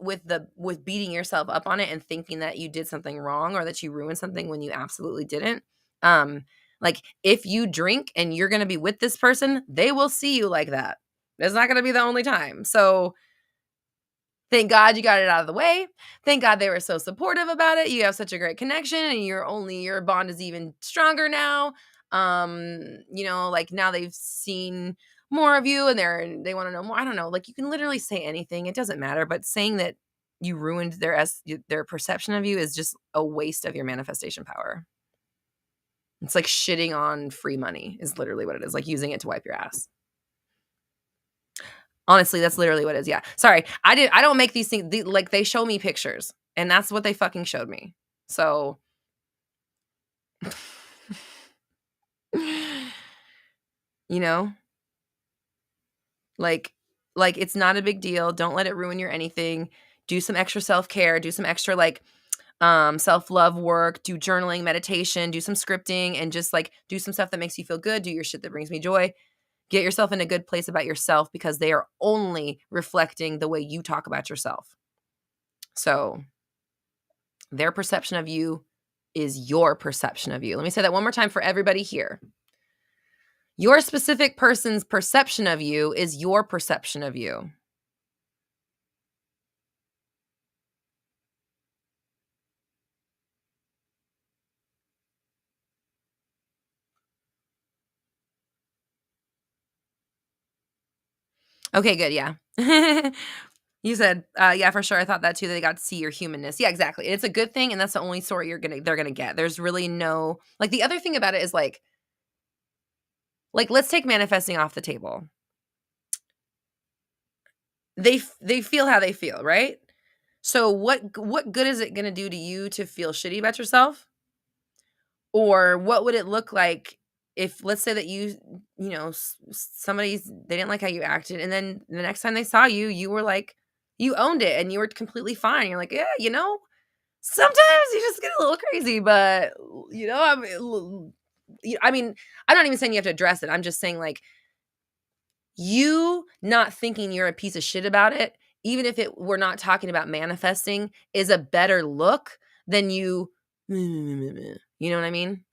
beating yourself up on it and thinking that you did something wrong or that you ruined something when you absolutely didn't. Like, if you drink and you're going to be with this person, they will see you like that. It's not going to be the only time. So thank God you got it out of the way. Thank God they were so supportive about it. You have such a great connection, and your bond is even stronger now. Like, now they've seen more of you and they want to know more. I don't know. Like, you can literally say anything. It doesn't matter. But saying that you ruined their perception of you is just a waste of your manifestation power. It's like shitting on free money is literally what it is. Like using it to wipe your ass. Honestly, that's literally what it is. Yeah. Sorry. I don't make these things. Like, they show me pictures, and that's what they fucking showed me. So you know, like it's not a big deal. Don't let it ruin your anything. Do some extra self-care, do some extra self-love work, do journaling, meditation, do some scripting, and just like do some stuff that makes you feel good. Do your shit that brings me joy. Get yourself in a good place about yourself, because they are only reflecting the way you talk about yourself. So their perception of you is your perception of you. Let me say that one more time for everybody here. Your specific person's perception of you is your perception of you. Okay, good. Yeah. You said, yeah, for sure. I thought that too. They got to see your humanness. Yeah, exactly. It's a good thing, and that's the only sort they're gonna get. There's really no, like, the other thing about it is like let's take manifesting off the table. They feel how they feel, right? So what good is it gonna do to you to feel shitty about yourself? Or what would it look like if, let's say that somebody's, they didn't like how you acted, and then the next time they saw you, you were like, you owned it and you were completely fine. You're like, yeah, sometimes you just get a little crazy, but I mean, I'm not even saying you have to address it. I'm just saying, like, you not thinking you're a piece of shit about it, even if we're not talking about manifesting, is a better look than you. You know what I mean?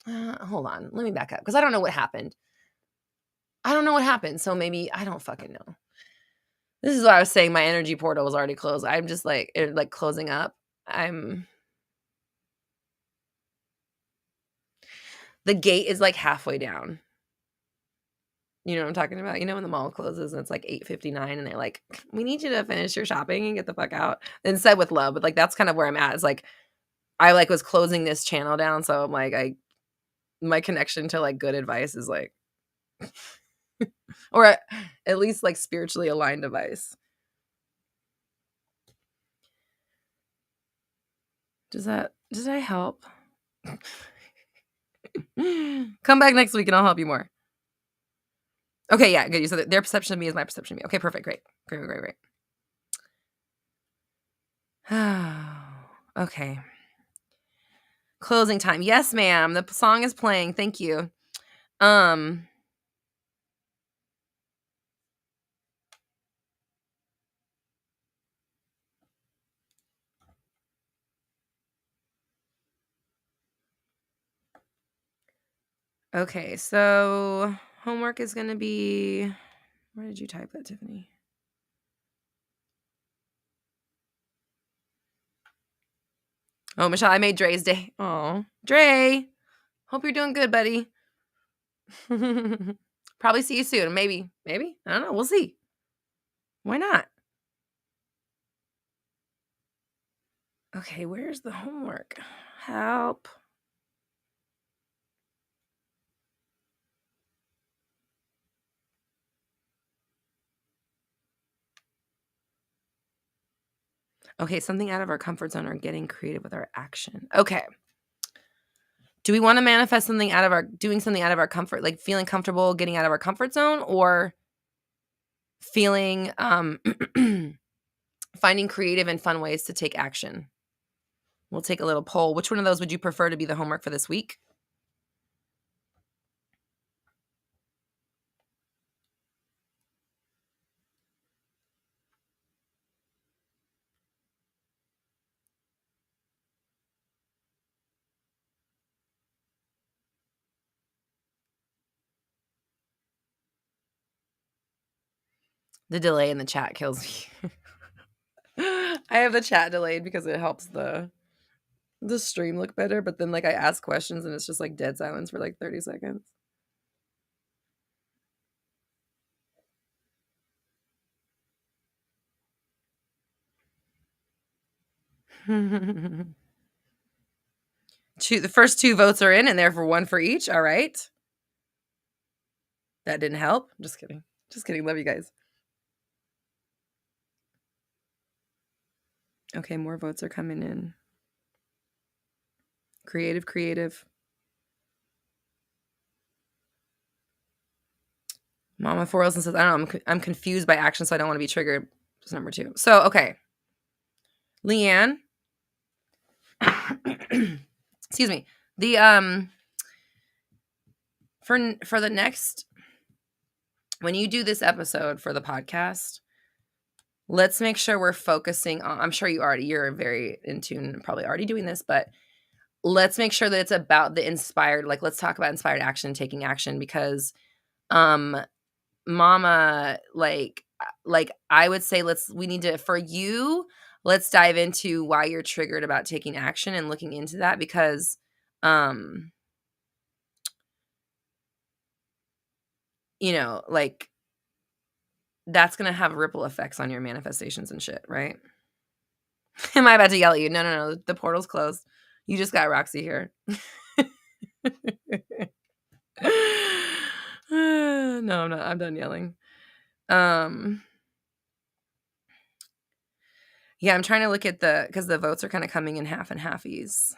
Hold on. Let me back up, because I don't know what happened. So maybe I don't fucking know. This is what I was saying. My energy portal was already closed. I'm just like closing up. The gate is like halfway down. You know what I'm talking about? You know when the mall closes and it's like 8:59 and they're like, "We need you to finish your shopping and get the fuck out." And said with love, but like that's kind of where I'm at. It's like I like was closing this channel down, so I'm like my connection to like good advice is like or at least like spiritually aligned advice. Does that help? Come back next week and I'll help you more. Okay, yeah, good. You said their perception of me is my perception of me. Okay, perfect. Great. Okay. Closing time. Yes, ma'am. The song is playing. Thank you. Okay, so homework is going to be, where did you type that, Tiffany? Oh, Michelle, I made Dre's day. Oh, Dre. Hope you're doing good, buddy. Probably see you soon. Maybe. I don't know. We'll see. Why not? Okay, where's the homework? Help. Okay, something out of our comfort zone or getting creative with our action. Okay. Do we want to manifest something out of doing something out of our comfort, like feeling comfortable getting out of our comfort zone, or feeling finding creative and fun ways to take action? We'll take a little poll. Which one of those would you prefer to be the homework for this week? The delay in the chat kills me. I have the chat delayed because it helps the stream look better, but then like I ask questions and it's just like dead silence for like 30 seconds. The first two votes are in and therefore one for each. All right. That didn't help. Just kidding. Love you guys. Okay, more votes are coming in. Creative. Mama 4 says, I don't know, I'm confused by action, so I don't want to be triggered. That's number 2. So, okay. Leanne. Excuse me. The for the next, when you do this episode for the podcast, let's make sure we're focusing on, I'm sure you're very in tune, probably already doing this, but let's make sure that it's about the inspired, like let's talk about inspired action, taking action, because Mama, like I would say we need to, for you, let's dive into why you're triggered about taking action and looking into that, because you know, like that's going to have ripple effects on your manifestations and shit, right? Am I about to yell at you? No. The portal's closed. You just got Roxy here. No, I'm not. I'm done yelling. Yeah, I'm trying to look at because the votes are kind of coming in half and halfies.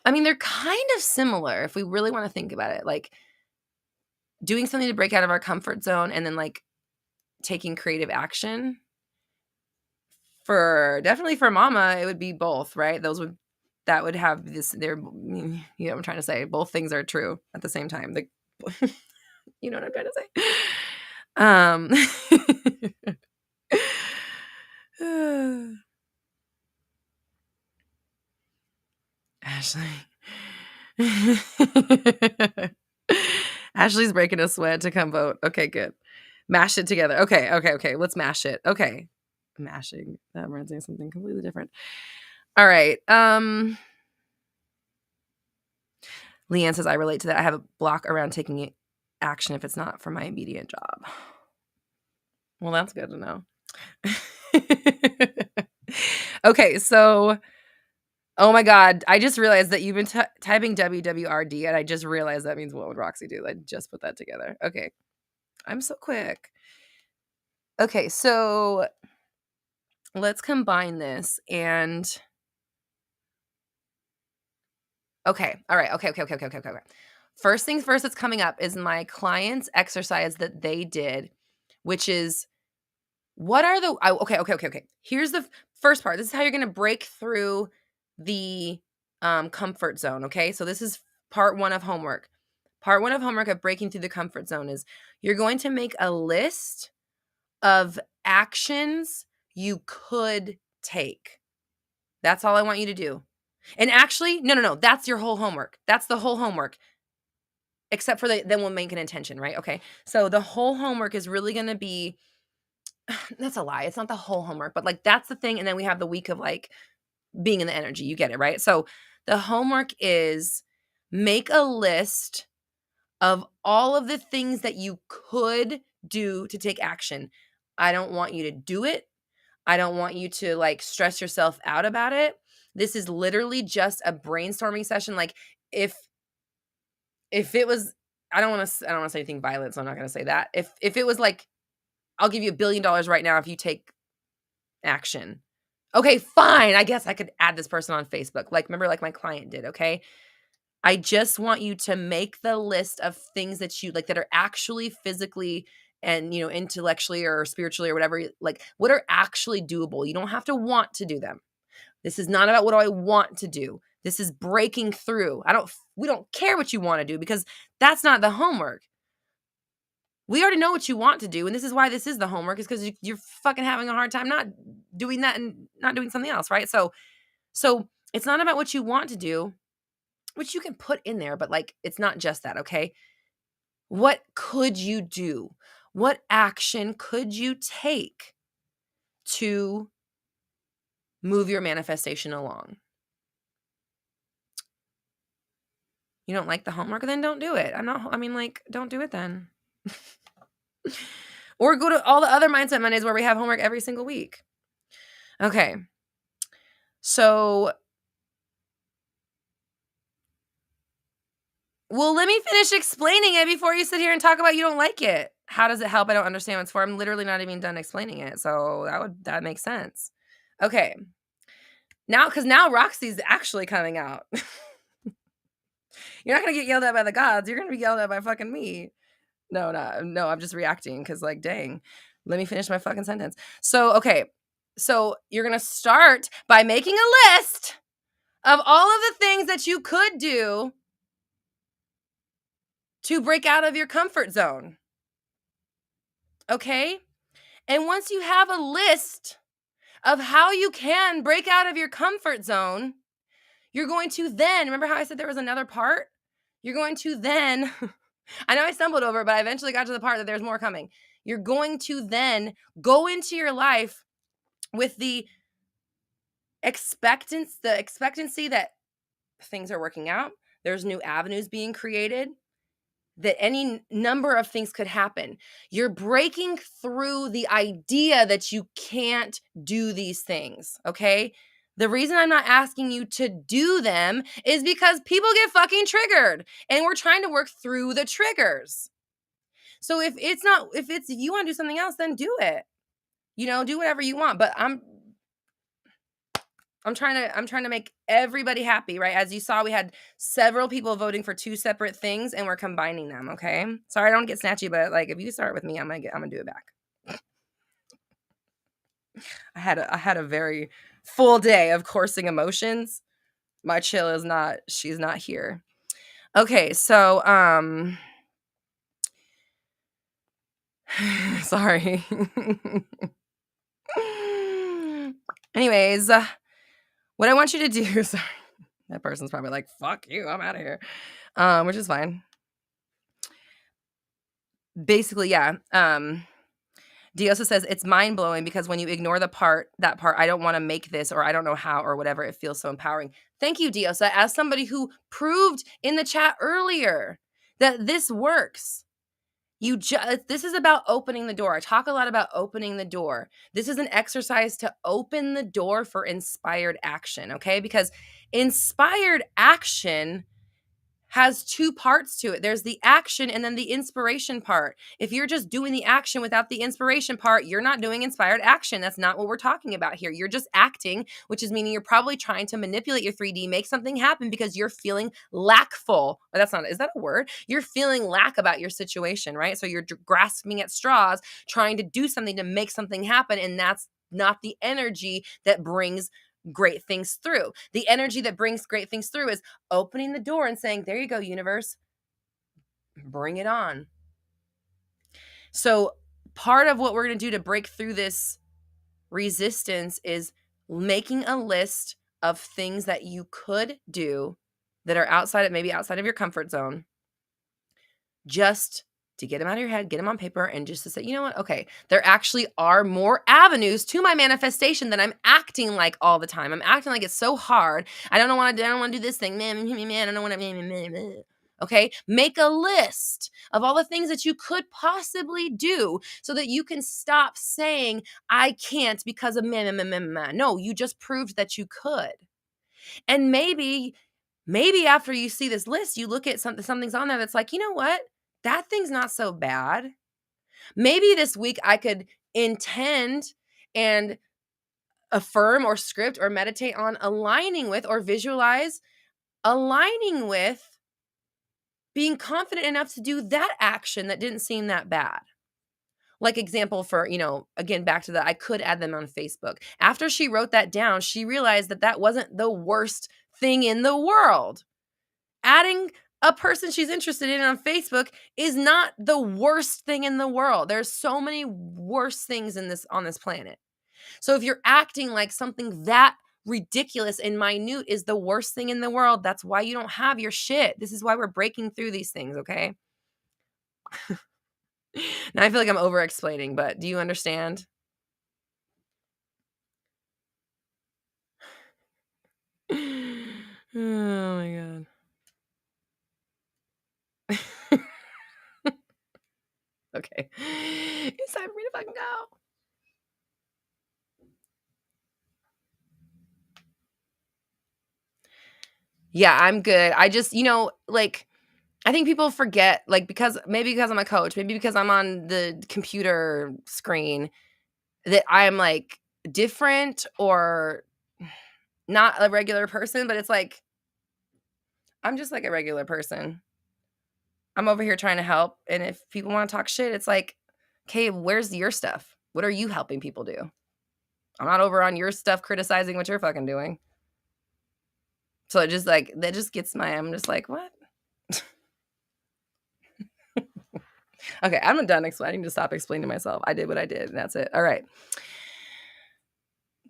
I mean, they're kind of similar if we really want to think about it. Like doing something to break out of our comfort zone and then like taking creative action. Definitely for Mama, it would be both, right? That would have this, you know what I'm trying to say? Both things are true at the same time. You know what I'm trying to say? Ashley. Ashley's breaking a sweat to come vote. Okay, good. Mash it together. Okay. Let's mash it. Okay. Mashing. That reminds me of something completely different. All right. Leanne says, I relate to that. I have a block around taking action if it's not for my immediate job. Well, that's good to know. Okay, so, oh my God, I just realized that you've been typing WWRD, and I just realized that means what would Roxy do? I just put that together. Okay, I'm so quick. Okay, so let's combine this and... Okay, all right, okay. First things first that's coming up is my client's exercise that they did, which is... What are the... Okay. Here's the first part. This is how you're going to break through the comfort zone, okay? So this is part 1 of homework. Part 1 of homework of breaking through the comfort zone is you're going to make a list of actions you could take. That's all I want you to do. And actually, no, that's your whole homework. That's the whole homework. Except for then we'll make an intention, right? Okay. So the whole homework is really going to be... That's a lie. It's not the whole homework, but like that's the thing. And then we have the week of like being in the energy. You get it, right? So the homework is make a list of all of the things that you could do to take action. I don't want you to do it. I don't want you to like stress yourself out about it. This is literally just a brainstorming session. Like if it was... I don't want to say anything violent, so I'm not going to say that. If it was like, I'll give you $1 billion right now if you take action. Okay, fine. I guess I could add this person on Facebook. Like, remember, like my client did, okay? I just want you to make the list of things that you like that are actually physically and, intellectually or spiritually or whatever, like what are actually doable. You don't have to want to do them. This is not about what do I want to do. This is breaking through. We don't care what you want to do because that's not the homework. We already know what you want to do, and this is why this is the homework, is because you're fucking having a hard time not doing that and not doing something else, right? So it's not about what you want to do, which you can put in there, but like it's not just that, okay? What could you do? What action could you take to move your manifestation along? You don't like the homework? Then don't do it. Don't do it then. Or go to all the other Mindset Mondays where we have homework every single week. Okay. So, well, let me finish explaining it before you sit here and talk about you don't like it. How does it help? I don't understand what it's for. I'm literally not even done explaining it. So that makes sense. Okay. Because now Roxy's actually coming out. You're not going to get yelled at by the gods. You're going to be yelled at by fucking me. No, I'm just reacting because, like, dang, let me finish my fucking sentence. So, okay. So you're going to start by making a list of all of the things that you could do to break out of your comfort zone. Okay? And once you have a list of how you can break out of your comfort zone, you're going to then, remember how I said there was another part? You're going to then... I know I stumbled over it, but I eventually got to the part that there's more coming. You're going to then go into your life with the expectancy that things are working out. There's new avenues being created, that any number of things could happen. You're breaking through the idea that you can't do these things, okay? The reason I'm not asking you to do them is because people get fucking triggered and we're trying to work through the triggers. So if you want to do something else, then do it. Do whatever you want, but I'm trying to make everybody happy, right? As you saw, we had several people voting for 2 separate things and we're combining them, okay? Sorry, I don't get snatchy, but like if you start with me, I'm going to do it back. I had a very full day of coursing emotions. My chill she's not here. Okay, so sorry. Anyways, what I want you to do, sorry. That person's probably like, fuck you, I'm out of here. Which is fine. Basically, yeah. Diosa says it's mind-blowing because when you ignore that part, I don't want to make this or I don't know how or whatever, it feels so empowering. Thank you, Diosa, as somebody who proved in the chat earlier that this works. This is about opening the door. I talk a lot about opening the door. This is an exercise to open the door for inspired action, okay? Because inspired action has two parts to it. There's the action and then the inspiration part. If you're just doing the action without the inspiration part, you're not doing inspired action. That's not what we're talking about here. You're just acting, which is meaning you're probably trying to manipulate your 3D, make something happen because you're feeling lackful. Or is that a word? You're feeling lack about your situation, right? So you're grasping at straws, trying to do something to make something happen. And that's not the energy that brings great things through. The energy that brings great things through is opening the door and saying, there you go, universe, bring it on. So part of what we're going to do to break through this resistance is making a list of things that you could do that are maybe outside of your comfort zone, just to get them out of your head, get them on paper, and just to say, you know what? Okay, there actually are more avenues to my manifestation than I'm acting like all the time. I'm acting like it's so hard. I don't want to do this thing. Man, I don't want to. Okay, make a list of all the things that you could possibly do so that you can stop saying, I can't because of No, you just proved that you could. And maybe after you see this list, you look at something's on there that's like, you know what? That thing's not so bad. Maybe this week I could intend and affirm or script or meditate on aligning with or visualize aligning with being confident enough to do that action that didn't seem that bad. Like example for, again, back to I could add them on Facebook. After she wrote that down, she realized that wasn't the worst thing in the world. Adding a person she's interested in on Facebook is not the worst thing in the world. There's so many worse things on this planet. So if you're acting like something that ridiculous and minute is the worst thing in the world, that's why you don't have your shit. This is why we're breaking through these things, okay? Now I feel like I'm over explaining, but do you understand? Oh my God. Okay. It's time for me to fucking go. Yeah, I'm good. I just, I think people forget, because I'm a coach, maybe because I'm on the computer screen, that I'm different or not a regular person, but it's I'm just like a regular person. I'm over here trying to help. And if people want to talk shit, it's okay, where's your stuff? What are you helping people do? I'm not over on your stuff criticizing what you're fucking doing. So it just that just gets I'm just like, what? Okay, I'm done explaining. To stop explaining to myself. I did what I did, and that's it. All right.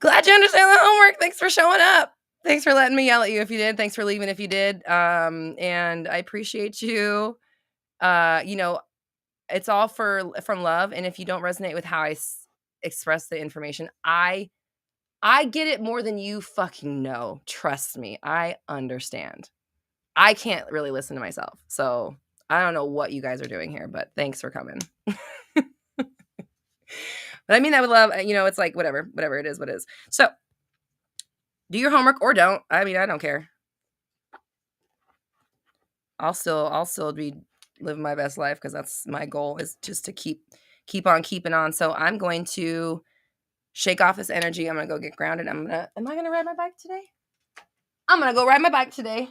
Glad you understand the homework. Thanks for showing up. Thanks for letting me yell at you if you did. Thanks for leaving if you did. And I appreciate you. It's all from love. And if you don't resonate with how I express the information, I get it more than you fucking know. Trust me. I understand. I can't really listen to myself. So I don't know what you guys are doing here, but thanks for coming. But I mean that with love. It's whatever it is, what it is. So do your homework or don't. I mean, I don't care. I'll still be living my best life because that's my goal, is just to keep on keeping on. So I'm going to shake off this energy. I'm going to go get grounded. Am I going to ride my bike today? I'm going to go ride my bike today.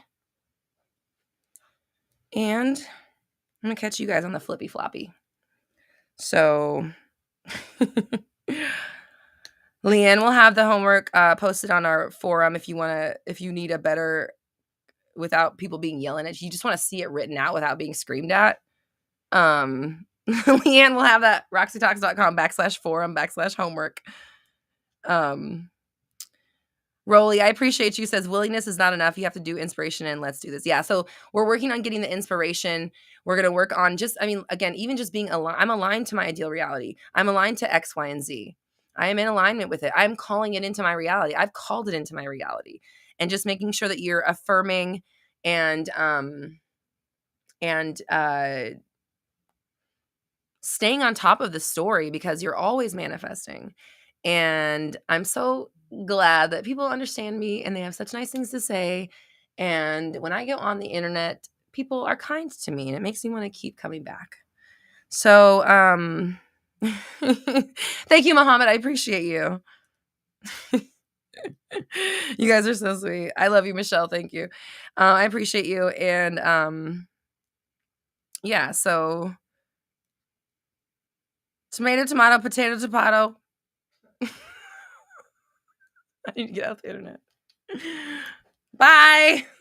And I'm going to catch you guys on the flippy floppy. So Leanne will have the homework posted on our forum if you need a better, without people being yelling at you. You just want to see it written out without being screamed at. Leanne will have that roxytalks.com/forum/homework. Rolly, I appreciate you, says willingness is not enough. You have to do inspiration and let's do this. Yeah. So we're working on getting the inspiration. We're going to work on again, even just being aligned. I'm aligned to my ideal reality. I'm aligned to X, Y, and Z. I am in alignment with it. I'm calling it into my reality. I've called it into my reality, and just making sure that you're affirming and staying on top of the story because you're always manifesting. And I'm so glad that people understand me and they have such nice things to say. And when I go on the internet, people are kind to me and it makes me want to keep coming back. So, thank you, Muhammad. I appreciate you. You guys are so sweet. I love you, Michelle. Thank you. I appreciate you. And yeah, so tomato, tomato, potato, tomato. I need to get off the internet. Bye.